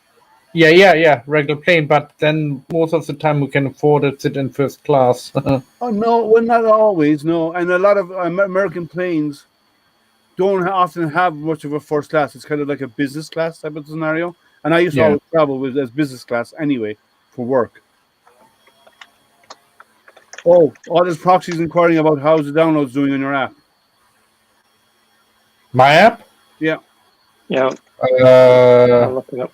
Yeah. Regular plane, but then most of the time we can afford it, sit in first class. Oh no, well not always. No, and a lot of American planes don't often have much of a first class. It's kind of like a business class type of scenario. And I used to Yeah. always travel with as business class anyway for work. Oh, all this proxies inquiring about how's the downloads doing on your app. My app? Yeah. Yeah. I'll look it up.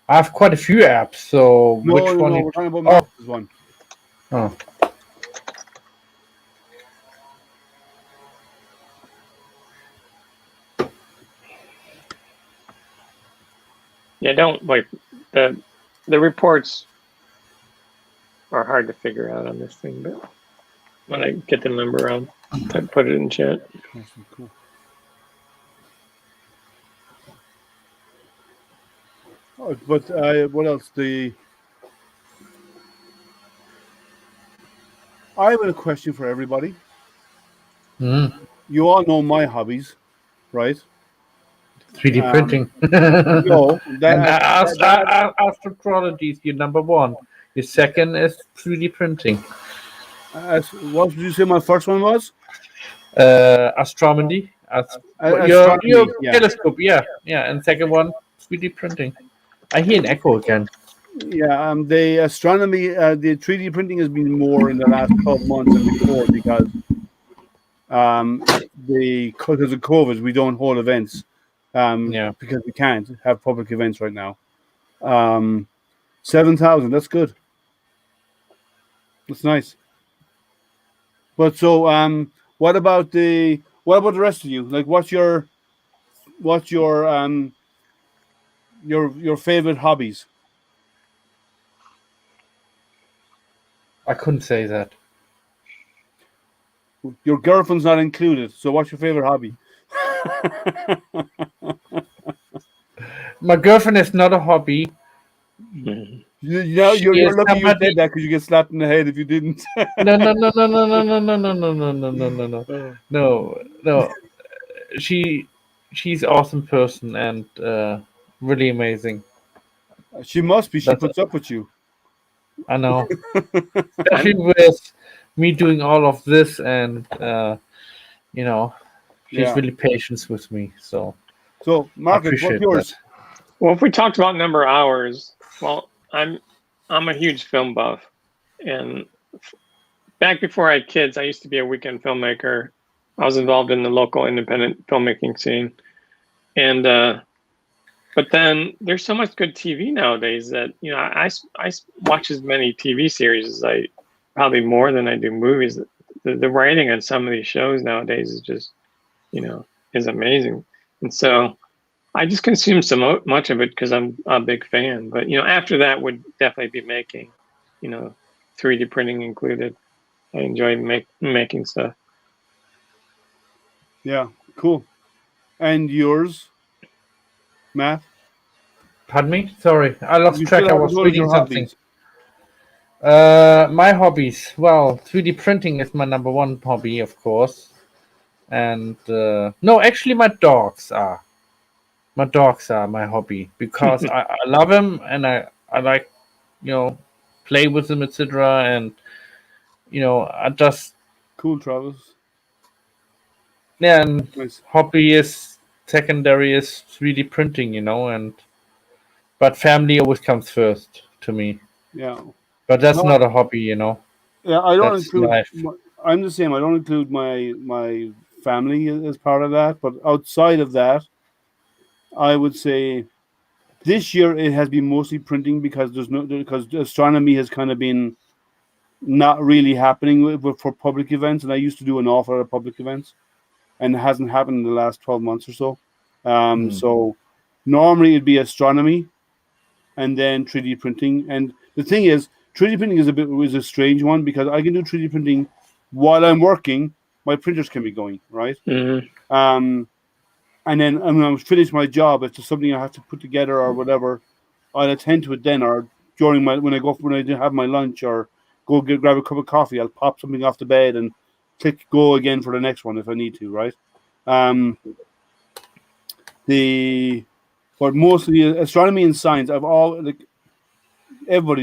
I have quite a few apps, so No, which one? No, we're talking about Marcus's one. Oh. Yeah, don't like the reports are hard to figure out on this thing, but when I get the number, I'll put it in chat. Awesome, cool. Oh, but what else? I have a question for everybody. You all know my hobbies, right? 3D printing. No, astrology is your number one. Your second is 3D printing. What did you say my first one was? Astronomy. Your telescope, yeah. And second one, 3D printing. I hear an echo again. Yeah, the astronomy, the 3D printing has been more in the last 12 months than before because because of COVID, we don't hold events. Because we can't have public events right now. 7,000, that's good. That's nice. But so, what about the rest of you? Like, what's your favorite hobbies? I couldn't say that. Your girlfriend's not included. So, what's your favorite hobby? My girlfriend is not a hobby. You're lucky you did that because you get slapped in the head if you didn't. No. She's awesome person and really amazing. She must be. She puts up with you. I know. Especially with me doing all of this and she's really patient with me. So Marcus, what's yours? That. Well, if we talked about number of hours, well, I'm a huge film buff, and back before I had kids, I used to be a weekend filmmaker. I was involved in the local independent filmmaking scene, and but then there's so much good TV nowadays that I watch as many TV series as I probably more than I do movies. The writing on some of these shows nowadays is just is amazing, and so I just consume so much of it because I'm a big fan. But after that would definitely be making, 3D printing included. I enjoy making stuff. Yeah, cool. And yours, Matt? Pardon me? Sorry, I lost track. I was reading something. Hobbies? My hobbies. Well, 3D printing is my number one hobby, of course. And no, actually, my dogs are. My dogs are my hobby because I love them and I like, play with them, etc. And I just cool, Travis. Yeah, and nice. Hobby is secondary is 3D printing, but family always comes first to me. Yeah. But that's No. not a hobby, you know. Yeah, I don't That's include. life. I'm the same. I don't include my family as part of that. But outside of that, I would say this year it has been mostly printing because because astronomy has kind of been not really happening for public events, and I used to do an awful lot of public events, and it hasn't happened in the last 12 months or so. So normally it'd be astronomy, and then 3D printing. And the thing is, 3D printing is a strange one because I can do 3D printing while I'm working. My printers can be going, right? And then when I finish my job, if there's something I have to put together or whatever, I'll attend to it then, or during when I do have my lunch or grab a cup of coffee, I'll pop something off the bed and click go again for the next one if I need to, right? But mostly astronomy and science, everybody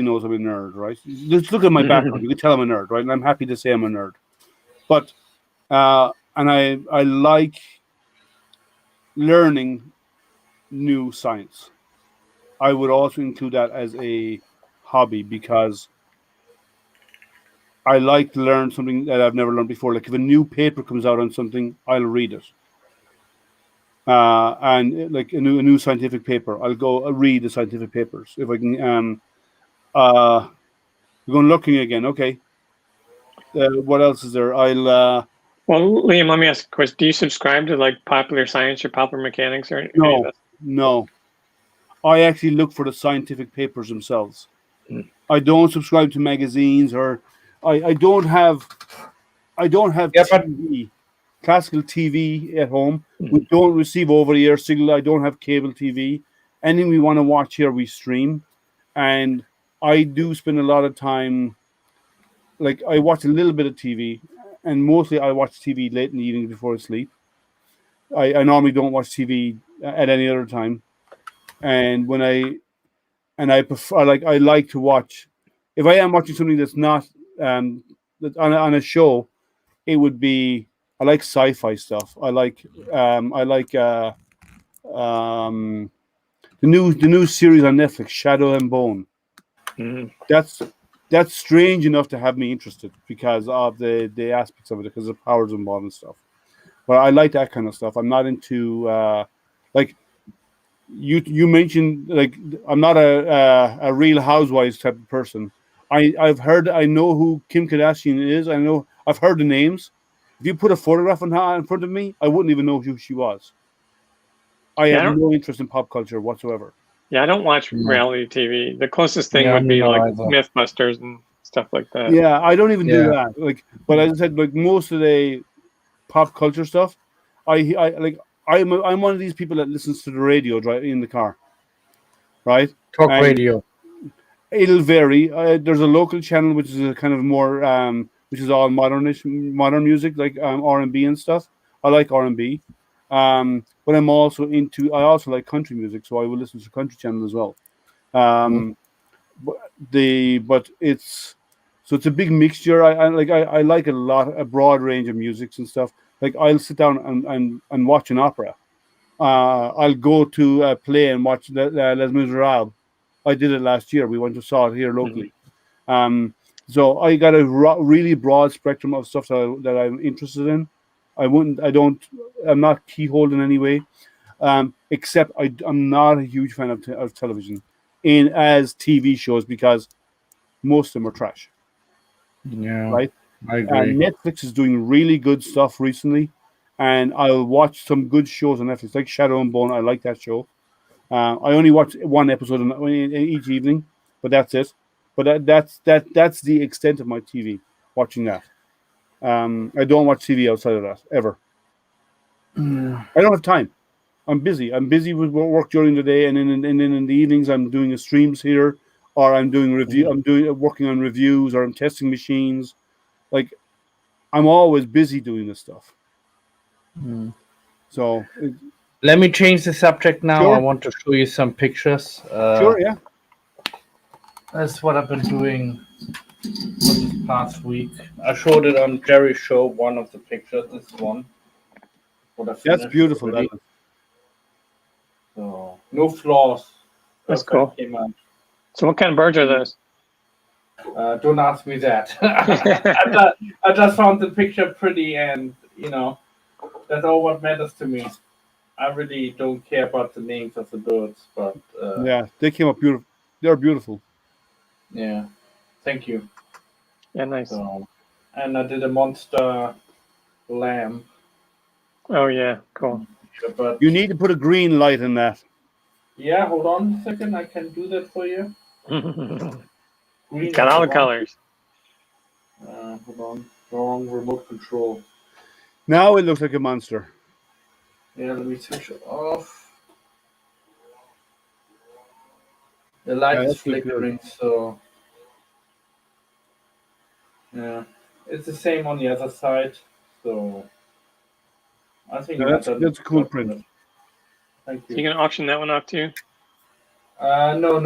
knows I'm a nerd, right? Just look at my background. You can tell I'm a nerd, right? And I'm happy to say I'm a nerd. But and I like learning new science. I would also include that as a hobby because I like to learn something that I've never learned before. Like if a new paper comes out on something, I'll read it. And like a new scientific paper, I'll read the scientific papers if I can. We're going looking again. Okay. What else is there? Well, Liam, let me ask a question. Do you subscribe to like Popular Science or Popular Mechanics or any of that? No. I actually look for the scientific papers themselves. I don't subscribe to magazines or I don't have TV, classical TV at home. We don't receive over-the-air signal. I don't have cable TV. Anything we want to watch here, we stream. And I do spend a lot of time, like I watch a little bit of TV, and mostly I watch TV late in the evening before I sleep. I normally don't watch TV at any other time. And when I like to watch, if I am watching something that's not on a show, it would be I like sci-fi stuff. I like the new series on Netflix, Shadow and Bone. That's strange enough to have me interested because of the aspects of it, because of powers involved and stuff. But I like that kind of stuff. I'm not into like you mentioned, like I'm not a Real Housewives type of person. I know who Kim Kardashian is. I've heard the names. If you put a photograph on her in front of me, I wouldn't even know who she was. I have no interest in pop culture whatsoever. Yeah, I don't watch reality TV. The closest thing would be like Mythbusters and stuff like that. Yeah, I don't even do that. Like, but as I said, like most of the pop culture stuff, I'm one of these people that listens to the radio in the car, right? Talk radio. It'll vary. There's a local channel which is a kind of more which is all modern music, like R&B and stuff. I like R&B, but I also like country music, so I will listen to country channel as well. But it's a big mixture. I like a broad range of musics and stuff. Like I'll sit down and watch an opera. I'll go to a play and watch Les Miserables. I did it last year. We went to saw it here locally. So I got a really broad spectrum of stuff that I'm interested in. I'm not keyholed in any way, except I'm not a huge fan of television as TV shows because most of them are trash. Yeah, right. I agree. Netflix is doing really good stuff recently, and I'll watch some good shows on Netflix, like Shadow and Bone. I like that show. I only watch one episode each evening, but that's it. But that's the extent of my TV watching that. I don't watch TV outside of that ever. I don't have time. I'm busy. I'm busy with work during the day, and then in the evenings I'm doing streams here, or I'm doing working on reviews, or I'm testing machines. Like I'm always busy doing this stuff. So let me change the subject now. Sure. I want to show you some pictures. Sure, yeah. That's what I've been doing for this past week. I showed it on Jerry's show, one of the pictures, this one. That's beautiful. That is. So, no flaws. That's cool. So what kind of birds are those? Don't ask me that. I just found the picture pretty, and that's all what matters to me. I really don't care about the names of the birds, but Yeah, they came up beautiful. They're beautiful. yeah, thank you. Yeah, nice. So, and I did a monster lamb. Oh yeah, cool. But You need to put a green light in that. yeah, hold on a second. I can do that for you. Green Got is all the the one. colors. Hold on. Wrong remote control. Now it looks like a monster. Yeah, let me switch it off. The light Yeah, is that's looking good. flickering, so yeah, it's the same on the other side. So I think Yeah, that's a cool print. Thank So you. you gonna auction that one off too? No.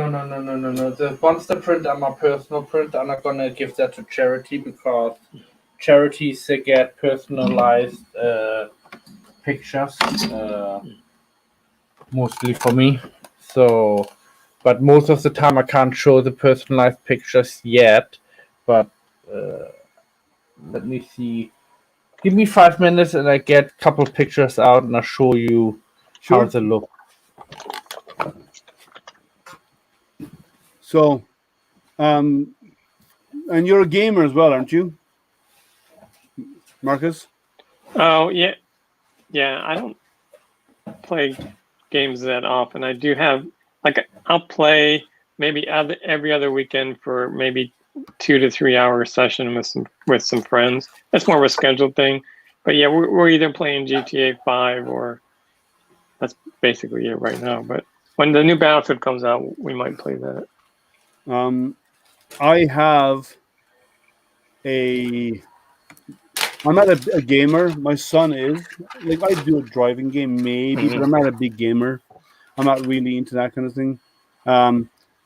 The monster print are my personal print. I'm not gonna give that to charity because charities they get personalized pictures, mostly for me. So, but most of the time I can't show the personalized pictures yet. But let me see. Give me 5 minutes and I get a couple pictures out and I'll show you how Sure. they look. So, and you're a gamer as well, aren't you, Marcus? Oh yeah, yeah. I don't play games that often. I do have I'll play maybe every other weekend for maybe 2 to 3 hour session with some friends. That's more of a scheduled thing. But yeah, we're either playing GTA 5 or that's basically it right now. But when the new Battlefield comes out, we might play that. I have I'm not a gamer. My son is. Like, I do a driving game maybe, but I'm not a big gamer. I'm not really into that kind of thing.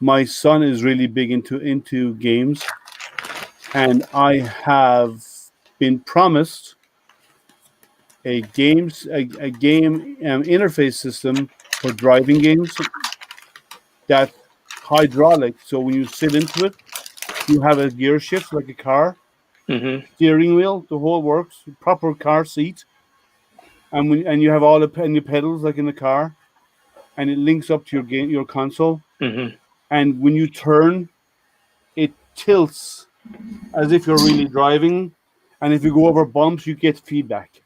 My son is really big into games, and I have been promised a game interface system for driving games that's hydraulic. So when you sit into it, you have a gear shift like a car, steering wheel, the whole works, proper car seat, and you have all the pedals like in the car, and it links up to your console. And when you turn, it tilts as if you're really driving, and if you go over bumps, you get feedback.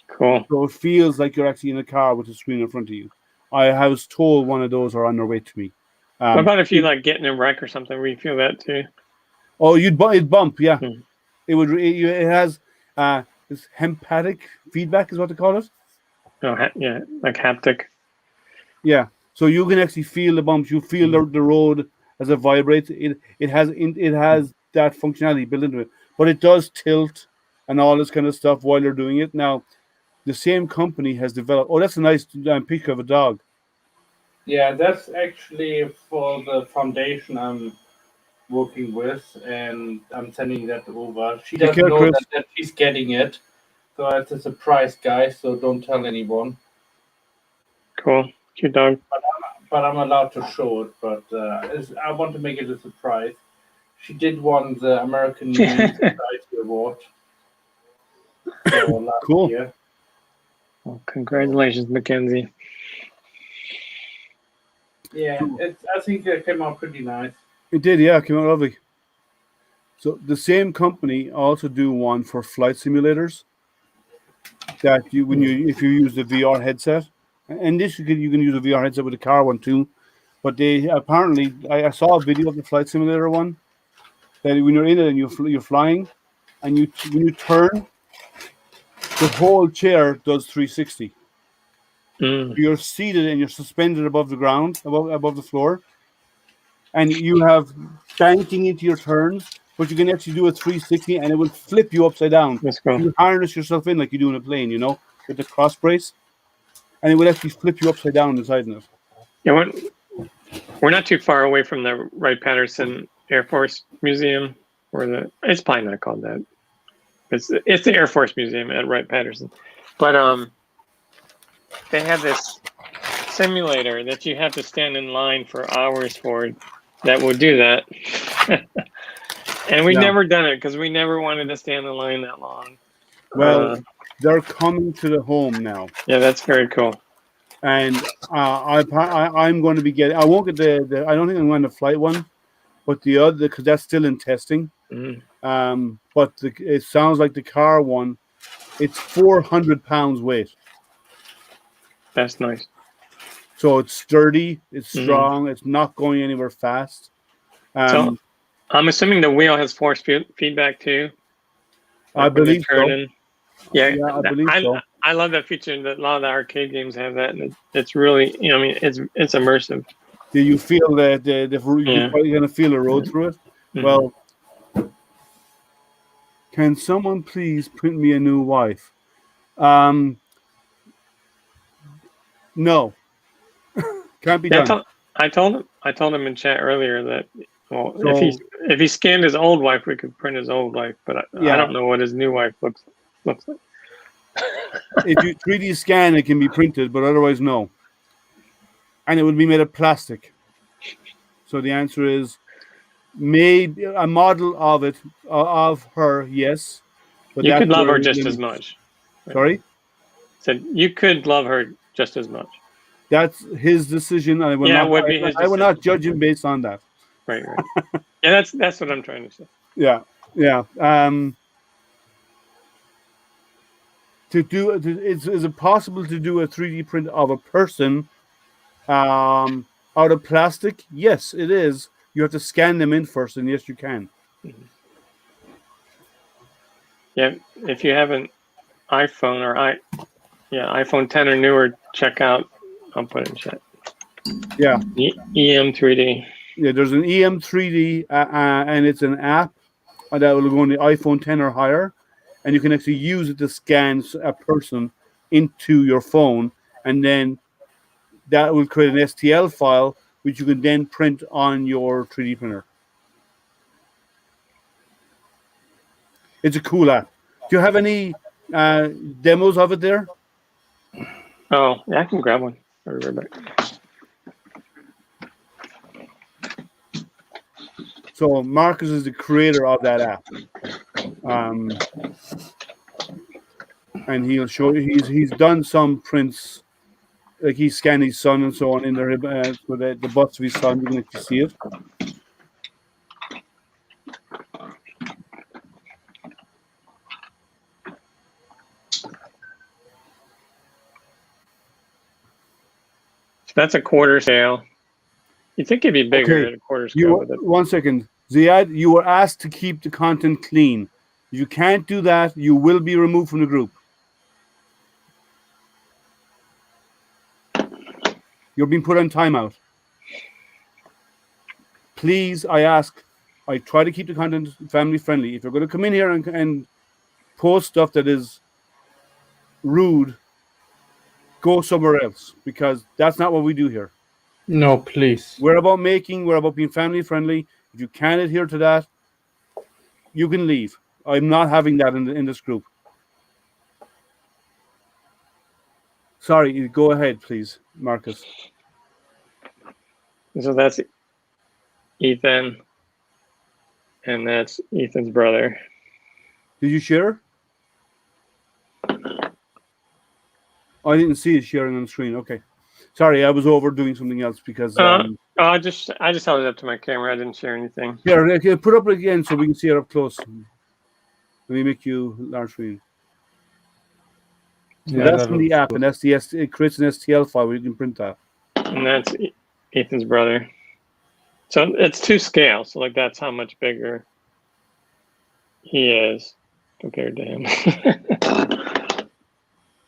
Cool. So it feels like you're actually in a car with a screen in front of you. I was told one of those are on their way to me. What about if you get in a wreck or something? Where you feel that too? Oh, it'd bump, yeah. It would. It has this hempatic feedback, is what they call it. Oh, yeah, like haptic. Yeah, so you can actually feel the bumps. You feel the road as it vibrates. It has that functionality built into it, but it does tilt and all this kind of stuff while you're doing it. Now, the same company has developed. Oh, that's a nice picture of a dog. Yeah, that's actually for the foundation I'm working with, and I'm sending that over. She doesn't know that she's getting it, so it's a surprise, guys. So don't tell anyone. Cool, cute dog. But I'm allowed to show it. But I want to make it a surprise. She did won the American Music Society Award. Last cool. year. Well, congratulations, Mackenzie. Yeah, I think it came out pretty nice. It did, yeah, it came out lovely. So the same company also do one for flight simulators. That if you use the VR headset, and this you can use a VR headset with a car one too. But they apparently, I saw a video of the flight simulator one. That when you're in it and you're flying, and when you turn, the whole chair does 360. You're seated and you're suspended above the ground, above the floor, and you have banking into your turns, but you can actually do a 360 and it will flip you upside down. Let's go. You harness yourself in like you do in a plane, with the cross brace, and it will actually flip you upside down inside of it. Yeah, we're not too far away from the Wright-Patterson Air Force Museum, it's probably not called that. It's the Air Force Museum at Wright-Patterson, but they have this simulator that you have to stand in line for hours for that will do that. And we've Yeah. never done it because we never wanted to stand in line that long. Well, they're coming to the home now, Yeah, that's very cool. and I'm going to be getting. I won't get the. I don't think I'm going to flight one, but the other because that's still in testing. But it sounds like the car one. It's 400 pounds weight. That's nice. So it's sturdy. It's strong. It's not going anywhere fast. So I'm assuming the wheel has force feedback too. I believe so. Yeah, I believe so. I love that feature. That a lot of the arcade games have that, and it's really, I mean, it's immersive. Do you feel that you're probably going to feel the road through it? Well, can someone please print me a new wife? No, can't be done. I told him in chat earlier that if he scanned his old wife, we could print his old wife, but I don't know what his new wife looks like. If you 3D scan, it can be printed, but otherwise, no. And it would be made of plastic. So the answer is maybe a model of it, of her, yes. But you could love her just as much. Sorry? Said you could love her just as much. That's his decision. I will not judge him based on that. Right. Yeah, that's what I'm trying to say. Yeah. Is it possible to do a 3D print of a person out of plastic? Yes, it is. You have to scan them in first, and yes, you can. Yeah, if you have an iPhone iPhone 10 or newer, check out. I'll put it in chat. Yeah. EM3D. Yeah, there's an EM3D, and it's an app that will go on the iPhone 10 or higher, and you can actually use it to scan a person into your phone, and then that will create an STL file, which you can then print on your 3D printer. It's a cool app. Do you have any demos of it there? Oh, yeah, I can grab one. I'll be right back. So Marcus is the creator of that app, and he'll show you. He's done some prints, like he scanned his son and so on in there, so that the butts of his son, you can actually see it. That's a quarter scale. You think it'd be bigger at a quarter scale? 1 second. Ziad, you were asked to keep the content clean. If you can't do that, you will be removed from the group. You're being put on timeout. Please, I try to keep the content family friendly. If you're going to come in here and post stuff that is rude, go somewhere else, because that's not what we do here. No, please. We're about being family friendly. If you can't adhere to that, you can leave. I'm not having that in this group. Sorry, go ahead, please, Marcus. So that's Ethan, and that's Ethan's brother. Did you share? I didn't see it sharing on the screen. Okay. Sorry, I was over doing something else because. I just held it up to my camera. I didn't share anything. Yeah, put up again so we can see it up close. Let me make you large screen. So Yeah, that's in the app, and it creates an STL file where you can print that. And that's Ethan's brother. So it's to scale. So like that's how much bigger he is compared to him.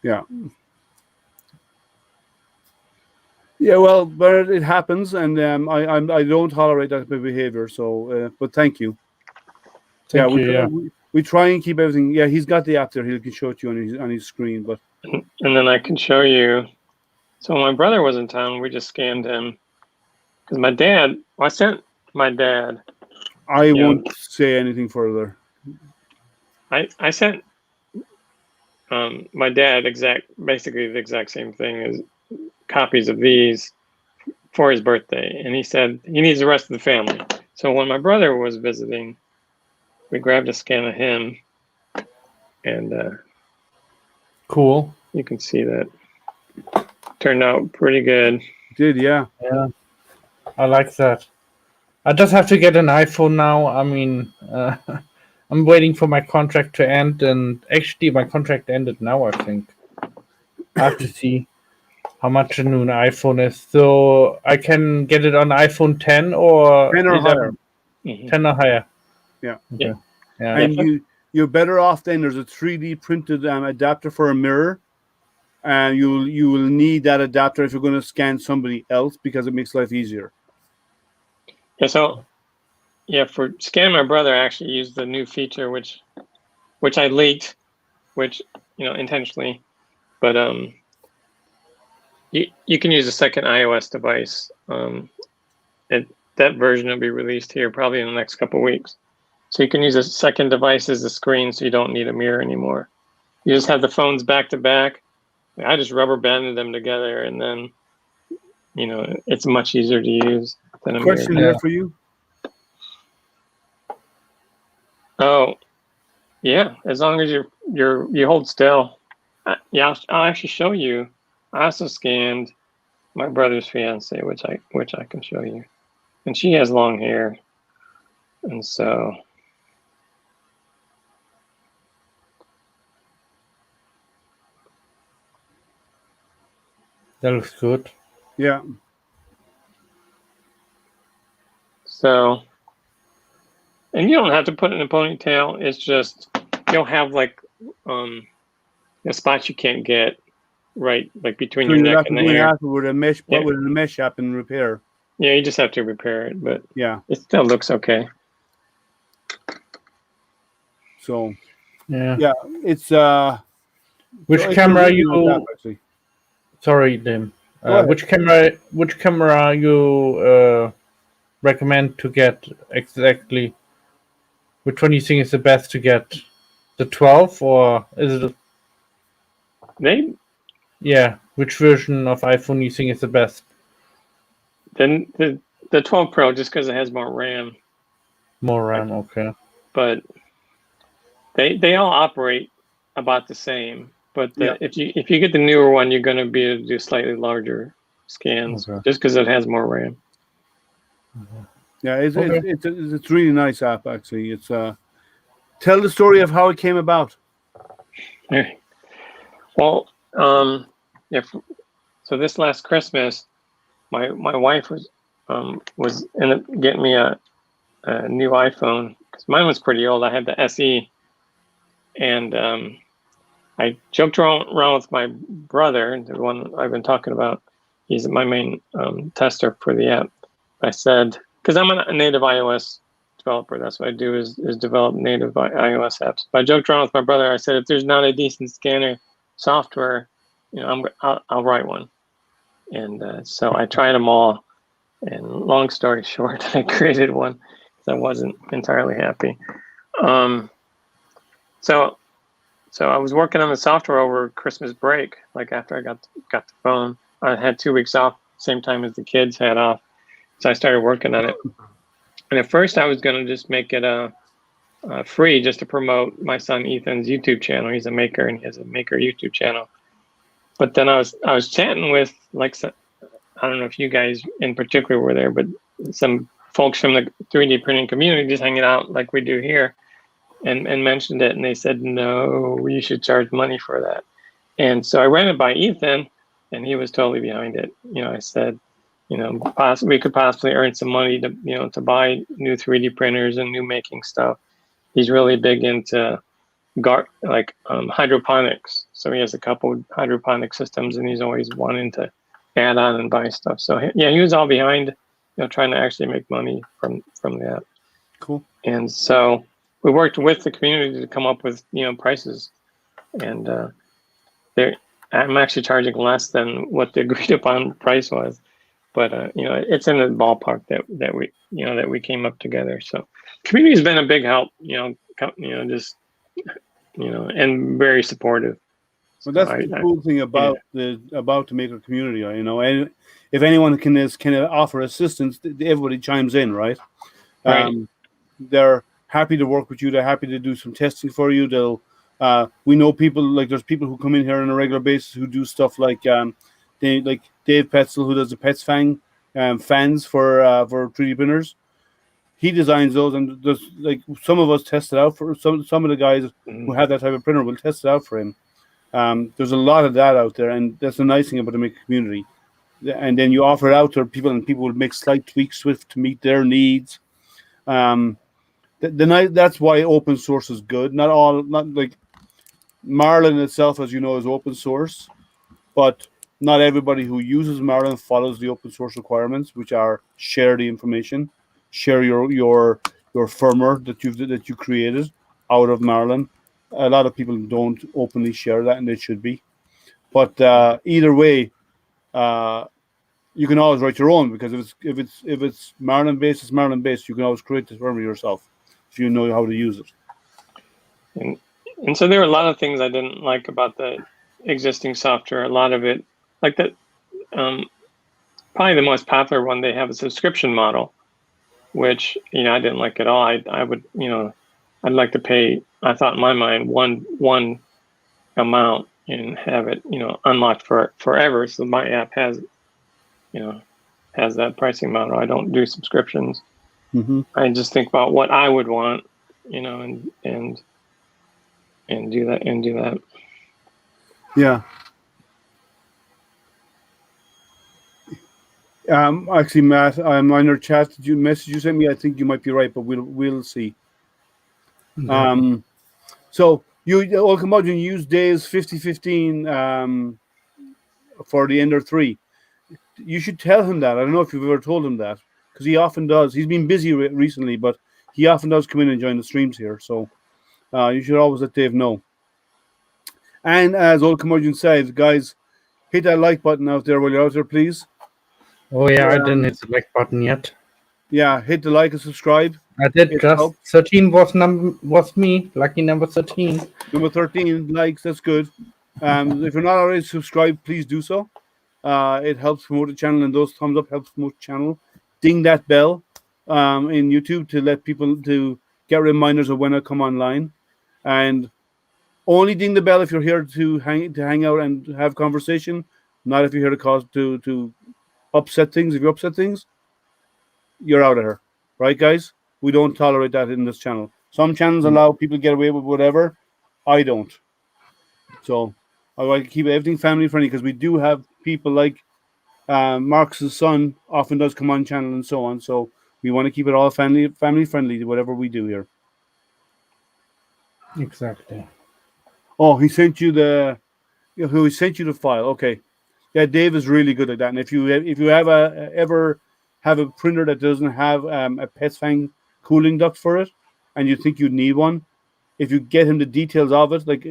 Yeah. Yeah, well, but it happens, and I don't tolerate that behavior. So, but thank you. We try and keep everything. Yeah, he's got the app there. He can show it to you on his screen. But and then I can show you. So when my brother was in town, we just scanned him because my dad. I sent my dad. I won't say anything further. I sent my dad basically the exact same thing as copies of these for his birthday, and he said he needs the rest of the family. So when my brother was visiting, we grabbed a scan of him, and Cool. you can see that turned out pretty good. Did yeah. Yeah, I like that. I just have to get an iPhone now. I mean, I'm waiting for my contract to end, and actually, my contract ended now, I think. I have to see how much a new iPhone is. So I can get it on iPhone 10 or 10 or 11? higher. Mhm. 10 or higher. Yeah. Okay. Yeah. And you're better off then. There's a 3D printed adapter for a mirror, and you will need that adapter if you're going to scan somebody else because it makes life easier. Yeah, so for scanning my brother, I actually used the new feature which I leaked, which intentionally, but you can use a second iOS device. That version will be released here probably in the next couple of weeks. So you can use a second device as a screen, so you don't need a mirror anymore. You just have the phones back to back. I just rubber banded them together, and then it's much easier to use than a Question mirror. here for you. Oh, yeah. As long as you hold still. I'll actually show you. I also scanned my brother's fiance, which I can show you, and she has long hair, and so. That looks good. Yeah. So, and you don't have to put it in a ponytail. It's just you'll have like a spot you can't get right like between your neck and the hair. With a mesh, Yeah. with a mesh shop and repair. Yeah, you just have to repair it, but Yeah. it still looks okay. So Yeah. it's Which it's camera really you? not that, actually. Sorry, Dim. Go ahead. Which camera you recommend to get exactly? Which one you think is the best to get? The 12 or is it? Yeah. Which version of iPhone you think is the best? Then the 12 Pro, just because it has more RAM. More RAM, okay. But they all operate about the same. But if you get the newer one, you're going to be able to do slightly larger scans, just because it has more RAM. Yeah, it's a really nice app actually. It's tell the story of how it came about. Well, so this last Christmas, my wife was ended up getting me a new iPhone because mine was pretty old. I had the SE, and I joked around with my brother, the one I've been talking about. He's my main tester for the app. I said, because I'm a native iOS developer, that's what I do is develop native iOS apps. But I joked around with my brother. I said, if there's not a decent scanner software, I'll write one. And so I tried them all. And long story short, I created one because I wasn't entirely happy. So I was working on the software over Christmas break. Like after I got the phone, I had 2 weeks off, same time as the kids had off. So I started working on it. And at first, I was going to just make it free, just to promote my son Ethan's YouTube channel. He's a maker, and he has a maker YouTube channel. But then I was chatting with I don't know if you guys in particular were there, but some folks from the 3D printing community just hanging out like we do here, and mentioned it, and they said, no, you should charge money for that. And so I ran it by Ethan, and he was totally behind it. I said, we could possibly earn some money to buy new 3D printers and new making stuff. He's really big into hydroponics. So he has a couple hydroponic systems, and he's always wanting to add on and buy stuff. So he was all behind, trying to actually make money from that. Cool. And so we worked with the community to come up with prices, and I'm actually charging less than what the agreed upon price was, but it's in the ballpark that we came up together. So community has been a big help, and very supportive. Well, that's the cool thing about the maker community, and if anyone can offer assistance, everybody chimes in, right? Right. happy to work with you. They're happy to do some testing for you. They'll we know people, like there's people who come in here on a regular basis who do stuff like like Dave Petzel, who does the Pets Fang fans for 3D printers. He designs those, and there's like some of us test it out for some of the guys who have that type of printer will test it out for him. There's a lot of that out there, and that's the nice thing about the maker community. And then you offer it out to people, and people will make slight tweaks to meet their needs. That's why open source is good. Not like Marlin itself, as you know, is open source, but not everybody who uses Marlin follows the open source requirements, which are share the information, share your firmware that you created out of Marlin. A lot of people don't openly share that, and they should be. But either way, you can always write your own, because if it's Marlin based, it's Marlin based. You can always create the firmware yourself if you know how to use it. And so there are a lot of things I didn't like about the existing software. A lot of it, like that, probably the most popular one, they have a subscription model, which I didn't like at all. I would I'd like to pay. I thought in my mind one amount and have it unlocked for forever. So my app has that pricing model. I don't do subscriptions. Mm-hmm. I just think about what I would want, and do that. Yeah. Actually, Matt, I'm on your chat. Did you message you sent me? I think you might be right, but we'll see. Mm-hmm. So you Curmudgeon use Dave's 5015 for the Ender 3. You should tell him that. I don't know if you've ever told him that, because he often does. He's been busy recently, but he often does come in and join the streams here. So you should always let Dave know. And as Old Curmudgeon said, guys, hit that like button out there while you're out there, please. Oh yeah, I didn't hit the like button yet. Yeah, hit the like and subscribe. I did just. 13 was me. Lucky number 13. Number 13 likes. That's good. If you're not already subscribed, please do so. It helps promote the channel, and those thumbs up helps promote the channel. Ding that bell in YouTube to let people to get reminders of when I come online, and only ding the bell if you're here to hang out and have conversation. Not if you're here to upset things. If you upset things, you're out of here, right, guys? We don't tolerate that in this channel. Some channels allow people to get away with whatever. I don't. So I like to keep everything family friendly, because we do have people like Mark's son often does come on channel and so on. So we want to keep it all family friendly to whatever we do here. Exactly. Oh, he sent you the file. Okay. Yeah, Dave is really good at that. And if you ever have a printer that doesn't have a Pets Fang cooling duct for it, and you think you'd need one, if you get him the details of it, like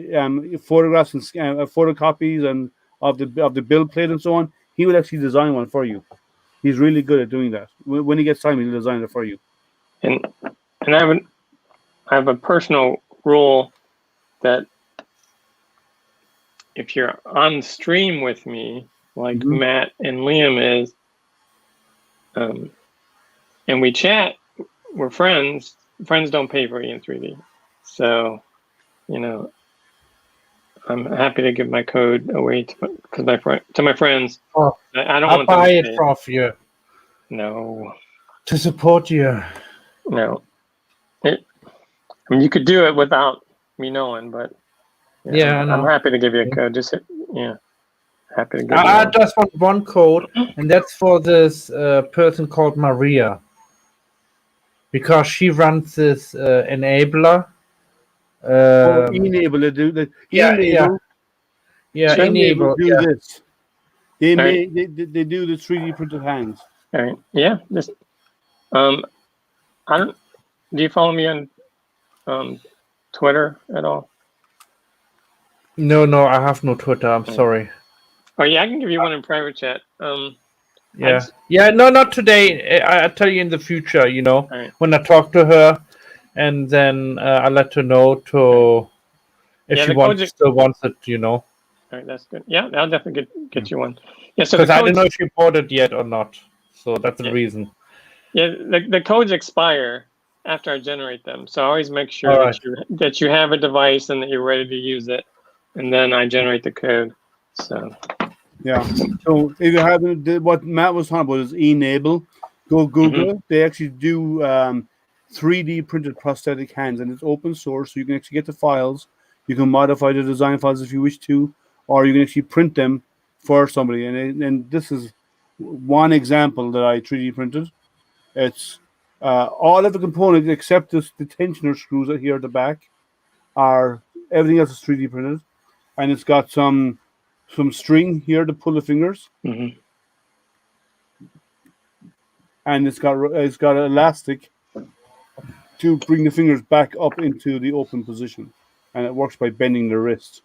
photographs and photocopies and of the build plate and so on, he would actually design one for you. He's really good at doing that. When he gets time, he'll design it for you. And I have a personal rule that if you're on stream with me, like Matt and Liam is, and we chat, we're friends. Friends don't pay for EN3D. So, I'm happy to give my code away to my friends. Oh, I don't I'll want buy them it from you. No. To support you. No. I mean, you could do it without me knowing, but yeah, I know. I'm happy to give you a code. Just happy to give you I just want one code, and that's for this person called Maria, because she runs this enabler. Enable it, do that. Enable this. They do the 3D printed hands. All right. Yeah. Just I don't. Do you follow me on Twitter at all? No, I have no Twitter. I'm sorry. Oh yeah, I can give you one in private chat. Yeah. No, not today. I'll tell you in the future. Right. When I talk to her, and then I'll let her know if she still wants it. All right, that's good. Yeah, I'll definitely get you one. Yeah, so because I don't know if you bought it yet or not. So that's the reason. Yeah, the codes expire after I generate them. So always make sure All that right. you have a device and that you're ready to use it, and then I generate the code. So Yeah. So if you haven't, what Matt was talking about is Enable. Go Google it. They actually do 3D printed prosthetic hands, and it's open source, so you can actually get the files. You can modify the design files if you wish to, or you can actually print them for somebody. And this is one example that I 3D printed. It's all of the components except the tensioner screws that here at the back are everything else is 3D printed, and it's got some string here to pull the fingers, Mhm. and it's got elastic to bring the fingers back up into the open position, and it works by bending the wrist.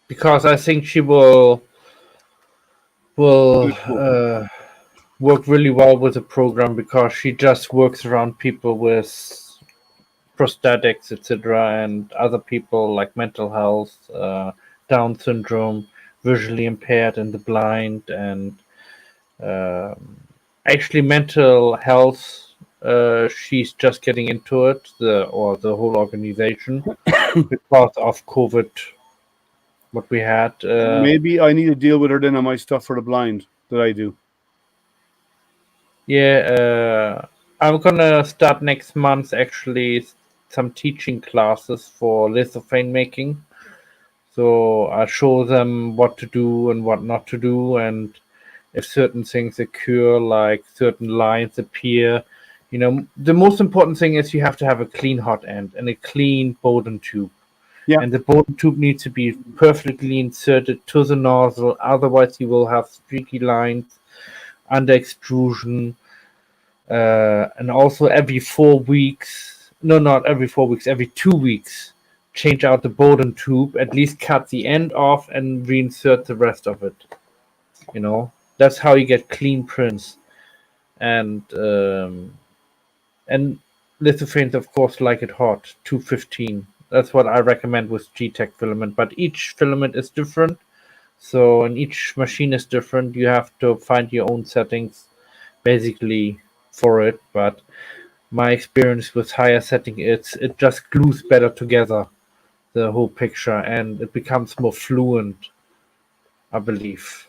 Because I think she will work really well with the program, because she just works around people with prosthetics, etc., and other people like mental health, Down syndrome, visually impaired, and the blind, and actually mental health. She's just getting into it, the whole organization, because of COVID. What we had. Maybe I need to deal with her then on my stuff for the blind that I do. Yeah, I'm gonna start next month actually some teaching classes for lithophane making. So I show them what to do and what not to do, and if certain things occur, like certain lines appear. The most important thing is you have to have a clean hot end and a clean Bowden tube. Yeah. And the Bowden tube needs to be perfectly inserted to the nozzle, otherwise you will have streaky lines, under extrusion, and also every 4 weeks, no, not every 4 weeks, every 2 weeks, change out the Bowden tube, at least cut the end off and reinsert the rest of it. That's how you get clean prints. And lithophanes, of course, like it hot, 215. That's what I recommend with G-Tech filament, but each filament is different. So, and each machine is different. You have to find your own settings, basically, for it. But my experience with higher setting, it just glues better together, the whole picture, and it becomes more fluent, I believe.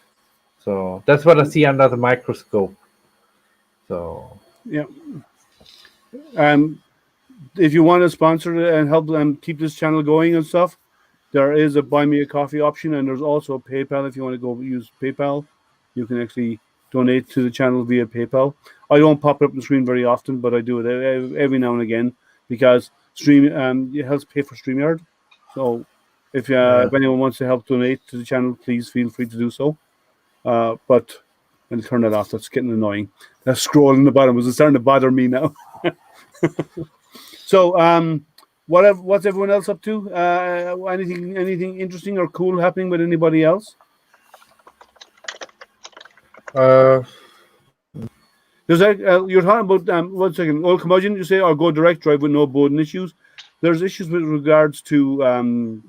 So that's what I see under the microscope. So yeah. If you want to sponsor it and help them keep this channel going and stuff, there is a buy me a coffee option, and there's also a PayPal. If you want to go use PayPal, you can actually donate to the channel via PayPal. I don't pop it up on the screen very often, but I do it every now and again, because it helps pay for StreamYard. So if anyone wants to help donate to the channel, please feel free to do so. But I'll turn that off. That's getting annoying. That scroll in the bottom was starting to bother me now. So, what's everyone else up to? Anything interesting or cool happening with anybody else? There's you're talking about 1 second. Old curmudgeon, you say, or go direct drive with no Bowden issues. There's issues with regards to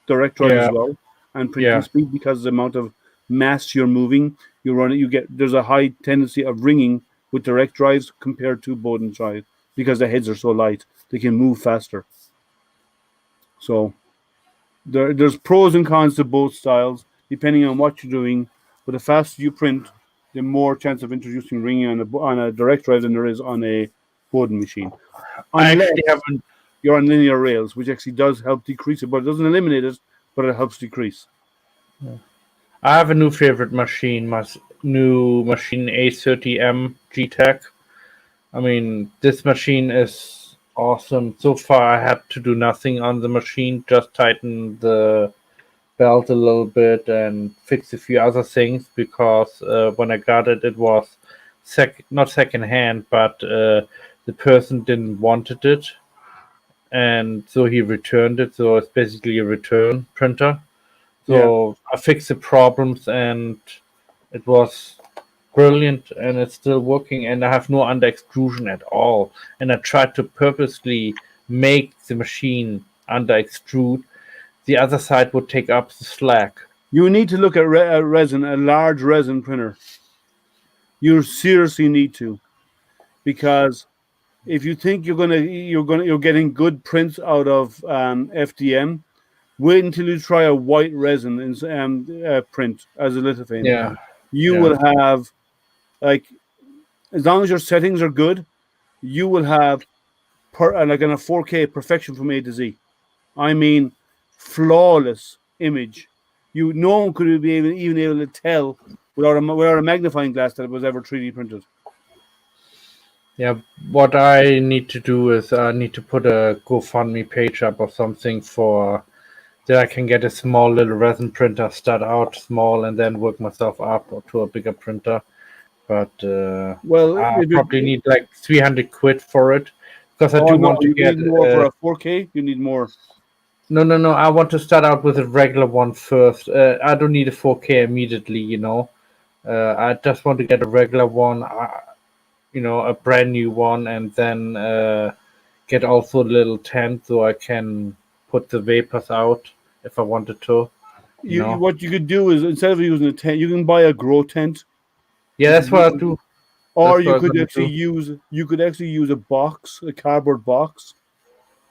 direct drive as well, and printing speed, because the amount of mass you're moving, there's a high tendency of ringing with direct drives compared to Bowden drive, because the heads are so light, they can move faster. So there's pros and cons to both styles, depending on what you're doing. But the faster you print, the more chance of introducing ringing on a direct drive than there is on a Bowden machine. Unless you're on linear rails, which actually does help decrease it, but it doesn't eliminate it, but it helps decrease. Yeah. I have a new favorite machine, my new machine A30M G-Tech. I mean, this machine is awesome. So far, I had to do nothing on the machine, just tighten the belt a little bit and fix a few other things, because when I got it, it was not second hand, but the person didn't wanted it, and so he returned it. So it's basically a return printer. So I fixed the problems, and it was brilliant, and it's still working, and I have no under extrusion at all. And I tried to purposely make the machine under extrude. The other side would take up the slack. You need to look at a large resin printer. You seriously need to. because if you think you're getting good prints out of FDM, wait until you try a white resin print as a lithophane. Yeah. You will have, like, as long as your settings are good, you will have like in a 4K perfection from A to Z. I mean, flawless image. No one could be even able to tell without a magnifying glass that it was ever 3D printed. Yeah, what I need to do is I need to put a GoFundMe page up or something for that I can get a small little resin printer, start out small and then work myself up to a bigger printer. But well, I probably need like 300 quid for it because I do want to get need more for a 4K. You need more. No. I want to start out with a regular one first. I don't need a 4K immediately, you know. I just want to get a regular one, a brand new one, and then get also a little tent so I can put the vapors out if I wanted to. What you could do is, instead of using a tent, you can buy a grow tent. Yeah, that's what I do. Or you could actually use a box, a cardboard box,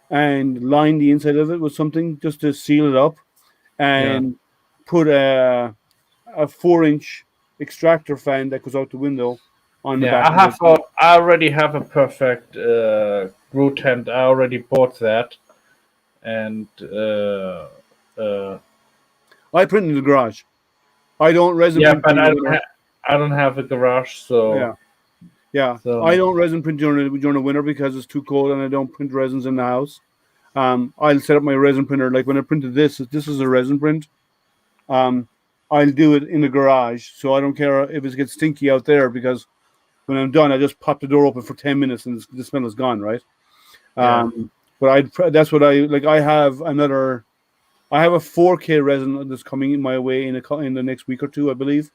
and line the inside of it with something just to seal it up, and put a 4-inch extractor fan that goes out the window on the back. I already have a perfect grow tent. I already bought that, and I print in the garage. I don't resin print. But I don't have a garage, so yeah. So I don't resin print during the winter because it's too cold, and I don't print resins in the house. I'll set up my resin printer. Like when I printed this is a resin print. I'll do it in the garage, so I don't care if it gets stinky out there, because when I'm done, I just pop the door open for 10 minutes and the smell is gone, right? But that's what I like. I have a 4K resin that's coming in my way in the next week or two, I believe.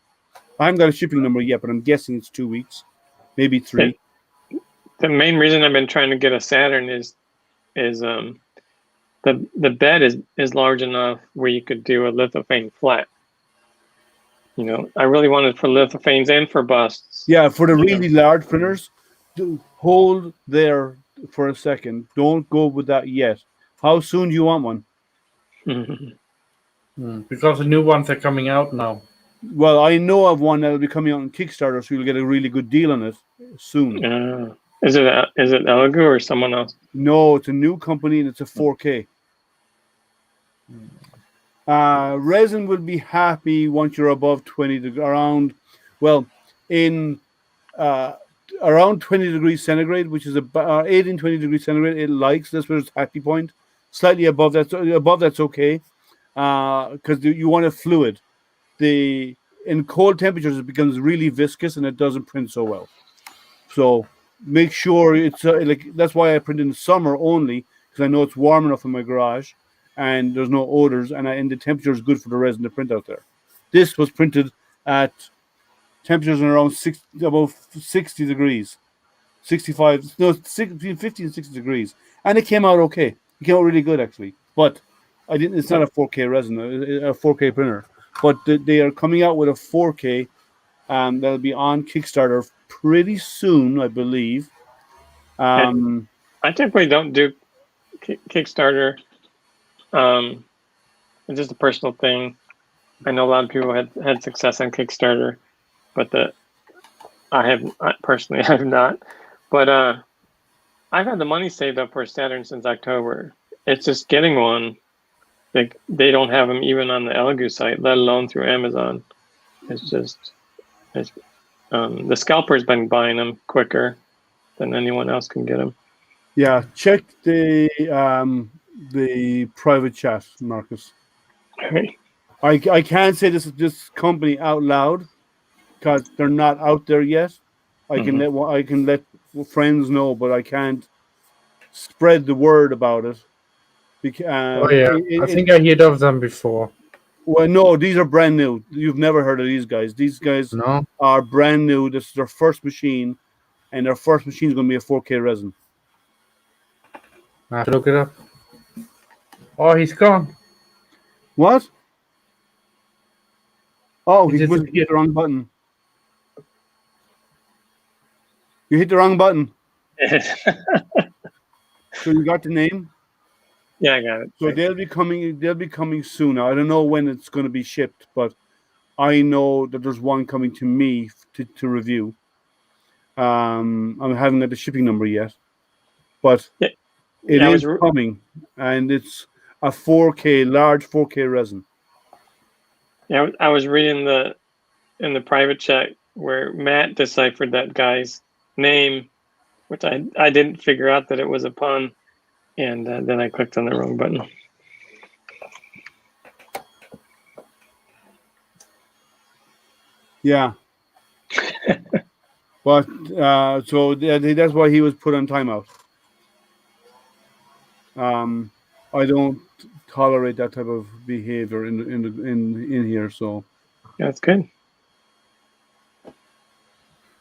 I haven't got a shipping number yet, but I'm guessing it's 2 weeks, maybe 3. The main reason I've been trying to get a Saturn is the bed is large enough where you could do a lithophane flat. You know, I really wanted for lithophanes and for busts. Yeah, for the really large printers, hold there for a second. Don't go with that yet. How soon do you want one? Because the new ones are coming out now. Well, I know of one that will be coming out on Kickstarter, so you'll get a really good deal on it soon. Is it Elegoo or someone else? No, it's a new company and it's a 4K. Resin will be happy once you're above 20 degrees, around 20 degrees centigrade, which is about 18-20 degrees centigrade. It likes, that's where its happy point. Slightly above that's okay, because you want a fluid. In cold temperatures it becomes really viscous and it doesn't print so well. So make sure it's that's why I print in the summer only, because I know it's warm enough in my garage and there's no odors, and the temperature is good for the resin to print out there. This was printed at temperatures around above 60 degrees, 65, no, between 50 and 60 degrees, and it came out okay. It came out really good actually, but it's not a 4K resin, a 4K printer, but they are coming out with a 4K that'll be on Kickstarter pretty soon, I believe. I typically don't do Kickstarter. It's just a personal thing. I know a lot of people had success on Kickstarter, but I personally have not. But I've had the money saved up for Saturn since October. It's just getting one. They don't have them even on the Elegoo site, let alone through Amazon. The scalper's been buying them quicker than anyone else can get them. Yeah, check the private chat, Marcus. Right. I can't say this company out loud because they're not out there yet. I can let friends know, but I can't spread the word about it. I think I heard of them before. Well, no, these are brand new. You've never heard of these guys. These guys are brand new. This is their first machine, and their first machine is going to be a 4K resin. I have to look it up. Oh, he's gone. What? Oh, he hit the wrong button. You hit the wrong button. So you got the name. Yeah, I got it. So they'll be coming. They'll be coming soon. Now, I don't know when it's going to be shipped, but I know that there's one coming to me to review. I haven't got the shipping number yet, but Yeah. it Yeah, is coming, and it's a 4K large 4K resin. Yeah, I was reading in the private chat where Matt deciphered that guy's name, which I didn't figure out that it was a pun, and then I clicked on the wrong button. Yeah. But so that's why he was put on timeout. I don't tolerate that type of behavior in here. So that's good.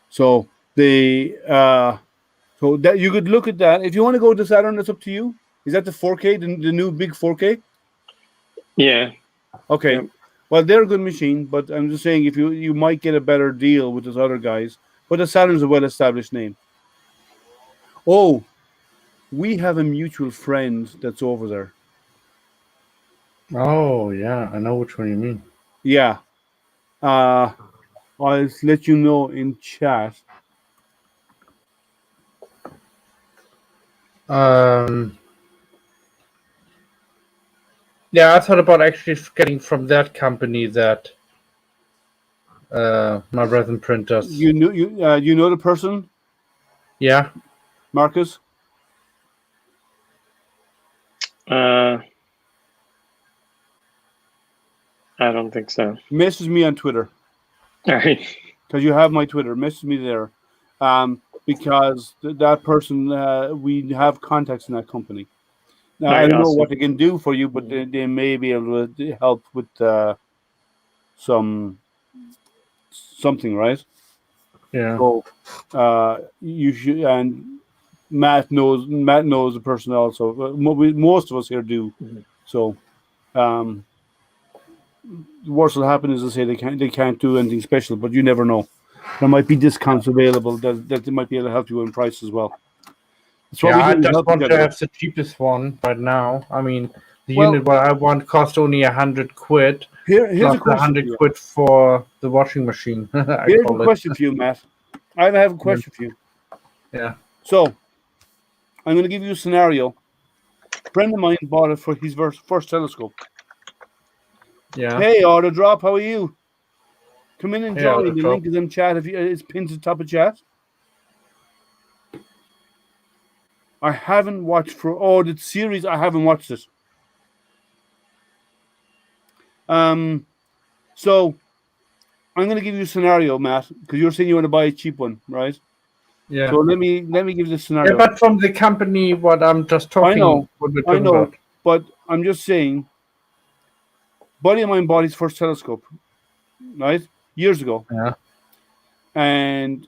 So so that you could look at that if you want to go to Saturn. That's up to you. Is that the 4K, the new big 4K? Yeah. Okay. Yep. Well, they're a good machine, but I'm just saying if you might get a better deal with those other guys. But the Saturn's a well-established name. Oh, we have a mutual friend that's over there. Oh, yeah. I know which one you mean. Yeah. I'll let you know in chat. Yeah, I thought about actually getting from that company that my resin printers. You know the person? Yeah. Marcus? I don't think so. Message me on Twitter. All right. Because you have my Twitter. Message me there. Because that person, we have contacts in that company. Now, I don't know what they can do for you, but they may be able to help with something, right? Yeah. So you should, and Matt knows the person also. Most of us here do. So the worst will happen is they can't do anything special, but you never know. There might be discounts available that they might be able to help you in price as well. I just want to have the cheapest one right now. I mean, the unit what I want cost only 100 quid. Here's plus a question 100 quid for the washing machine. Here's a question for you, Matt. I have a question for you. Yeah. So I'm going to give you a scenario. A friend of mine bought it for his first telescope. Yeah. Hey, Auto Drop, how are you? Come in and Hey, join. Auto The Drop. link is in chat. It's pinned to the top of chat. I haven't watched the series. I haven't watched it. So I'm going to give you a scenario, Matt, because you're saying you want to buy a cheap one, right? Yeah. So let me give you the scenario. Yeah, but from the company, what I'm just talking. I know, about. But I'm just saying. Buddy of mine bought his first telescope, right, years ago. Yeah. And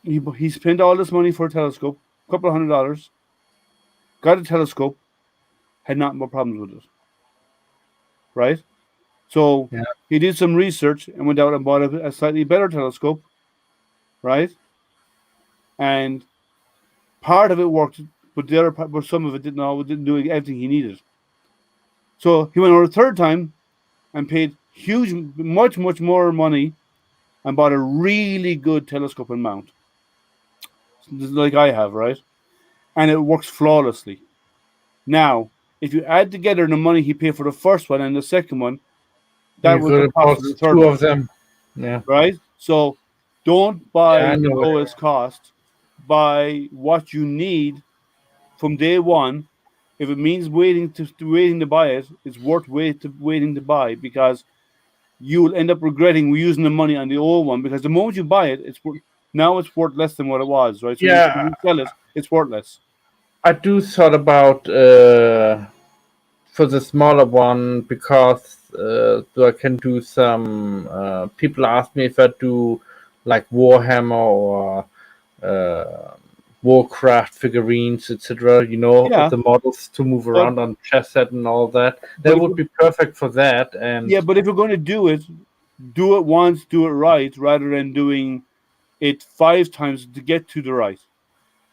he spent all this money for a telescope, a couple of $100. Got a telescope, had not more problems with it. Right? So he did some research and went out and bought a slightly better telescope. Right? And part of it worked, but the other part, but some of it didn't do everything he needed. So he went over a third time and paid much more money and bought a really good telescope and mount. Like I have, right? And it works flawlessly. Now, if you add together the money he paid for the first one and the second one, that was the cost of the third one. Of them. Yeah. Right? So don't buy the lowest cost. Buy what you need from day one. If it means waiting to buy it, it's worth waiting to buy, because you will end up regretting using the money on the old one, because the moment you buy it, it's worth less than what it was, right? So when you sell it, it's worthless. I do thought about for the smaller one, because I can do some. People ask me if I do like Warhammer or Warcraft figurines, etc. You know, the models to move around on chess set and all that. That would be perfect for that. And but if you're going to do it once, do it right, rather than doing it 5 times to get to the right.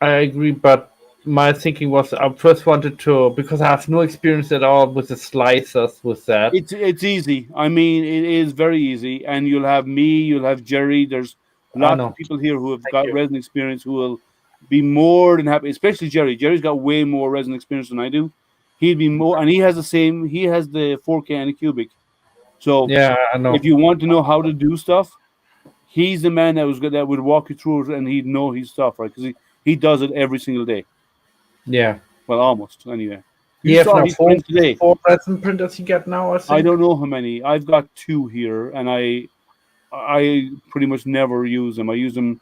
I agree, but my thinking was I first wanted to, because I have no experience at all with the slicers with that. It's easy. I mean, it is very easy, and you'll have me, you'll have Jerry. There's lots know. of people here who have Thank got you. resin experience who will be more than happy. Especially Jerry. Jerry's got way more resin experience than I do. He'd be more, and he has the same. He has the 4K and a cubic. So Yeah, I know. if you want to know how to do stuff, he's the man that was good that would walk you through it, and he'd know his stuff, right? Because he does it every single day. Yeah. Well, almost anyway. You You have saw now his print today. 4 resin printers you get now, I think. I don't know how many. I've got 2 here, and I pretty much never use them. I use them.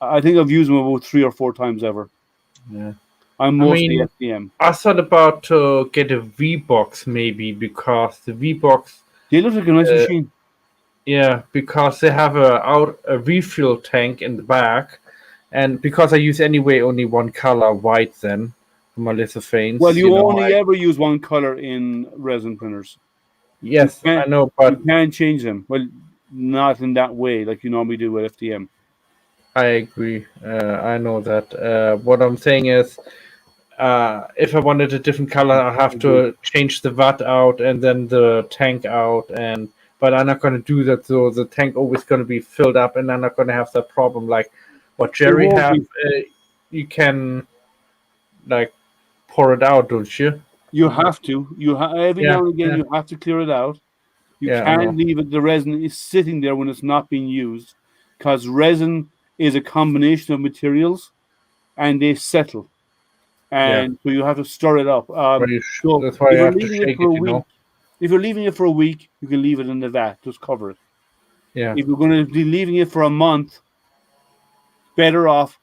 I think I've used them about 3 or 4 times ever. Yeah. I'm I mostly mean, FDM. I thought about to get a V box maybe, because the V box, They look like a nice machine. yeah, because they have a refill tank in the back, and because I use anyway only one color, white, then for my lithophanes. Well, you know, only ever use one color in resin printers. Yes, You I can't- know, You but can't change them. Well, not in that way like you normally do with FDM. I agree. I know that. What I'm saying is, if I wanted a different color, I have to change the watt out and then the tank out, but I'm not going to do that. So the tank always going to be filled up, and I'm not going to have that problem like what Jerry won't have. be. You can like pour it out, don't you? You have to. Every Yeah, now and again yeah. you have to clear it out. You Yeah, I can't know. leave it. The resin is sitting there when it's not being used, because resin is a combination of materials, and they settle. And so you have to stir it up. So That's why if you you're have to leaving it shake for a it. You week, know. if you're leaving it for a week, you can leave it in the vat. Just cover it. Yeah. If you're going to be leaving it for a month, better off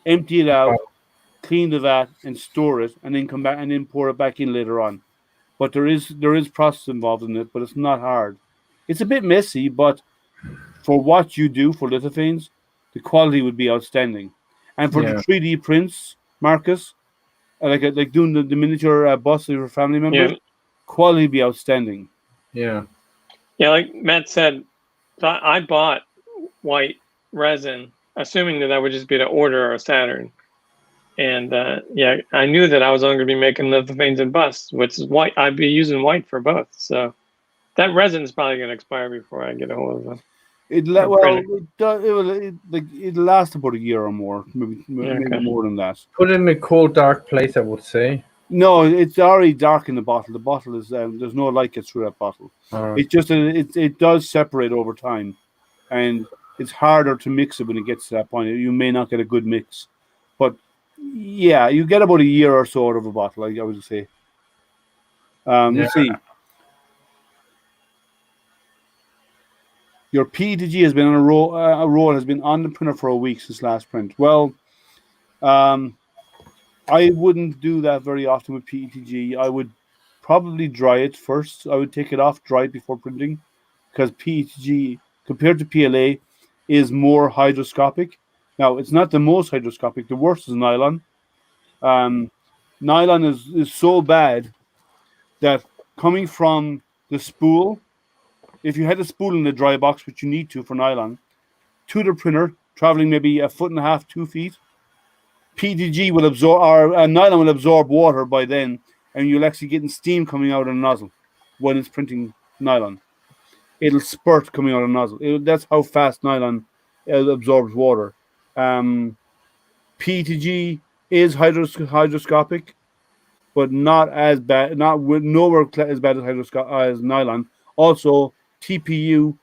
empty it out, clean the vat, and store it, and then come back and then pour it back in later on. But there is process involved in it, but it's not hard. It's a bit messy, but for what you do for lithophanes, the quality would be outstanding. And for the 3D prints, Marcus, like doing the miniature bust of your family members, quality would be outstanding. Yeah, like Matt said, I bought white resin, assuming that would just be to order or a Saturn. And I knew that I was only going to be making lithophanes and busts, which is white. I'd be using white for both. So that resin is probably going to expire before I get a hold of them. It'll last about a year or more, maybe more than that. Put it in a cold, dark place, I would say. No, it's already dark in the bottle. The bottle is there's no light gets through that bottle. It's just it does separate over time, and it's harder to mix it when it gets to that point. You may not get a good mix, but yeah, you get about a year or so out of a bottle. I would say. Let's see. Your PETG has been on a roll has been on the printer for a week since last print. Well, I wouldn't do that very often with PETG. I would probably dry it first. I would take it off, dry it before printing, because PETG compared to PLA is more hydroscopic. Now, it's not the most hydroscopic. The worst is nylon. Nylon is so bad that coming from the spool, if you had a spool in the dry box, which you need to for nylon, to the printer, traveling maybe 1.5 feet, 2 feet, PETG will absorb, or nylon will absorb water by then, and you'll actually get steam coming out of the nozzle when it's printing nylon. It'll spurt coming out of the nozzle. That's how fast nylon absorbs water. PETG is hydroscopic, but not as bad, nowhere as bad as nylon. Also, TPU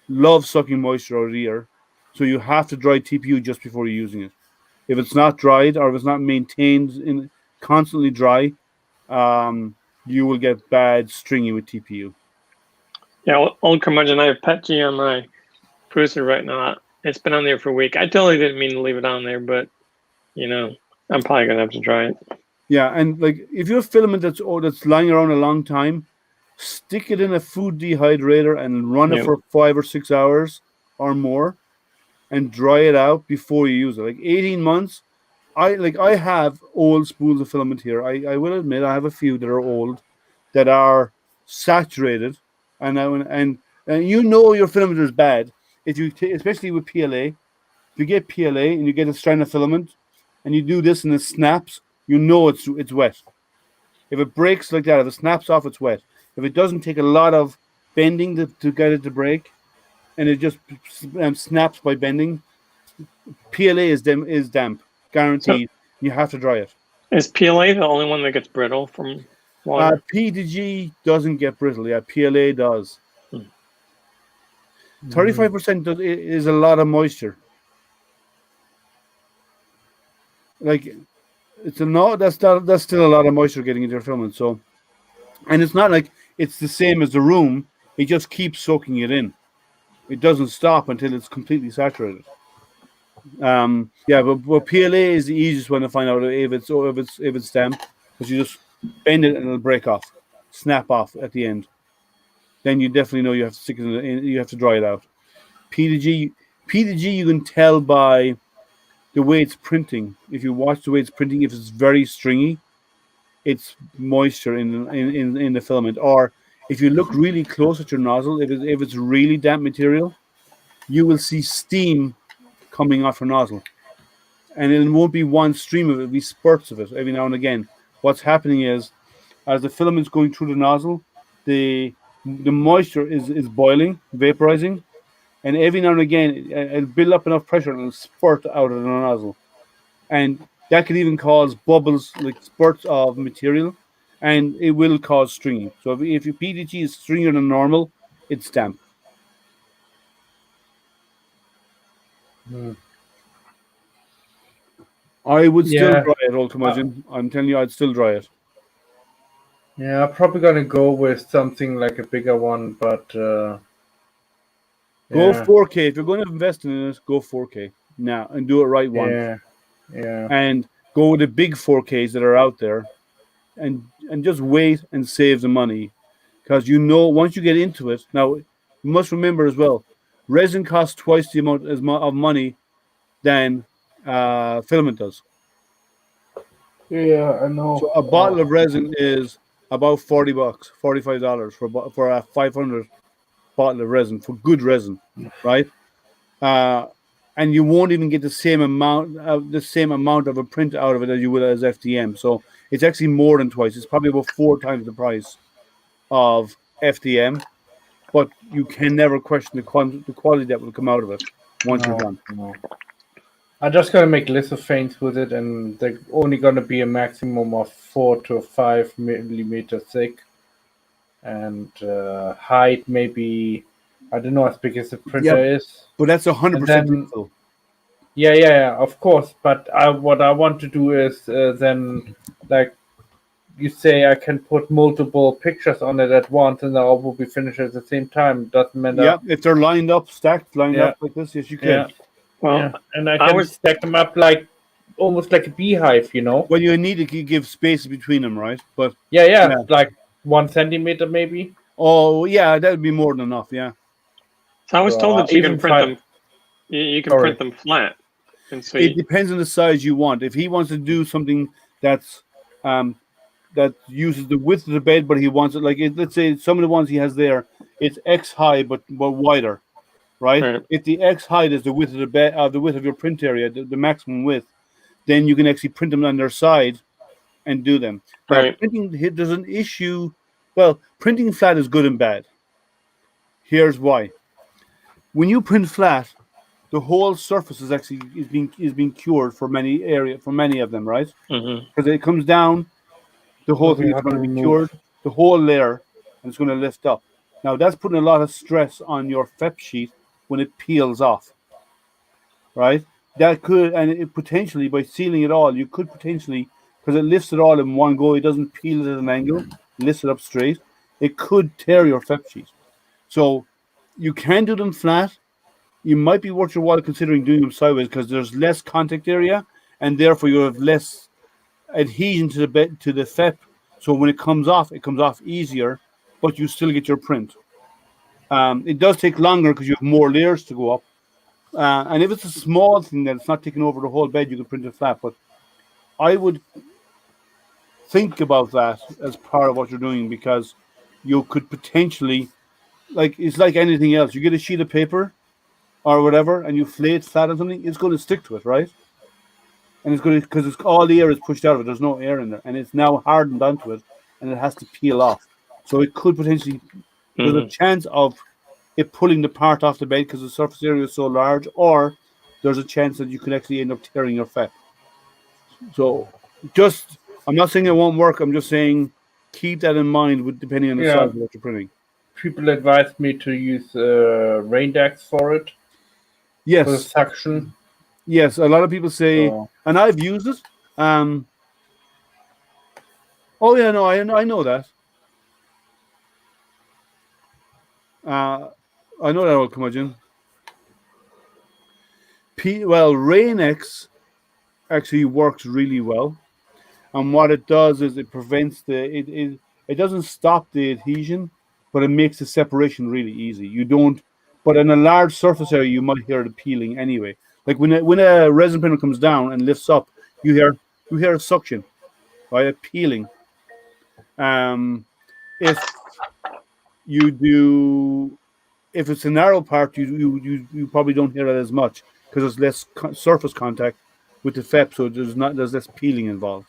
loves sucking moisture out of the air, so you have to dry TPU just before you're using it. If it's not dried or if it's not maintained constantly dry, you will get bad stringy with TPU. Yeah, old curmudgeon, I have PETG on my producer right now. It's been on there for a week. I totally didn't mean to leave it on there, but I'm probably gonna have to try it. Yeah, and like if you have filament that's lying around a long time, stick it in a food dehydrator and run it for 5 or 6 hours or more, and dry it out before you use it. Like 18 months. I have old spools of filament here. I will admit I have a few that are old, that are saturated, and your filament is bad if you especially with PLA. you get PLA and you get a strand of filament, and you do this and it snaps, you know it's wet. If it breaks like that, if it snaps off, it's wet. If it doesn't take a lot of bending to get it to break, and it just snaps by bending, PLA is damp, guaranteed. You have to dry it. Is PLA the only one that gets brittle from water? PDG doesn't get brittle. Yeah, PLA does. 35% is a lot of moisture. Like, that's still a lot of moisture getting into your filament. So, and it's not like it's the same as the room. It just keeps soaking it in. It doesn't stop until it's completely saturated. But PLA is the easiest one to find out if it's damp, because you just bend it and it'll break off, snap off at the end. Then you definitely know you have to stick it in. You have to dry it out. PDG you can tell by the way it's printing. If you watch the way it's printing, if it's very stringy, it's moisture in the filament. Or if you look really close at your nozzle, if it's really damp material, you will see steam coming off your nozzle, and it won't be one stream of it; it'll be spurts of it every now and again. What's happening is, as the filament's going through the nozzle, the moisture is boiling, vaporizing, and every now and again it'll build up enough pressure and it'll spurt out of the nozzle, and that could even cause bubbles, like spurts of material, and it will cause stringing. So if your PDG is stringier than normal, it's damp. I would still dry it, old curmudgeon. I'm telling you, I'd still dry it. Yeah, I'm probably gonna go with something like a bigger one, but go 4K. If you're going to invest in it, go 4K now and do it right once. Yeah. And go with the big 4Ks that are out there, and just wait and save the money, because once you get into it. Now, you must remember as well, resin costs twice the amount of money than filament does. Yeah, I know. So a bottle of resin is about $40, $45 for a 500 bottle of resin, for good resin, right? And you won't even get the same amount of a print out of it as you would as FDM. So it's actually more than twice. It's probably about 4 times the price of FDM. But you can never question the quality that will come out of it once you're done. No. I'm just gonna make lithophanes with it, and they're only gonna be a maximum of 4 to 5 millimeter thick, and height maybe, I don't know as big as the printer is. But that's 100% lethal. Yeah, of course. But what I want to do is then, like you say, I can put multiple pictures on it at once, and they all will be finished at the same time. Doesn't matter. Yeah, if they're lined up up like this, yes, you can. Yeah. Well, and I can stack them up like almost like a beehive, Well, you need to give space between them, right? But yeah, like 1 centimeter maybe. Oh yeah, that would be more than enough. Yeah. So I was told that you can print them. You can print them flat, and so it depends on the size you want. If he wants to do something that's that uses the width of the bed, but he wants it let's say some of the ones he has there, it's X high but wider, right? If the X height is the width of the bed, the width of your print area, the maximum width, then you can actually print them on their side and do them. Now, printing, there's an issue. Well, printing flat is good and bad. Here's why. When you print flat, the whole surface is actually being cured for many of them, right? Because it comes down, the whole thing is going to be cured, the whole layer, and it's going to lift up. Now that's putting a lot of stress on your FEP sheet when it peels off, right? That could, and it potentially, by sealing it all, you could potentially, because it lifts it all in one go, it doesn't peel it at an angle, lifts it up straight, it could tear your FEP sheet. So you can do them flat. You might be worth your while considering doing them sideways, because there's less contact area, and therefore you have less adhesion to the FEP. So when it comes off easier, but you still get your print. It does take longer because you have more layers to go up. And if it's a small thing that's not taking over the whole bed, you can print it flat. But I would think about that as part of what you're doing, because you could potentially, it's like anything else. You get a sheet of paper, or whatever, and you flay it flat on something, it's going to stick to it, right? And it's going to, because all the air is pushed out of it. There's no air in there, and it's now hardened onto it, and it has to peel off. So it could potentially, there's a chance of it pulling the part off the bed because the surface area is so large, or there's a chance that you could actually end up tearing your FEP. So I'm not saying it won't work. I'm just saying keep that in mind with depending on the size of what you're printing. People advised me to use Raindex for it. Yes. For the suction. Yes, a lot of people say, and I've used it. Oh yeah, no, I know that. I know that will come in. Rain-X actually works really well, and what it does is it prevents it doesn't stop the adhesion, but it makes the separation really easy. You don't, but in a large surface area, you might hear the peeling anyway. Like when a resin printer comes down and lifts up, you hear a suction, right? A peeling. If it's a narrow part, you probably don't hear that as much because there's less surface contact with the FEP, so there's less peeling involved.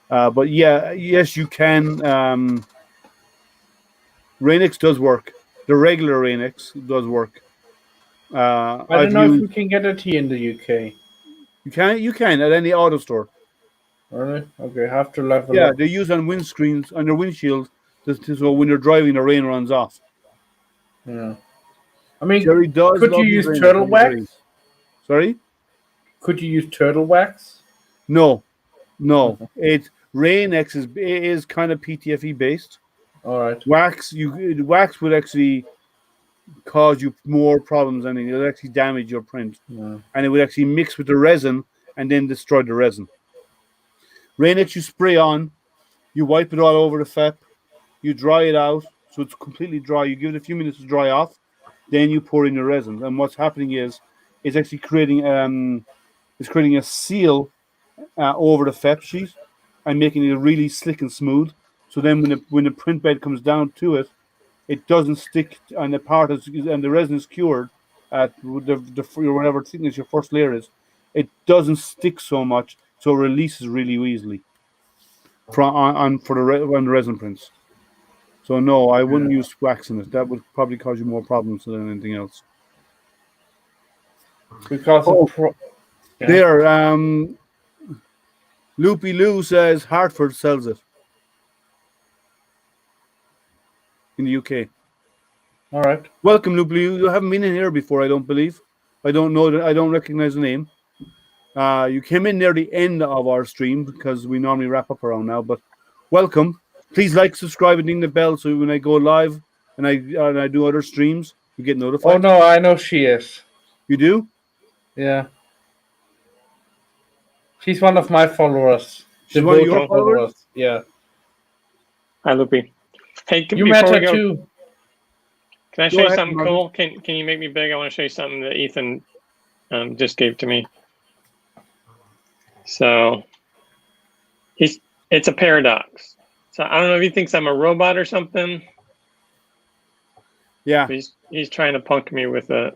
But yes, you can. Rain-X does work. The regular Rain-X does work. I don't know if you can get it here in the UK. You can at any auto store. Really? Okay, have to level up. Yeah, they use on windscreens, on their windshield, so when you're driving, the rain runs off. Yeah. I mean, Jerry does could you use turtle wax? Sorry? Could you use turtle wax? No. Rain-X is kind of PTFE based. All right. Wax would actually cause you more problems, and it would actually damage your print, and it would actually mix with the resin and then destroy the resin. Rain-X you spray on, you wipe it all over the FEP, you dry it out so it's completely dry. You give it a few minutes to dry off, then you pour in your resin. And what's happening is it's actually creating a seal over the FEP sheet and making it really slick and smooth. So then when the print bed comes down to it, it doesn't stick, and the resin is cured at whatever thickness your first layer is. It doesn't stick so much, so it releases really easily on the resin prints. So no, I wouldn't use wax in it. That would probably cause you more problems than anything else. Because Loopy Lou says Hartford sells it in the UK. All right. Welcome, Loopy Lou. You haven't been in here before, I don't believe. I don't know that. I don't recognize the name. You came in near the end of our stream because we normally wrap up around now. But welcome. Please like, subscribe, and ding the bell so when I go live and I do other streams, you get notified. Oh no, I know she is. You do? Yeah. She's one of my followers. She's one of your followers? Yeah. Hi, Loopy. Hey, you met her too. Can I show you something cool? Can you make me big? I want to show you something that Ethan just gave to me. So it's a paradox. So I don't know if he thinks I'm a robot or something. Yeah. He's trying to punk me with a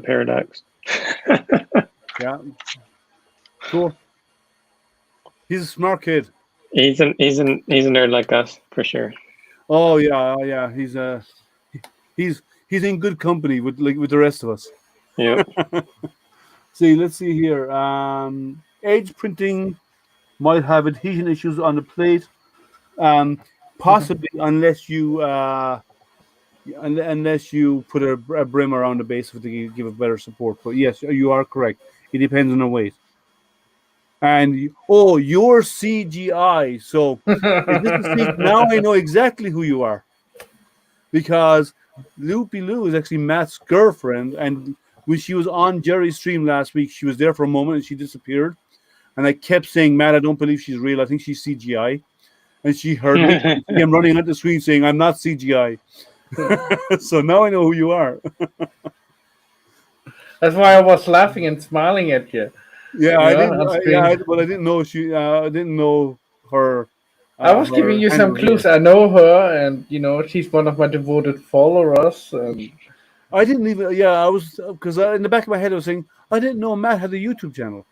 paradox. Yeah. Cool. He's a smart kid. He's a nerd like us for sure. Oh yeah. He's in good company with the rest of us. Yeah. Let's see here. Edge printing might have adhesion issues on the plate. Possibly unless you put a brim around the base of it to give it better support. But yes, you are correct. It depends on the weight. And you're CGI. So now I know exactly who you are, because Loopy Lou is actually Matt's girlfriend, and when she was on Jerry's stream last week, she was there for a moment and she disappeared. And I kept saying, Matt, I don't believe she's real. I think she's CGI. And she heard me. She came running on the screen saying, I'm not CGI. So now I know who you are. That's why I was laughing and smiling at you. Yeah, I didn't know she. I didn't know her. I was giving you some clues. I know her, and she's one of my devoted followers. And I didn't even. Yeah, I was because in the back of my head I was saying I didn't know Matt had a YouTube channel.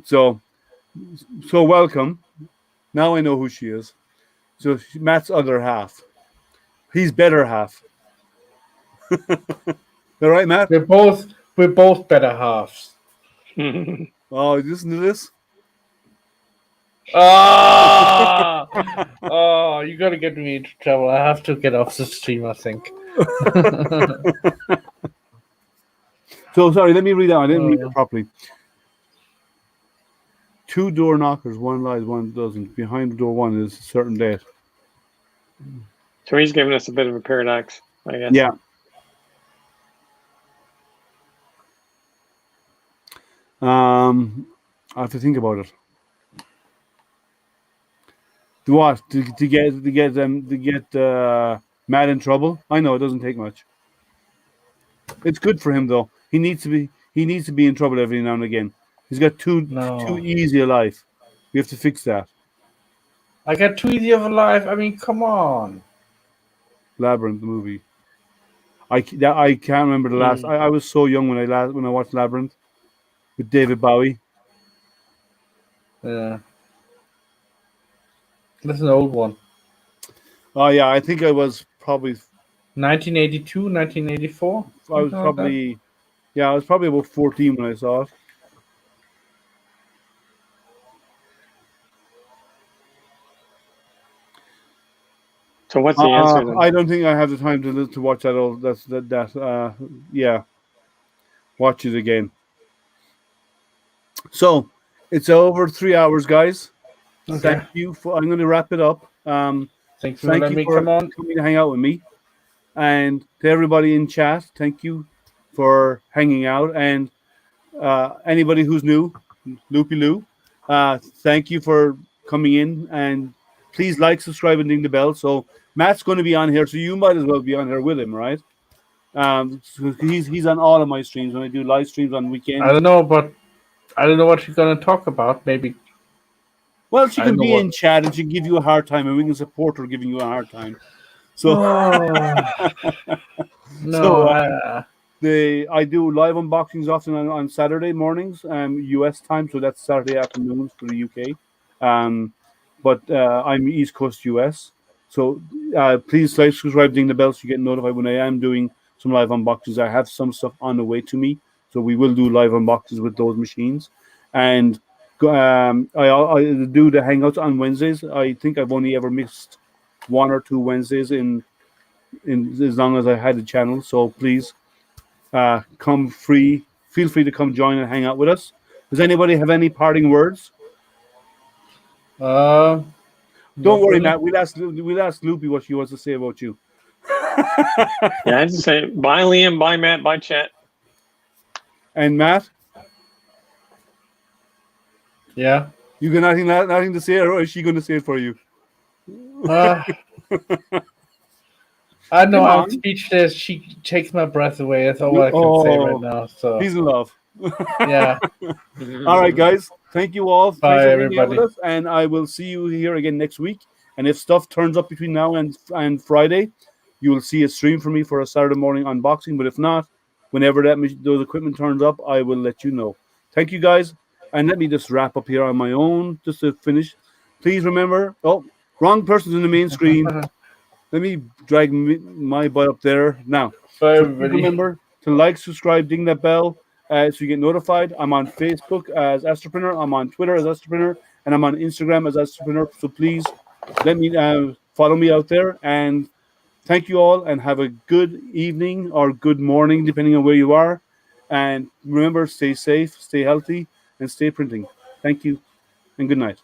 So welcome. Now I know who she is. So Matt's other half. He's better half. All right, Matt. We're both better halves. Oh, listen to this. Oh, you gotta get me into trouble. I have to get off the stream, I think. So sorry, let me read that. I didn't read it properly. 2 door knockers, one lies, one doesn't. Behind door one is a certain date. So he's giving us a bit of a paradox, I guess. Yeah. I have to think about it. To what? To get Matt in trouble? I know it doesn't take much. It's good for him though. He needs to be in trouble every now and again. He's got too easy a life. We have to fix that. I got too easy of a life. I mean, come on. Labyrinth, the movie. I can't remember the last. I was so young when I watched Labyrinth with David Bowie. Yeah. That's an old one. Oh yeah, I think I was probably 1982, 1984. I was probably I was probably about 14 when I saw it. So what's the answer then? I don't think I have the time to watch that all. Yeah. Watch it again. So it's over 3 hours, guys. Okay. Thank you I'm going to wrap it up. Thank you for coming to hang out with me, and to everybody in chat. Thank you for hanging out, and anybody who's new, Loopy Loo. Thank you for coming in, and please like, subscribe, and ding the bell. So Matt's going to be on here, so you might as well be on here with him, right? So he's on all of my streams when I do live streams on weekends. I don't know what you're going to talk about. Maybe. Well, she can be in chat and she can give you a hard time, and we can support her giving you a hard time. So, I do live unboxings often on Saturday mornings, US time, so that's Saturday afternoons for the UK. But I'm East Coast US, so please like, subscribe, ding the bell so you get notified when I am doing some live unboxings. I have some stuff on the way to me, so we will do live unboxings with those machines, and. I do the hangouts on Wednesdays. I think I've only ever missed 1 or 2 Wednesdays in as long as I had the channel. So please feel free to come join and hang out with us. Does anybody have any parting words? Don't worry, Matt. We'll ask Loopy what she wants to say about you. Yeah, I'd just say bye, Liam, bye, Matt, bye, chat. And Matt? Yeah. You got nothing to say, or is she going to say it for you? I know I'm speechless. She takes my breath away. That's all I can say right now. So he's in love. Yeah. All right, guys. Thank you all. Bye, everybody. And I will see you here again next week. And if stuff turns up between now and Friday, you will see a stream from me for a Saturday morning unboxing. But if not, whenever those equipment turns up, I will let you know. Thank you, guys. And let me just wrap up here on my own, just to finish. Please remember, wrong person's in the main screen. Let me drag my butt up there. Now, remember to like, subscribe, ding that bell so you get notified. I'm on Facebook as Astropreneur. I'm on Twitter as Astropreneur. And I'm on Instagram as Astropreneur. So please let me follow me out there. And thank you all, and have a good evening or good morning, depending on where you are. And remember, stay safe, stay healthy, and stay printing. Thank you, and good night.